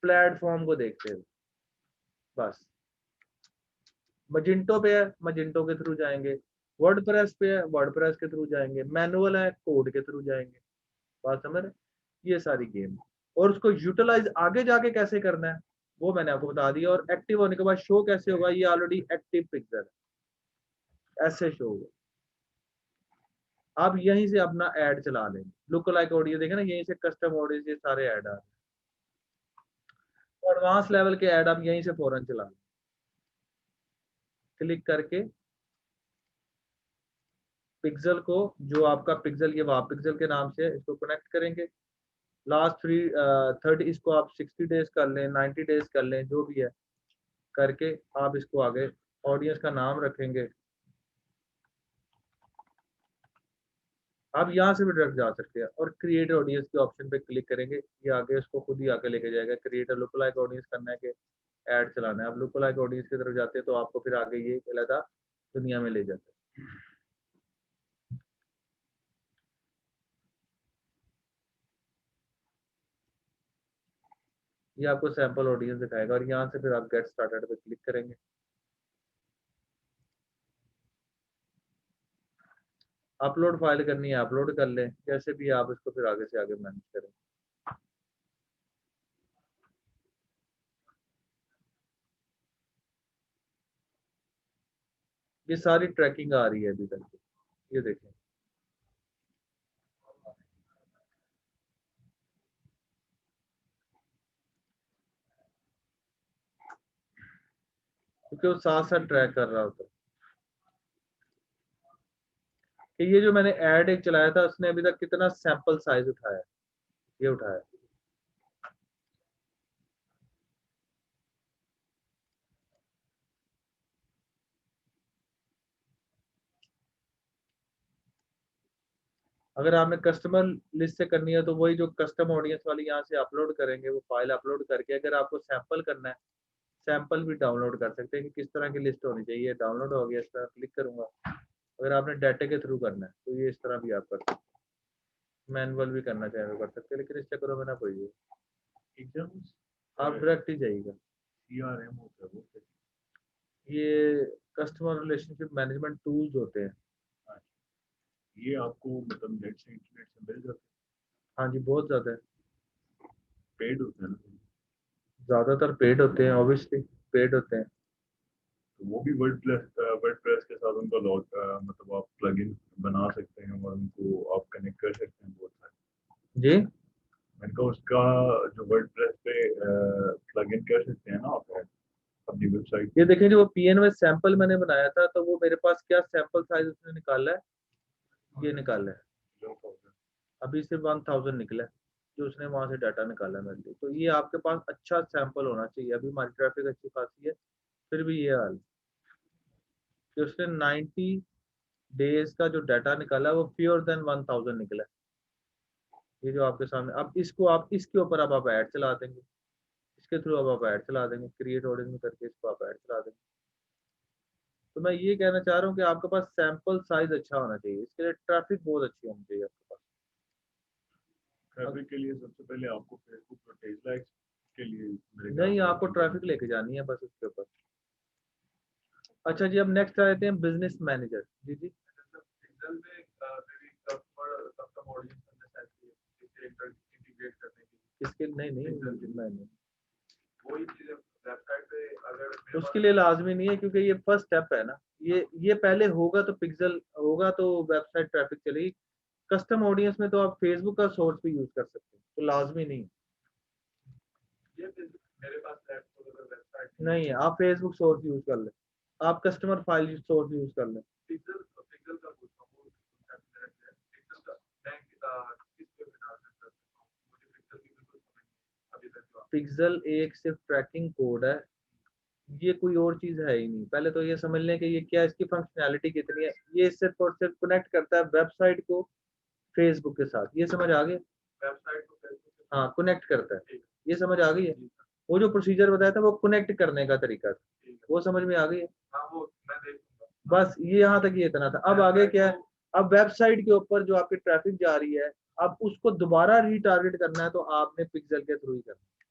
प्लेटफॉर्म को देखते हुए। बस मजिंटो पे है, मजिंटो के थ्रू जाएंगे, वर्डप्रेस पे है, वर्डप्रेस के थ्रू जाएंगे, मैनुअल है, कोड के थ्रू जाएंगे। बात समझ रहे? ये सारी गेम, और उसको यूटिलाइज आगे जाके कैसे करना है वो मैंने आपको बता दिया। और एक्टिव होने के बाद शो कैसे होगा, ये ऑलरेडी एक्टिव पिक्चर है, ऐसे शो होगा। आप यहीं से अपना ऐड चला लेंगे, लुक लाइक ऑडियो देखे ना, यहीं से कस्टम ऑडियो, ये सारे ऐड आ रहे हैं। एडवांस लेवल के ऐड आप यहीं से फौरन चला लें, क्लिक करके पिक्सल को, जो आपका पिक्सल ये वाह पिक्सल के नाम से है, इसको कनेक्ट करेंगे। लास्ट 30 इसको आप 60 डेज कर लें, 90 डेज कर लें, जो भी है करके आप इसको आगे ऑडियंस का नाम रखेंगे। आप यहाँ से भी डायरेक्ट जा सकते हैं और क्रिएट ऑडियंस के ऑप्शन पे क्लिक करेंगे, ये आगे उसको खुद ही आगे लेके जाएगा। क्रिएट लुक लाइक ऑडियंस करना है कि ऐड चलाना है। आप लुक लाइक ऑडियंस की तरफ जाते हैं तो आपको फिर आगे ये अलग दुनिया में ले जाता है। ये आपको सैंपल ऑडियंस दिखाएगा और यहाँ से फिर आप गेट स्टार्टेड पे क्लिक करेंगे। अपलोड फाइल करनी है, अपलोड कर लें, जैसे भी आप इसको फिर आगे से आगे मैनेज करें। ये सारी ट्रैकिंग आ रही है अभी तक, ये देखें। क्योंकि वो साथ साथ ट्रैक कर रहा होता है कि ये जो मैंने ऐड एक चलाया था उसने अभी तक कितना सैंपल साइज उठाया, ये उठाया। अगर आपने कस्टमर लिस्ट से करनी है तो वही जो कस्टम ऑडियंस वाली यहाँ से अपलोड करेंगे, वो फाइल अपलोड करके अगर आपको सैंपल करना है, सैंपल भी डाउनलोड कर सकते हैं कि किस तरह की लिस्ट होनी चाहिए। डाउनलोड हो गया, इस तरह क्लिक करूंगा। अगर आपने डाटा के थ्रू करना है तो ये इस तरह भी आप कर सकते हैं, मैनुअल भी करना चाहे तो कर सकते हैं, लेकिन इस चक्करों में ना कोई एकदम आप डायरेक्ट ही जाइएगा। CRM होता है वो क्या? ये कस्टमर रिलेशनशिप मैनेजमेंट टूल्स होते हैं। ये आपको मतलब नेट से इंटरनेट से मिल जाते हाँ जी, बहुत ज्यादा है, हैं, पेड होते हैं ना? ज्यादातर पेड होते हैं, ऑब्वियसली पेड होते हैं। तो वो भी वर्डप्रेस के साथ उनका मतलब आप प्लगइन बना सकते हैं और उनको आप कनेक्ट कर सकते हैं बहुत सारे। जी, मैंने कहा उसका जो वर्डप्रेस पे प्लगइन कर सकते हैं ना आप अपनी वेबसाइट। ये देखें जो पीएन में सैंपल मैंने बनाया था तो वो मेरे पास क्या सैंपल साइज उसने निकाला है, ये निकाला है, अभी सिर्फ 1000 निकला है जो उसने वहां से डाटा निकाला है मेरे लिए। तो ये आपके पास अच्छा सैंपल होना चाहिए। अभी हमारी ट्रैफिक अच्छी खासी है, फिर भी ये हाल कि उसने 90 डेज का जो डाटा निकाला है वो फ्यूअर देन 1000 निकला है। ये जो आपके सामने, अब इसको आप इसके ऊपर अब आप ऐड चला देंगे, इसके थ्रू अब आप ऐड चला देंगे, क्रिएट ऑडियंस में करके इसको आप ऐड चला देंगे। तो मैं ये कहना चाह रहा हूँ कि आपके पास सैंपल साइज अच्छा होना चाहिए, इसके लिए ट्रैफिक बहुत अच्छी होनी चाहिए आपके पास। ट्रैफिक के लिए सबसे पहले आपको फेसबुक और टेस्ला के लिए नहीं, आपको ट्रैफिक लेके जानी है बस उसके ऊपर। अच्छा जी, अब नेक्स्ट आ जाते हैं बिजनेस मैनेजर। जी जी, किसके? नहीं नहीं, उसके लिए लाजमी नहीं है क्योंकि ये फर्स्ट स्टेप है ना। ये पहले होगा तो पिक्सल होगा तो वेबसाइट ट्रैफिक चलेगी। कस्टम ऑडियंस में तो आप फेसबुक का सोर्स भी यूज कर सकते हैं, तो लाजमी नहीं। मेरे पास नहीं है, आप फेसबुक सोर्स यूज कर लें, आप कस्टमर फाइल सोर्स यूज कर लें। पिक्सल पिक्सल का पूछता हूँ, पिक्सल का बैंक किस पे डाल सकता हूँ? मुझे पिक्सल की बिल्कुल समझ नहीं अभी तक। पिक्सल एक सिर्फ ट्रैकिंग कोड है, ये कोई और चीज है ही नहीं। पहले तो ये समझ लें कि ये क्या, इसकी फंक्शनैलिटी कितनी है। ये सिर्फ और सिर्फ कनेक्ट करता है वेबसाइट को फेसबुक के साथ, ये समझ आ गई? वेबसाइट को फेसबुक हाँ, कनेक्ट करता है, ये समझ आ गई है। वो जो प्रोसीजर बताया था वो कनेक्ट करने का तरीका था, वो समझ में आ गई है। हाँ वो मैं देखूंगा। बस ये यहाँ तक ये इतना था। अब आगे क्या है, अब वेबसाइट के ऊपर जो आपकी ट्रैफिक जा रही है, अब उसको दोबारा रीटारगेट करना है तो आपने पिक्सल के थ्रू ही करना है,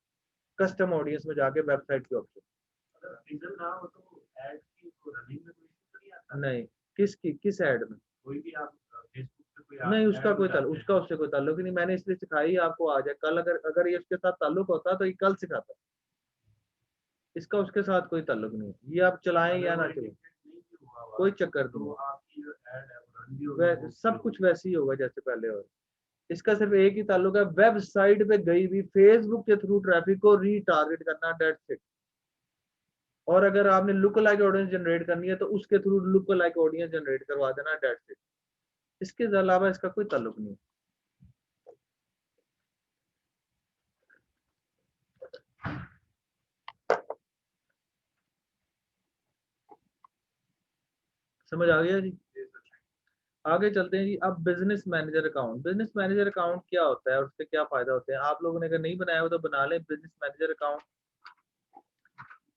कस्टम ऑडियंस में जाके वेबसाइट के ऑप्शन। अगर पिक्सल ना हो तो ऐड की तो रनिंग में कोई इशू तो नहीं आता? नहीं, किस ऐड में? कोई भी आप फेसबुक पे कोई नहीं, आप उसका ऐड कोई लगाते उसका उससे कोई ताल्लुक ही नहीं। मैंने इसलिए सिखाई आपको आज है, कल अगर ये उसके साथ ताल्लुक होता तो ये कल सिखाता। इसका उसके साथ कोई ताल्लुक नहीं है, ये आप चलाएं या ना चलाएं कोई चक्कर तो नहीं आपकी जो ऐड है वो रन भी है, सब कुछ वैसे ही होगा जैसे पहले हो। इसका सिर्फ एक ही ताल्लुक है, वेबसाइट पे गई भी फेसबुक के थ्रू ट्रैफिक को रीटारगेट करना, दैट्स इट। और अगर आपने लुक लाइक ऑडियंस जनरेट करनी है तो उसके through look like audience generate करवा देना, दैट्स इट। इसके अलावा इसका कोई ताल्लुक नहीं है। समझ आ गया जी? आगे चलते हैं जी। अब business manager account. Business manager account क्या होता है और उसके क्या फायदा होते हैं? आप लोगों ने अगर नहीं बनाया हो तो बना लें बिजनेस मैनेजर अकाउंट।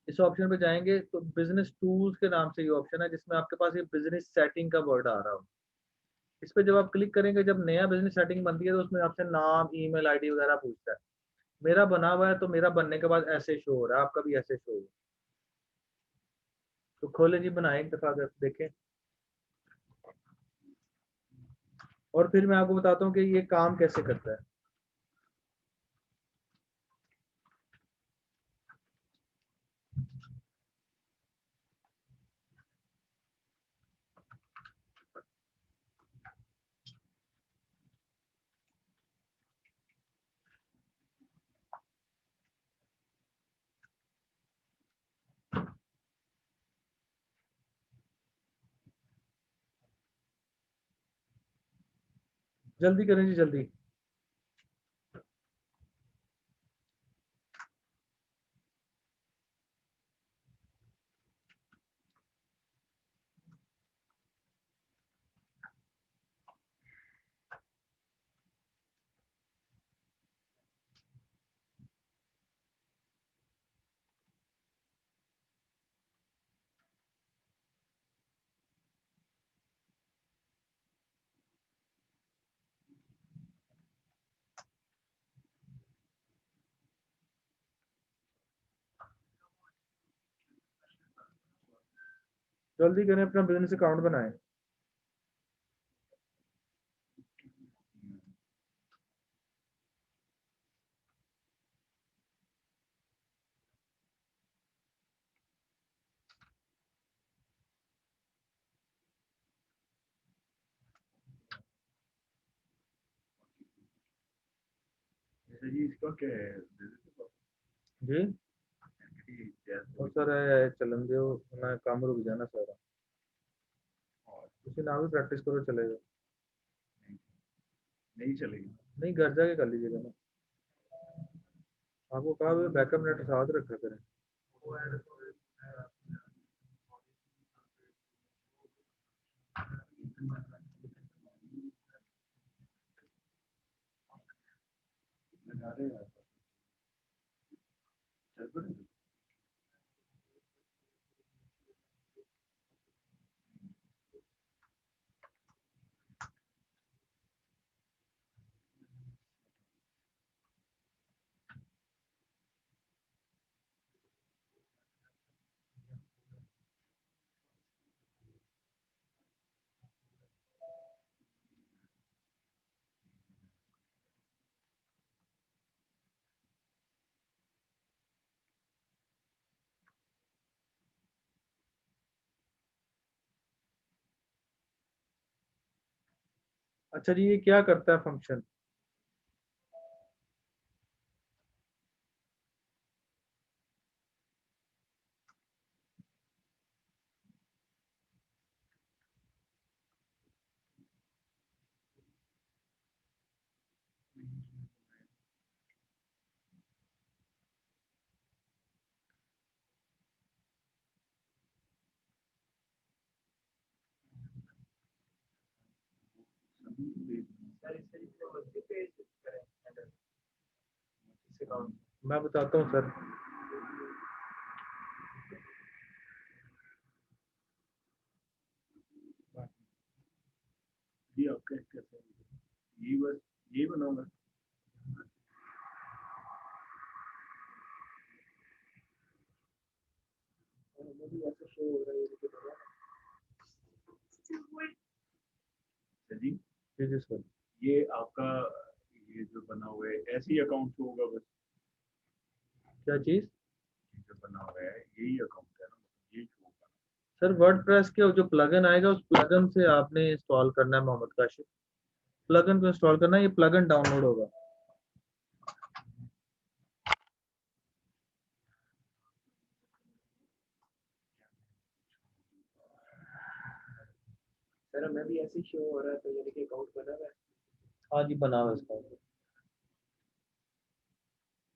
इस ऑप्शन पे जाएंगे तो बिजनेस टूल्स के नाम से ये ऑप्शन है जिसमें आपके पास ये बिजनेस सेटिंग का वर्ड आ रहा हो। इस पे जब आप क्लिक करेंगे, जब नया बिजनेस सेटिंग बनती है तो उसमें आपसे नाम, ईमेल आईडी वगैरह पूछता है। मेरा बना हुआ है तो मेरा बनने के बाद ऐसे शो हो रहा है, आपका भी ऐसे शो हो। तो खोले जी, बनाए एक दफा देखें और फिर मैं आपको बताता हूँ कि ये काम कैसे करता है। जल्दी करें जी, जल्दी। जल्दी करें, अपना बिजनेस अकाउंट बनाएं। अच्छा जी, इसका क्या है? जी और सर चलन दो ना, काम रुक जाना सारा। तुम ना भी प्रैक्टिस करो, चलेगा। नहीं चलेगी। नहीं, घर जाके कर लीजिएगा ना। आपको कहा बैकअप नेट साथ रखा करें। अच्छा जी, ये क्या करता है फंक्शन? मैं बताता हूँ सर। जी आपका कैसे? ये बस ये बनाऊंगा। जी जी सर। ये आपका ये जो बना हुआ है ऐसे ही अकाउंट होगा बस? क्या चीज? ये जो बना हुआ है यही अकाउंट है ना, ये होगा? सर वर्डप्रेस के जो प्लगइन आएगा उस प्लगइन से आपने इंस्टॉल करना है मोहम्मद काशिफ। प्लगइन को इंस्टॉल करना है, ये प्लगइन डाउनलोड होगा। सर हमें भी ऐसे शो हो रहा है, तो यानी कि अकाउंट बना हुआ है। हाँ जी बना हुआ है इसका।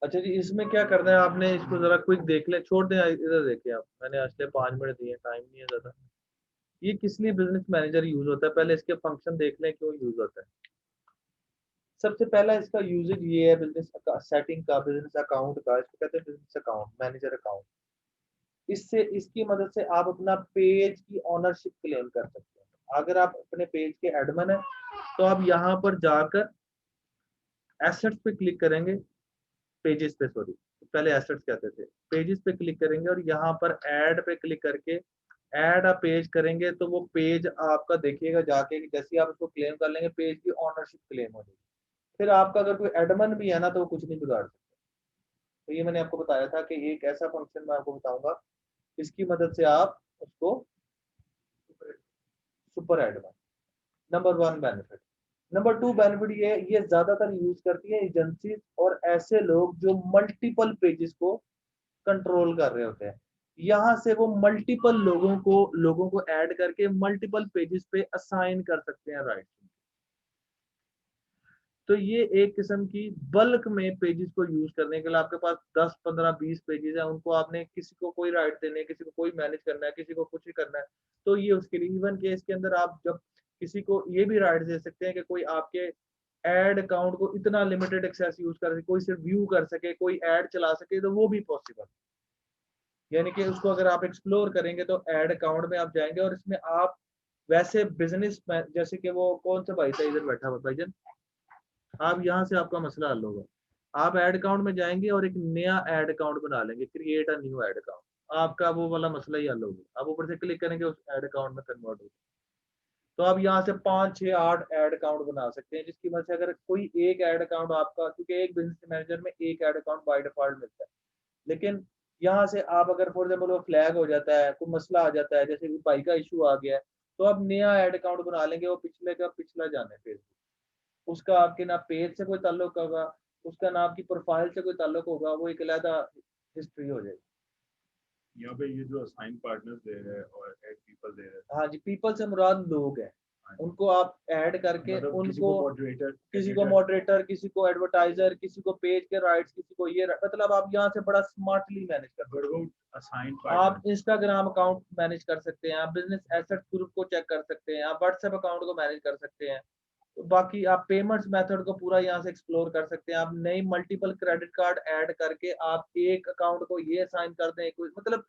अच्छा जी, इसमें क्या करना है आपने, इसको जरा क्विक देख ले, छोड़ दें इधर देखिए आप, मैंने असले 5 मिनट दिए, टाइम नहीं है ज्यादा। ये किस लिए बिजनेस मैनेजर यूज होता है, पहले इसके फंक्शन देख लें क्यों यूज होता है। सबसे पहला इसका यूजेज ये है बिजनेस सेटिंग का, बिजनेस अकाउंट का, इसको कहते हैं बिजनेस अकाउंट, मैनेजर अकाउंट। इससे इसकी मदद से आप अपना पेज की ओनरशिप क्लेम कर सकते हैं। अगर आप अपने पेज के एडमिन है तो आप यहाँ पर जाकर एसेट्स पे क्लिक करेंगे, पेजेस पे सॉरी, पहले एसेट्स कहते थे, पेजेस पे क्लिक करेंगे और यहाँ पर ऐड पे क्लिक करके ऐड अ पेज करेंगे तो वो पेज आपका देखिएगा जाके, जैसे ही आप उसको क्लेम कर लेंगे पेज की ओनरशिप क्लेम हो जाएगी। फिर आपका अगर कोई एडमिन भी है ना तो वो कुछ नहीं बिगाड़ सकता। तो ये मैंने आपको बताया था कि एक ऐसा फंक्शन मैं आपको बताऊंगा इसकी मदद से आप उसको super admin, number 1 benefit. Number 2 benefit ये ज्यादातर यूज करती है एजेंसी और ऐसे लोग जो मल्टीपल पेजेस को कंट्रोल कर रहे होते हैं। यहाँ से वो मल्टीपल लोगों को ऐड करके मल्टीपल पेजेस पे असाइन कर सकते हैं राइट। तो ये एक किस्म की बल्क में पेजेस को यूज करने के लिए आपके पास 10 15 20 पेजेस है, उनको आपने किसी को कोई राइट देने, किसी को कोई मैनेज करना है, किसी को कुछ ही करना है, तो ये उसके लिए इवन के इसके अंदर आप जब किसी को ये भी राइट दे सकते हैं कि कोई आपके एड अकाउंट को इतना लिमिटेड एक्सेस यूज कर सके, कोई सिर्फ व्यू कर सके, कोई एड चला सके, तो वो भी पॉसिबल। यानी कि उसको अगर आप एक्सप्लोर करेंगे तो एड अकाउंट में आप जाएंगे और इसमें आप वैसे बिजनेस जैसे कि वो कौन सा भाई था इधर बैठा हुआ भाईजान, आप यहाँ से आपका मसला हल होगा। आप ऐड अकाउंट में जाएंगे और एक नया ऐड अकाउंट बना लेंगे, create a new add account, आपका वो वाला मसला ही हल होगा। आप ऊपर से क्लिक करेंगे उस ऐड अकाउंट में कन्वर्ट होगा। तो आप यहाँ से 5 6 8 ऐड अकाउंट बना सकते हैं, जिसकी वजह से अगर कोई एक ऐड अकाउंट आपका, क्योंकि एक बिजनेस मैनेजर में एक ऐड अकाउंट बाय डिफॉल्ट मिलता है, लेकिन यहाँ से आप अगर फॉर एग्जाम्पल वो फ्लैग हो जाता है, कोई मसला आ जाता है, जैसे बाई का इशू आ गया है, तो आप नया ऐड अकाउंट बना लेंगे, वो पिछले का पिछला जाने फिर उसका आपके ना पेज से कोई ताल्लुक होगा, उसका ना आपकी प्रोफाइल से कोई ताल्लुक होगा, वो एक अलग हिस्ट्री हो जाएगी। यहाँ पे ये जो असाइन पार्टनर्स दे रहे हैं और ऐड पीपल दे रहे हैं, हाँ जी, पीपल से मुराद लोग हैं, उनको आप ऐड करके मतलब उनको किसी को मॉडरेटर, मॉडरेटर, किसी को एडवर्टाइजर, किसी को पेज के राइट्स, किसी को ये मतलब आप यहाँ से बड़ा स्मार्टली मैनेज कर सकते हैं। असाइन आप पार्टनर, इंस्टाग्राम अकाउंट मैनेज कर सकते हैं, आप बिजनेस एसेट ग्रुप को चेक कर सकते हैं, आप व्हाट्सएप अकाउंट को मैनेज कर सकते हैं, तो बाकी आप पेमेंट्स मेथड को पूरा यहाँ से एक्सप्लोर कर सकते हैं। आप नई मल्टीपल क्रेडिट कार्ड ऐड करके आप एक अकाउंट को ये असाइन कर दें, मतलब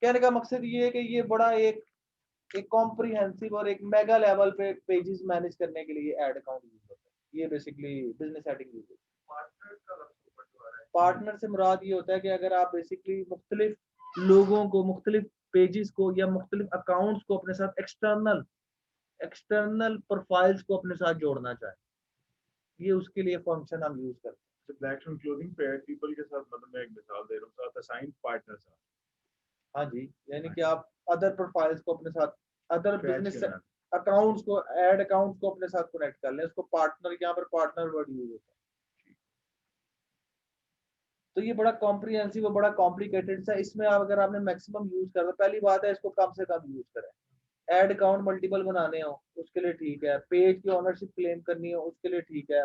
कहने का मकसद ये है कि ये बड़ा एक कॉम्प्रिहेंसिव और एक मेगा लेवल पे पेजेस मैनेज करने के लिए ऐड अकाउंट यूज होता है। ये बेसिकली बिजनेस सेटिंग यूज होता है। पार्टनर से मुराद ये होता है कि अगर आप बेसिकली मुख्तलिफ लोगों को, मुख्तलिफ पेजेस को या मुख्तलिफ अकाउंट्स को अपने साथ एक्सटर्नल प्रोफाइल्स को अपने साथ जोड़ना चाहें, ये उसके लिए फंक्शन हम यूज करते हैं। ब्लैक एंड क्लोथिंग पे ऐड पीपल के साथ, मतलब मैं एक मिसाल दे रहा हूँ, साथ असाइन पार्टनर्स हैं। हाँ जी, यानी कि आप अदर प्रोफाइल्स को अपने साथ, अदर Attach बिजनेस करना। अकाउंट्स को, ऐड अकाउंट्स को अपने साथ कनेक्ट कर लें, उसको पार्टनर, यहाँ पर पार्टनर वर्ड यूज होता है। तो ये बड़ा कॉम्प्रिहेंसिव और बड़ा कॉम्प्लिकेटेड सा, इसमें आप अगर आपने मैक्सिमम यूज कर रहा, पहली बात है इसको कम से कम यूज करें। ऐड अकाउंट मल्टीपल बनाने हो उसके लिए ठीक है, पेज की ओनरशिप क्लेम करनी हो उसके लिए ठीक है,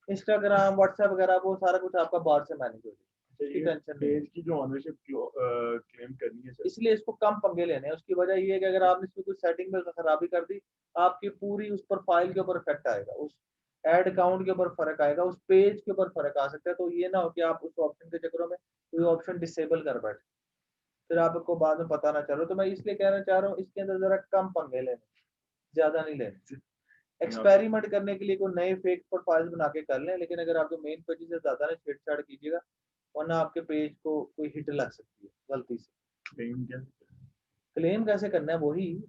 इंस्टाग्राम व्हाट्सएप वगैरह वो सारा कुछ आपका बाहर से मैनेज हो जाएगा, उसकी टेंशन नहीं। पेज की जो ओनरशिप क्लेम करनी है सर, इसलिए इसको कम पंगे लेने हैं। उसकी वजह ये है कि अगर आपने इसमें कुछ सेटिंग में खराबी कर दी, आपकी पूरी उस प्रोफाइल के ऊपर इफेक्ट आएगा, उस ऐड अकाउंट के ऊपर फर्क आएगा, उस पेज के ऊपर फर्क आ सकता है। तो ये ना हो कि आप उस ऑप्शन के चक्करों में कोई ऑप्शन डिसेबल कर बैठे, फिर आपको बाद में पता ना चलो। तो मैं इसलिए कहना चाह रहा हूँ इसके अंदर जरा कम पंगे लेने, ज्यादा नहीं लेने। एक्सपेरिमेंट करने के लिए कोई नए फेक प्रोफाइल बना के कर लें, लेकिन अगर आपके मेन पेज से ज्यादा ना छेड़छाड़ कीजिएगा, वरना आपके पेज को कोई हिट लग सकती है गलती से। क्लेम क्या? क्लेम कैसे करना है, वही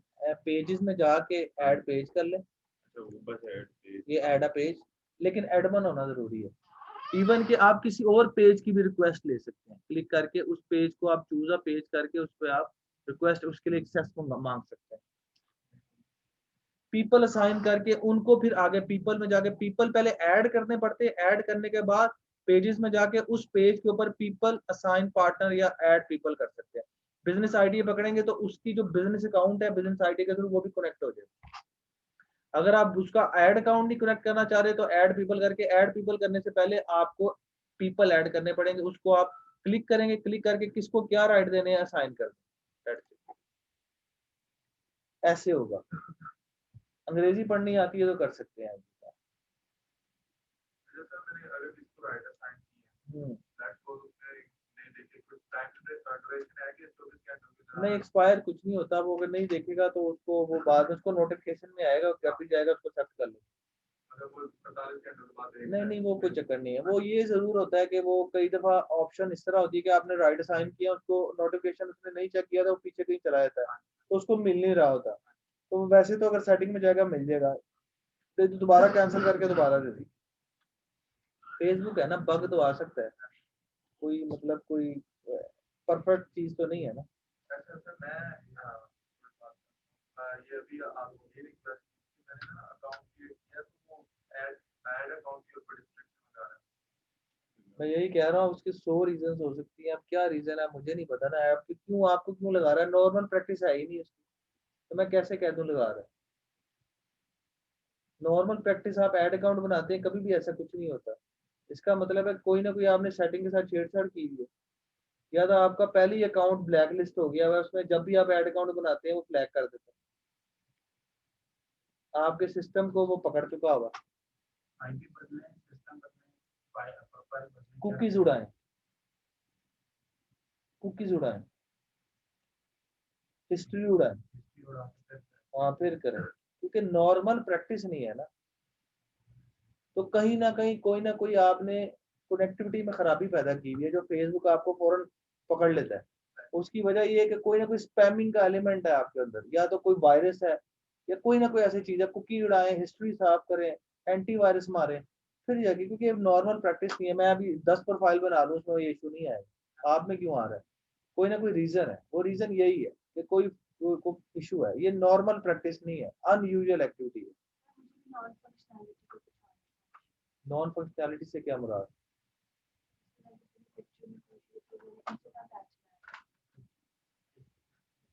पेजेस में जाके ऐड पेज कर लें, अच्छा वो बस ऐड पेज। ये ऐड अ पेज, लेकिन एडमन होना जरूरी है। इवन कि आप किसी और पेज की भी रिक्वेस्ट ले सकते हैं, क्लिक करके उस पेज को आप चूज अ पेज करके उस पर आप रिक्वेस्ट उसके लिए एक्सेस मांग सकते हैं। पीपल असाइन करके उनको फिर आगे पीपल में जाके पीपल पहले ऐड करने पड़ते हैं, ऐड करने के बाद पेजेस में जाके उस पेज के ऊपर पीपल असाइन पार्टनर या ऐड पीपल कर सकते हैं। बिजनेस आईडी पकड़ेंगे तो उसकी जो बिजनेस अकाउंट है बिजनेस आईडी के थ्रू वो भी कनेक्ट हो जाएगा। अगर आप उसका ऐड अकाउंट नहीं कनेक्ट करना चाह रहे तो ऐड पीपल करके, ऐड पीपल करने से पहले आपको पीपल ऐड करने पड़ेंगे, उसको आप क्लिक करेंगे, क्लिक करके किसको क्या राइट देने हैं असाइन कर दें, ऐसे होगा। अंग्रेजी पढ़नी आती है तो कर सकते हैं। जैसा मैंने अगर इसको राइट असाइन किया दैट को नहीं देखे कुछ टाइम से ड्यूरेशन है कि 24 घंटे नहीं एक्सपायर कुछ नहीं होता, वो अगर नहीं देखेगा तो उसको वो बाद में उसको नोटिफिकेशन में आएगा, कर भी जाएगा, उसको एक्सेप्ट कर लो। अगर वो 45 घंटे के बाद नहीं वो कोई चक्कर नहीं है। वो ये जरूर होता है कि वो कई दफा ऑप्शन इस तरह होती है कि आपने राइट असाइन किया, उसको नोटिफिकेशन उसने नहीं चेक किया था, वो पीछे कहीं चला जाता है तो उसको मिल नहीं रहा होता। तो वैसे तो अगर सेटिंग में जाएगा मिल जाएगा, तो दोबारा कैंसिल करके दोबारा दे दी। फेसबुक है ना, बग तो आ सकता है, कोई मतलब कोई परफेक्ट चीज तो नहीं है ना। सर मैं ये भी आपको ये रिक्वेस्ट मैंने ना अकाउंट क्रिएट किया तो वो ऐड अकाउंट के ऊपर डिस्क्रिप्शन में आ रहा है। मैं यही कह रहा हूँ, उसके 100 रीजन हो सकती है। अब क्या रीजन है मुझे नहीं पता ना, आपको क्यों लगा रहा है, नॉर्मल प्रैक्टिस है ही नहीं उसकी, तो मैं कैसे कह दूं लगा रहा है। नॉर्मल प्रैक्टिस आप ऐड अकाउंट बनाते हैं, कभी भी ऐसा कुछ नहीं होता। इसका मतलब है कोई ना कोई आपने सेटिंग के साथ छेड़छाड़ की है, या तो आपका पहले ही अकाउंट ब्लैक लिस्ट हो गया है, उसमें जब भी आप ऐड अकाउंट बनाते हैं वो फ्लैग कर देते हैं, आपके सिस्टम को वो पकड़ चुका होगा। आईडी बदलें, सिस्टम बदलें, प्रोफाइल बदलें, कुकीज उड़ाएं, कुकीज उड़ाएं, हिस्ट्री उड़ाएं, हाँ फिर करें, क्योंकि नॉर्मल प्रैक्टिस नहीं है ना। तो कहीं ना कहीं कोई ना कोई आपने कनेक्टिविटी में खराबी पैदा की हुई है, जो फेसबुक आपको फौरन पकड़ लेता है। उसकी वजह ये है कि कोई ना कोई स्पैमिंग का एलिमेंट है आपके अंदर, या तो कोई वायरस है या कोई ना कोई ऐसी चीज है। कुकी उड़ाएं, हिस्ट्री साफ करें, एंटीवायरस मारें, फिर जाके, क्योंकि नॉर्मल प्रैक्टिस नहीं है। मैं अभी 10 प्रोफाइल बना लूँ उसमें ये इशू नहीं आएगा, आप में क्यों आ रहा है? कोई ना कोई रीजन है, वो रीजन यही है कि कोई इशू है। ये नॉर्मल प्रैक्टिस नहीं है, अनयूजुअल एक्टिविटी है। नॉन फंक्शनैलिटी को नॉन फंक्शनैलिटी से क्या मुराद?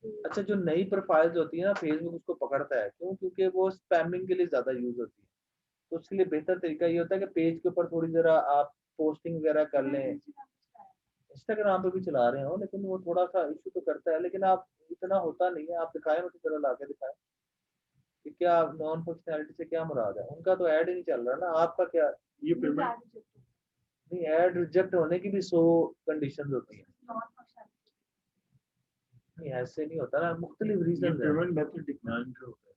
अच्छा, जो नई प्रोफाइल्स होती है ना, फेसबुक उसको पकड़ता है, क्यों? क्योंकि वो स्पैमिंग के लिए ज्यादा यूज होती है। तो उसके लिए बेहतर तरीका ये होता है कि पेज के ऊपर थोड़ी जरा आप पोस्टिंग वगैरह कर लें। इंस्टाग्राम पे भी चला रहे हो, लेकिन वो थोड़ा सा इशू तो करता है, लेकिन आप इतना होता नहीं है। आप दिखाएं, मुझे जरा ला के दिखाएं कि क्या नॉन फंक्शनैलिटी से क्या मुराद है। उनका तो ऐड ही नहीं चल रहा ना, आपका क्या? ये पेमेंट नहीं, ऐड रिजेक्ट होने की भी 100 कंडीशन होती है। नहीं ऐसे नहीं होता ना, मुख्तलिफ ये रीजन है। पेमेंट मेथड डिक्लाइन का होता है।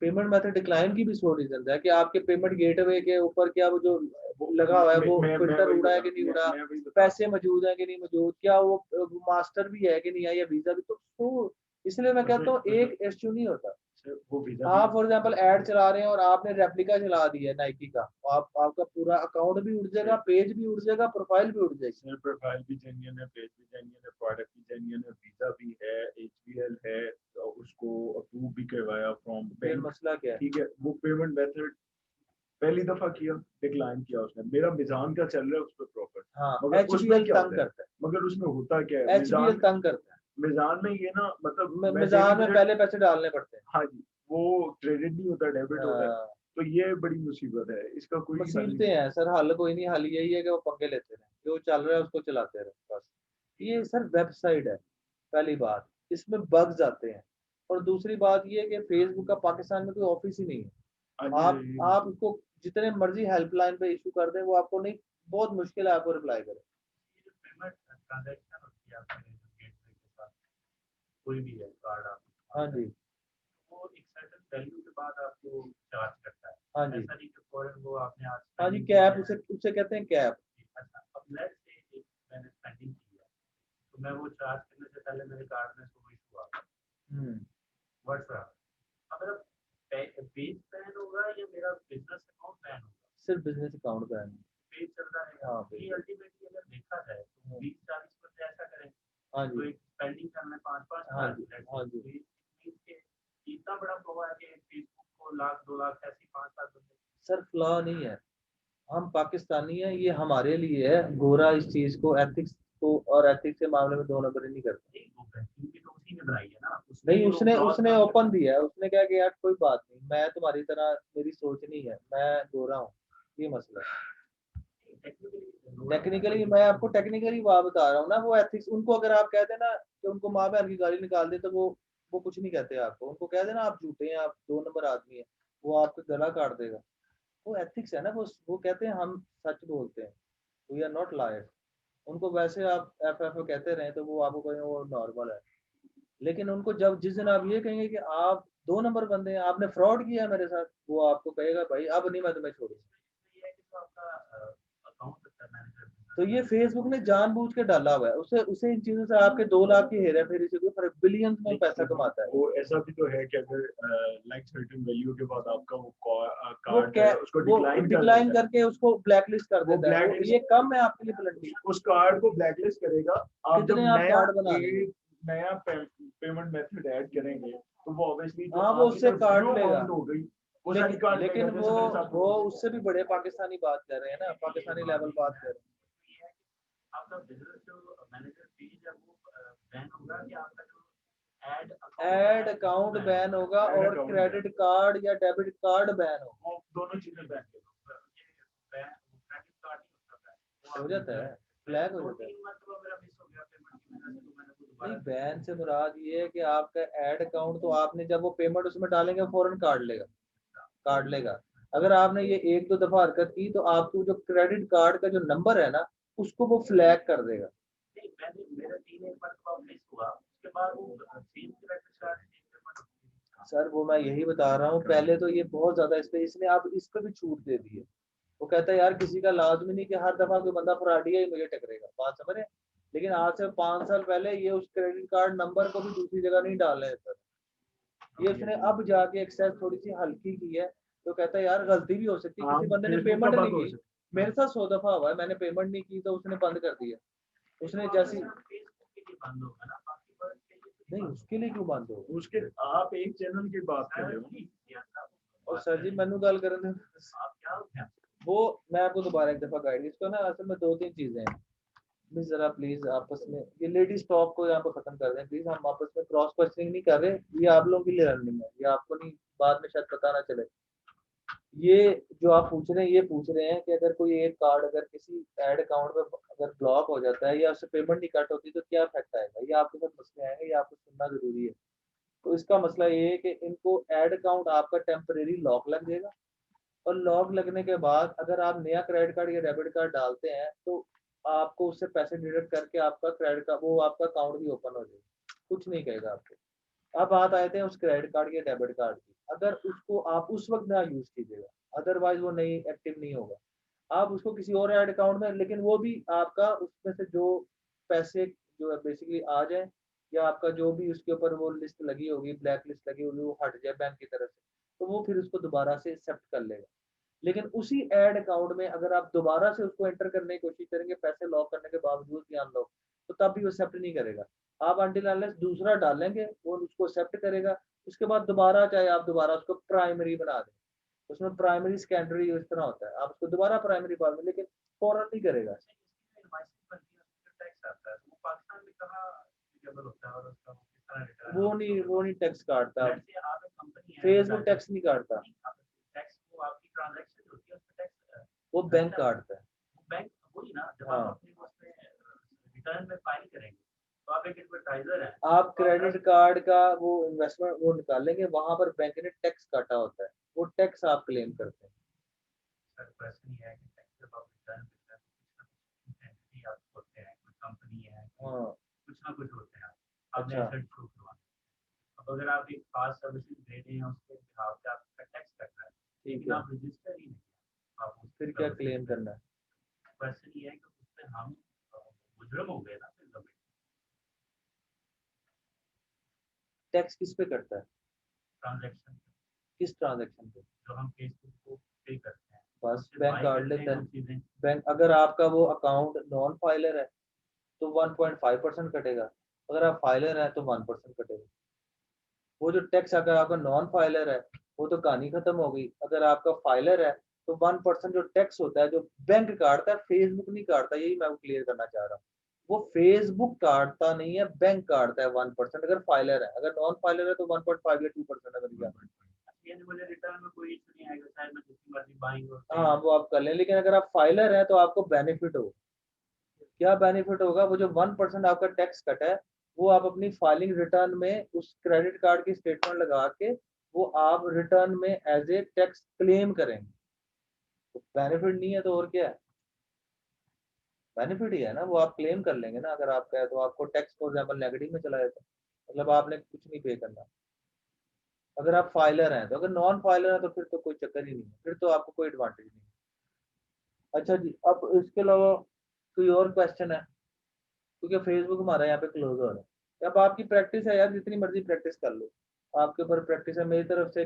पेमेंट मेथड डिक्लाइन की भी 100 रीजन है कि आपके पेमेंट गेटवे के ऊपर क्या वो जो लगा हुआ है वो फिल्टर उड़ा है कि नहीं उड़ा, पैसे मौजूद है कि नहीं मौजूद, क्या वो मास्टर भी है कि नहीं है, या वीजा भी। तो इसलिए मैं कहता हूँ एक इश्यू नहीं होता। वो वीजा आप फॉर एग्जांपल ऐड चला रहे हैं और आपने रेप्लिका चला दिया है नाइकी का, आपका पूरा अकाउंट भी उड़ जाएगा, पेज भी उड़ जाएगा, प्रोफाइल भी उड़ जाएगी। प्रोफाइल भी जेन्युइन है, पेज भी जेन्युइन है, प्रोडक्ट भी जेन्युइन है, वीजा भी है, एचबीएल है, तो उसको अप्रूव भी करवाया फ्रॉम फिर बैंक। मसला क्या है? ठीक है, वो पेमेंट मेथड पहली दफा किया, डिक्लाइन किया उसने। मेरा मिजान का चल रहा है उस पर प्रॉफिट, हाँ, मगर उसमें एचबीएल क्या तंग होता है? करता है, मगर उसमें होता क्या है? एचबीएल तंग करता है। मिजान में ये ना, मतलब मैं मिजान में डेली पहले पैसे डालने पड़ते हैं। हाँ जी, वो क्रेडिट नहीं होता, डेबिट होता है। तो ये बड़ी मुसीबत है, इसका कोई हल नहीं। मुसीबतें हैं सर, हल कोई नहीं। हल यही है कि वो पंगे लेते रहे, जो चल रहा है उसको चलाते रहे बस। ये सर वेबसाइट है, पहली बात, इसमें बग्स आते हैं। और दूसरी बात ये है कि फेसबुक का पाकिस्तान में कोई ऑफिस ही नहीं है। हाँ जी, आप उसको जितने मर्जी हेल्पलाइन पे इशू कर दें, वो आपको नहीं, बहुत मुश्किल है आपको रिप्लाई करे। पेमेंट ट्रांजैक्शन होती है आपके गेटवे के साथ, कोई भी है कार्ड आप, हाँ जी, वो एक सर्टेन वैल्यू के बाद आपको चार्ज करता है। हाँ जी, ऐसा नहीं कि फौरन वो आपने आज हाँ जी, spending की कैप है। उसे उसे कहते हैं कैप। अच्छा, अब लेट्स से एक मैंने स्पेंडिंग की है, तो मैं वो चार्ज करने से पहले मेरे कार्ड में सो इशू आ गया, व्हाट्सएप, अगर पेज बैन होगा या मेरा बिजनेस अकाउंट बैन होगा? सिर्फ बिजनेस अकाउंट का है। पेज चलता रहेगा। हाँ, ये बिल्कुल। अल्टीमेटली अगर देखा जाए तो 20-40 बंदे ऐसा करें, हाँ तो जी, एक स्पेंडिंग करना 5-5 हाँ हज़ार, जी, लेट्स हाँ से, जी। तो ये के इतना बड़ा फ्लो है कि फेसबुक को लाख 2 लाख ऐसे 5-7 बंदे। सर फ्लॉ नहीं है, हम पाकिस्तानी हैं, ये हमारे लिए है। गोरा इस चीज को, एथिक्स को और एथिक्स के मामले में दो नंबर नहीं करता। नहीं, वो बैंकिंग भी तो उसी ने बनाई है ना, उसने नहीं, वो उसने क्लॉज उसने काम ओपन दिया है, उसने कहा कि यार कोई बात नहीं, मैं तुम्हारी तरह, मेरी सोच नहीं है, मैं गोरा हूँ, ये मसला है। टेक्निकली मैं आपको टेक्निकली बात बता रहा हूँ ना, वो एथिक्स, उनको अगर आप कहते ना कि उनको माँ बहन की गाली निकाल दे तो वो कुछ नहीं कहते आपको। उनको कह देना आप झूठे हैं, आप दो नंबर आदमी हैं, वो आपका गला काट देगा। वो एथिक्स है ना, वो कहते हैं हम सच बोलते हैं, वी आर नॉट लायर्स। उनको वैसे आप एफ एफ कहते रहे तो वो आपको कहेंगे वो नॉर्मल है, लेकिन उनको जब जिस दिन आप ये कहेंगे कि आप दो नंबर बंदे हैं, आपने फ्रॉड किया है मेरे साथ, वो आपको कहेगा भाई अब नहीं मैं तुम्हें छोड़ूंगा। ये है कि जो आपका अकाउंट होता है मैनेजर, तो ये फेसबुक ने जानबूझ के डाला हुआ है, उसे उसे इन चीजों से आपके 2 लाख की हेरा फेरी से कोई फर्क, बिलियंस में पैसा कमाता है। वो ऐसा भी तो है कि अगर लाइक सर्टेन वैल्यू के बाद आपका वो वो कार्ड है उसको वो डिक्लाइन डिक्लाइन करके उसको ब्लैकलिस्ट कर वो देता है। blacklist- ये कम है आपके लिए ब्लंटी। उस कार्ड को ब्लैकलिस्ट करेगा। आप जब कितने आप नया कार्ड बना लेंगे? एक नया पेमेंट मेथड ऐड करेंगे तो वो ऑब्वियसली हाँ, वो उससे काट लेगा। हो गई वो सारी लेकिन काट लेकिन लेगा, जैसे मेरे साथ वो उससे भी बड़े पाकिस्तानी बात कर रहे हैं ना, पाकिस्तानी लेवल बात कर रहे हैं। ये है कि आपका बिजनेस जो मैनेजर पेज है वो बैन होगा, कि आपका जो एड अकाउंट बैन होगा Add और account क्रेडिट कार्ड या डेबिट कार्ड बैन होगा। वो दोनों चीजें बैन क्रेडिट कार्ड नहीं होता हो जाता है, फ्लैग हो जाता है। 3 मंथ वो मेरा मिस हो गया पेमेंट की वजह से, तो मैंने वो नहीं, दोबारा बैन से मुराद ये है कि आपका एड अकाउंट तो आपने जब वो पेमेंट उसमें डालेंगे फौरन काट लेगा। अगर आपने ये एक दो दफा हरकत की तो आपको जो क्रेडिट कार्ड का जो नंबर है ना, उसको वो फ्लैग कर देगा। नहीं, मैंने मेरा 3 मंथ मिस हुआ, उसके बाद वो same credit card same payment. Sir वो मैं यही बता रहा हूँ, पहले तो ये बहुत ज्यादा इस पे, इसने अब इस पे भी छूट दे दी है। वो कहता है यार किसी का लाजमी नहीं कि हर दफा कोई बंदा फ्रॉडिया ही मुझे टकरेगा, बात समझ रहे हैं? लेकिन आज से 5 साल पहले ये उस क्रेडिट कार्ड नंबर को भी दूसरी जगह नहीं डालने देता। ये उसने अब जाके एक्सेस थोड़ी सी हल्की की है, तो कहता है यार गलती भी हो सकती है, किसी बंदे ने पेमेंट नहीं की। मेरे साथ 100 दफा हुआ है, मैंने पेमेंट नहीं की तो उसने बंद कर दिया। उसने जैसी फेसबुक के लिए बंद होगा ना, बाकी वर्ड के लिए तो नहीं, उसके लिए क्यों बंद हो? उसके आप एक चैनल की बात कर रहे हो नहीं किया था। और सर जी मैनू गल करने दो। आप क्या हो गया? वो मैं आपको दोबारा एक दफा गाइड, इसको ना असल में 2-3 चीजें हैं। प्लीज जरा प्लीज आपस में ये लेडीज टॉक को यहाँ पे खत्म कर दें प्लीज। हम आपस में क्रॉस क्वेश्चनिंग नहीं कर रहे, ये आप लोगों के लिए रनिंग है, ये आपको नहीं, बाद में शायद पता ना चले। ये जो आप पूछ रहे हैं, ये पूछ रहे हैं कि अगर कोई एक कार्ड अगर किसी ऐड अकाउंट में अगर ब्लॉक हो जाता है या उससे पेमेंट नहीं कट होती तो क्या इफेक्ट आएगा, ये आपके साथ मसले आएंगे, ये आपको सुनना जरूरी है। तो इसका मसला ये है कि इनको ऐड अकाउंट आपका टेम्परेरी लॉक लग जाएगा, और लॉक लगने के बाद अगर आप नया क्रेडिट कार्ड या डेबिट कार्ड डालते हैं तो आपको उससे पैसे डिडक्ट करके आपका क्रेडिट का वो आपका अकाउंट भी ओपन हो जाएगा, कुछ नहीं कहेगा आपको। अब बात आए थे उस क्रेडिट कार्ड या डेबिट कार्ड की, अगर उसको आप उस वक्त ना यूज कीजिएगा, अदरवाइज वो नहीं एक्टिव नहीं होगा। आप उसको किसी और ऐड अकाउंट में, लेकिन वो भी आपका उसमें से जो पैसे जो है बेसिकली आ जाए, या आपका जो भी उसके ऊपर वो लिस्ट लगी होगी, ब्लैक लिस्ट लगी होगी, वो हट जाए बैंक की तरफ से, तो वो फिर उसको दोबारा से एक्सेप्ट कर लेगा। लेकिन उसी ऐड अकाउंट में अगर आप दोबारा से उसको एंटर करने की कोशिश करेंगे पैसे लॉक करने के बावजूद भी अनलॉक, तो तब भी वो एक्सेप्ट नहीं करेगा। आप अनटिल अनलेस दूसरा डालेंगे वो उसको एक्सेप्ट करेगा। उसके बाद दोबारा चाहे आप दोबारा उसको प्राइमरी बना दें, उसमें प्राइमरी सेकेंडरी इस तरह होता है, आप उसको दोबारा प्राइमरी बना दें, लेकिन फौरन नहीं करेगा। टैक्स आता है, वो पाकिस्तान में कहाँ एलिजिबल होता है और उसका वो किस तरह रिटर्न? वो नहीं टैक्स काटता, लेट्स से आप एक कंपनी है, फेसबुक टैक्स नहीं काटता, टैक्स वो आपकी ट्रांजैक्शन होती है उसमें टैक्स वो बैंक काटता है। बैंक वही ना, जब हाँ। आप अपनी उसमें रिटर्न में फाइल करेंगे तो आप एक एडवर्टाइजर हैं, आप क्रेडिट कार्ड का वो इन्वेस्टमेंट वो निकालेंगे, वहां पर बैंक ने टैक्स काटा होता है, वो टैक्स आप क्लेम करते हैं। सर क्वेश्चन ये है कि टैक्स जब आप रिटर्न करते हैं तो कुछ ना कुछ एंटिटी आप होते हैं, कोई कंपनी है, हाँ, कुछ ना कुछ होते हैं, आपने अच्छा। एसेट शो करवाना। अब अगर आप एक खास सर्विसेज दे रहे हैं उसके बिहाफ पे आपका टैक्स कट रहा है, ठीक लेकिन आप रजिस्टर ही नहीं किया, आप उस फिर क्या क्लेम करना है? क्वेश्चन ये है कि उसमें हम मुजरम हो गए ना फिर गवर्नमेंट टैक्स किस पे करता है? ट्रांजैक्शन किस ट्रांजैक्शन पे? जो हम फेसबुक को पे करते हैं बस उससे बैंक buy काट करते लेता हैं है। वो चीजें। बैंक, अगर आपका वो अकाउंट नॉन फाइलर है तो 1.5% कटेगा, अगर आप फाइलर हैं तो 1% कटेगा। वो जो टैक्स, अगर आपका नॉन फाइलर है वो तो कहानी खत्म हो गई। अगर आपका फाइलर है तो 1% जो टैक्स होता है जो बैंक काटता है, फेसबुक नहीं काटता, यही मैं क्लियर करना चाह रहा हूँ। वो फेसबुक काटता नहीं है, बैंक काटता है 1% अगर फाइलर है। अगर नॉन फाइलर है तो 1.5 या 2% अगर दिया। ये मुझे रिटर्न में कोई इशू नहीं आएगा, चाहे मैं जितनी मर्जी बाइंग और हाँ वो आप कर लें, लेकिन अगर आप फाइलर हैं तो आपको बेनिफिट हो। क्या बेनिफिट होगा? वो जो 1% आपका टैक्स कटा है वो आप अपनी फाइलिंग रिटर्न में उस क्रेडिट कार्ड की स्टेटमेंट लगा के वो आप रिटर्न में एज ए टैक्स क्लेम करेंगे। तो बेनिफिट नहीं है तो और क्या है? बेनिफिट ही है ना, वो आप क्लेम कर लेंगे ना। अगर आपका है तो आपको टैक्स फॉर एग्जाम्पल नेगेटिव में चला जाता है, मतलब आपने कुछ नहीं पे करना अगर आप फाइलर हैं तो। अगर नॉन फाइलर है तो फिर तो कोई चक्कर ही नहीं है, फिर तो आपको कोई एडवांटेज नहीं है। अच्छा जी, अब इसके अलावा कोई और क्वेश्चन है? क्योंकि फेसबुक हमारा यहाँ पे क्लोज हो रहा है। अब आपकी प्रैक्टिस है यार, जितनी मर्जी प्रैक्टिस कर लो, आपके ऊपर प्रैक्टिस है। मेरी तरफ से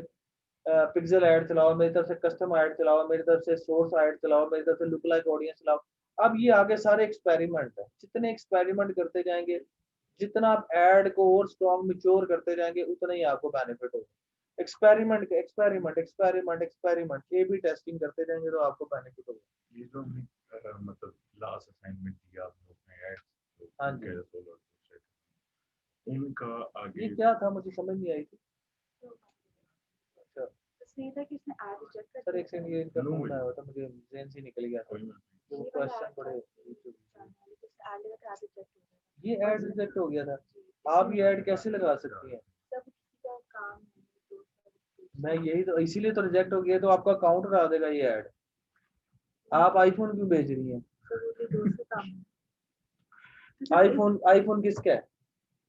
पिक्सल ऐड चलाओ, मेरी तरफ से कस्टम ऐड चलाओ, मेरी तरफ से सोर्स ऐड चलाओ, मेरी तरफ से लुक लाइक ऑडियंस चलाओ। अब ये आगे सारे एक्सपेरिमेंट है, जितने एक्सपेरिमेंट करते जाएंगे, जितना आप ऐड को और स्ट्रॉन्ग मिच्योर करते जाएंगे, उतना ही आपको बेनिफिट होगा। Experiment experiment experiment experiment, A B testing करते जाएंगे तो आपको बेनिफिट होगा। ये जो हमने मतलब लास्ट असाइनमेंट दिया आप लोग ने एड्स हाँ जी। उनका आगे ये क्या था, मुझे समझ नहीं आई थी। अच्छा उसने था कि इसने ऐड रिजेक्ट कर सर, एक सेकंड, ये इनका नो फोन way। आया हुआ था, मुझे जेन से निकल गया था। कोई बात तो वो क्वेश्चन बड़े ये ये ऐड रिजेक्ट हो गया था। आप ये ऐड कैसे लगा सकती हैं? सब किसी का काम है तो मैं यही तो, इसीलिए तो रिजेक्ट हो गया, तो आपका अकाउंट हटा देगा ये ऐड। आप आईफोन क्यों बेच रही हैं? दोस्त का काम है। आईफोन आईफोन किसका है?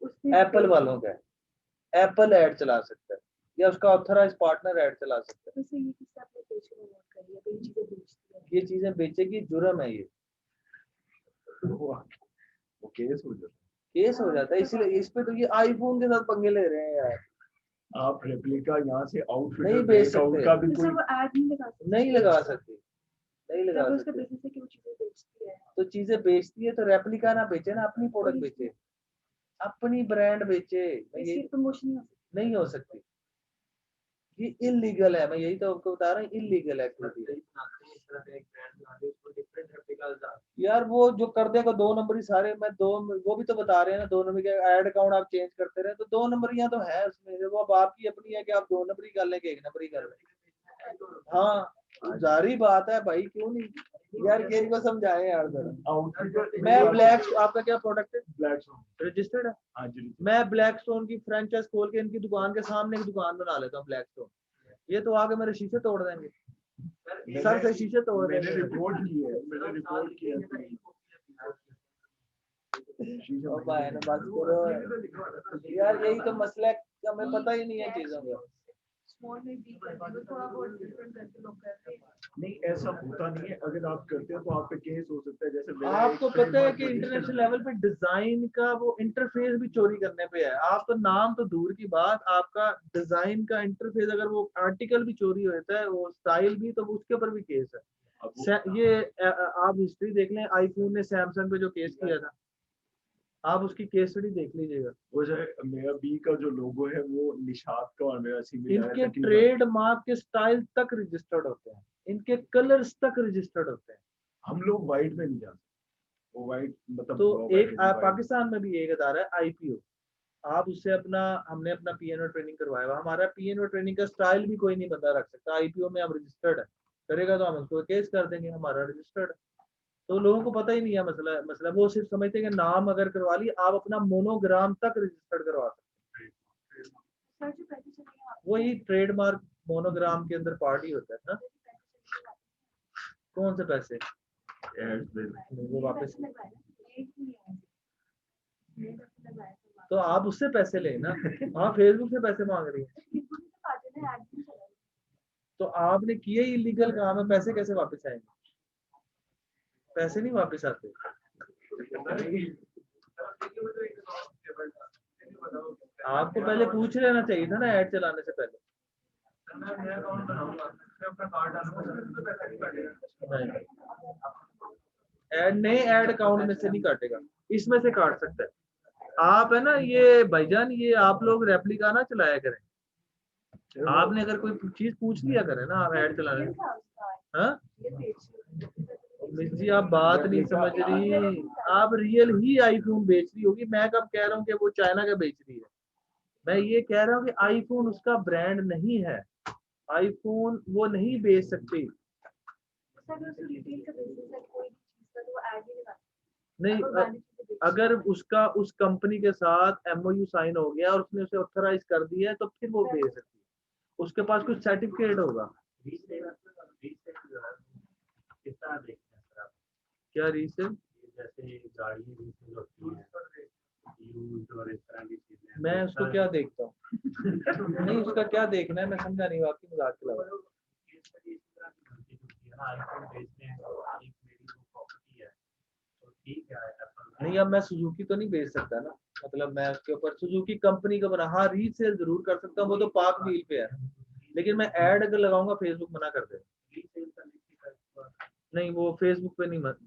उसने एप्पल वालों का है। एप्पल ऐड चला सकता है या उसका ऑथराइज पार्टनर ऐड चला सकता है। वैसे ये किससे अपने पेज को नोट कर लिया, ये चीजें बेचती है। ये चीजें बेचेगी, जुर्म है ये, वो केस हो जाता केस हो जाता है। इसीलिए इस पे तो ये आईफोन के साथ पंगे ले रहे हैं यार। है। आप रेप्लिका यहाँ से आउटफिट नहीं बेच ब्रेकआउट सकते। का भी तो कोई सर वो ऐड नहीं लगा सकती। नहीं लगा सकती, नहीं लगा जब उसका सकती। बिजनेस है कि वो चीजें बेचती है। तो चीजें बेचती है तो रेप्लिका ना बेचे ना, अपनी प्रोडक्ट बेचे, अपनी ब्रांड बेचे। मैं इसकी यही, प्रमोशन नहीं हो सकती। नहीं हो सकती, ये इलीगल है। मैं यही तो आपको बता रहा हूँ, इलीगल एक्टिविटी यार। वो जो कर देगा 2 नंबर ही सारे, मैं दो, वो भी तो बता रहे हैं ना, 2 नंबर के ऐड अकाउंट आप चेंज करते रहे तो 2 नंबरियां तो है उसमें। वो अब आपकी अपनी है कि आप 2 नंबरी कर लें कि 1 नंबरी कर लें। हाँ जारी बात है भाई, क्यों नहीं यार, केरी को समझाएं यार जरा। आउटफिट मैं ब्लैक, आपका क्या प्रोडक्ट है? ब्लैक रजिस्टर्ड है। हाँ जी मैं ब्लैक स्टोन की फ्रेंचाइज खोल के इनकी दुकान के सामने एक दुकान बना लेता हूँ ब्लैक स्टोन। ये तो आगे मेरे शीशे तोड़ देंगे, सर से शीशे तोड़ मैंने देंगे। रिपोर्ट की है, मैंने रिपोर्ट की है। ओ भाई ना बस करो यार, यही तो मसला है, हमें पता ही नहीं है चीजों का। स्मॉल में भी कर दो, थोड़ा बहुत डिफरेंट करके लोग करते हैं। नहीं ऐसा होता नहीं है, अगर आप करते हो तो आप पे केस हो सकता है। जैसे मेरा आपको एक पता है trademark कि register इंटरनेशनल लेवल पे डिजाइन का वो इंटरफेस भी चोरी करने पे है। आप तो नाम तो दूर की बात, आपका डिजाइन का इंटरफेस अगर वो आर्टिकल भी चोरी हो जाता है, वो स्टाइल भी, तो उसके ऊपर भी केस है। ये आप हिस्ट्री देख लें, आईफोन ने सैमसंग पे जो केस किया था, आप उसकी केस स्टडी देख लीजिएगा। वो जो है मेरा बी का जो लोगो है वो निशात का और मेरा सिमिलर है। इनके तकरीबन ट्रेडमार्क के स्टाइल तक रजिस्टर्ड होते हैं, इनके कलर्स तक रजिस्टर्ड होते हैं। हम लोग वाइट में नहीं जाते, वो वाइट मतलब तो white एक and white। पाकिस्तान में भी एक अदारा है आईपीओ, आप उससे अपना, हमने अपना पीएनओ ट्रेनिंग करवाया हुआ। हमारा पीएनओ ट्रेनिंग का स्टाइल भी कोई नहीं बंदा रख सकता। आईपीओ में हम रजिस्टर्ड है, करेगा तो हम उसको केस कर देंगे, हमारा रजिस्टर्ड। तो लोगों को पता ही नहीं है मसला मसला वो सिर्फ समझते हैं कि नाम अगर करवा ली, आप अपना मोनोग्राम तक रजिस्टर्ड करवा सकते हैं। सर जो पैसे चले गए आप वही ट्रेडमार्क मोनोग्राम के अंदर पार्टी होता है ना। कौन से पैसे? Ads दे रहे। वो वापस, लगवाए ना, एक ही है। मेरे पैसे लगवाए थे। तो आप उससे पैसे लेना। हाँ फेसबुक से पैसे मांग रही है। फेसबुक से पार्टनर ऐड नहीं चला। तो आपने किए इलीगल काम है, पैसे कैसे वापस आएंगे? पैसे नहीं वापस आते। आपको पहले पूछ लेना चाहिए था ना ऐड चलाने से पहले। ऐड नहीं, ऐड अकाउंट में से नहीं काटेगा, इसमें से काट सकता है। आप है ना ये भाईजान, ये आप लोग रेप्लिका ना चलाया करें। आपने अगर कोई चीज पूछ लिया करे ना आप ऐड चलाने। हाँ मिस जी आप बात नहीं समझ रही, आप रियल ही आईफोन बेच रही होगी। मैं कब कह रहा हूँ कि वो चाइना का बेच रही है, मैं ये कह रहा हूँ कि आईफोन उसका ब्रांड नहीं है, आईफोन वो नहीं बेच सकती। नहीं, अगर उसका उस कंपनी के साथ एमओयू साइन हो गया और उसने उसे ऑथराइज कर दिया है तो फिर वो बेच सकती है, उसके पास कुछ सर्टिफिकेट होगा। कितना देखते हैं सर आप? क्या रीसेल? जैसे गाड़ी रीसेल होती है, यूज्ड और इस तरह की चीजें। मैं उसको क्या देखता हूँ? नहीं उसका क्या देखना है, मैं समझा नहीं आपकी मजाक के अलावा। आईफोन बेचते हैं, एक मेरी वो प्रॉपर्टी है तो ठीक है एप्पल। नहीं अब मैं सुजुकी तो नहीं बेच सकता ना, मतलब मैं उसके ऊपर सुजुकी कंपनी का बना, हाँ रीसेल जरूर कर सकता हूँ, वो तो पाक व्हील पे है। लेकिन मैं ऐड अगर लगाऊंगा फेसबुक मना कर दे। नहीं वो फेसबुक पे नहीं, मत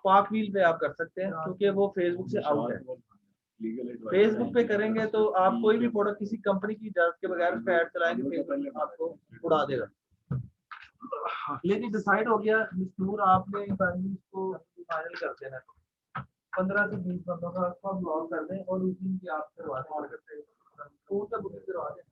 पाक व्हील पे आप कर सकते हैं क्योंकि वो फेसबुक से आउट है। फेसबुक पे करेंगे तो आप कोई भी प्रोडक्ट किसी कंपनी की इजाजत के बगैर उस पर ऐड चलाएंगे, फेसबुक आपको उड़ा देगा। लेकिन डिसाइड हो गया मिस नूर, आपने इसको फाइनल कर देना, 15 से 20 बंदों का आपको ब्लॉग कर दें और उस दिन की आप करवा दें, और करते हैं बुकिंग करवा दें।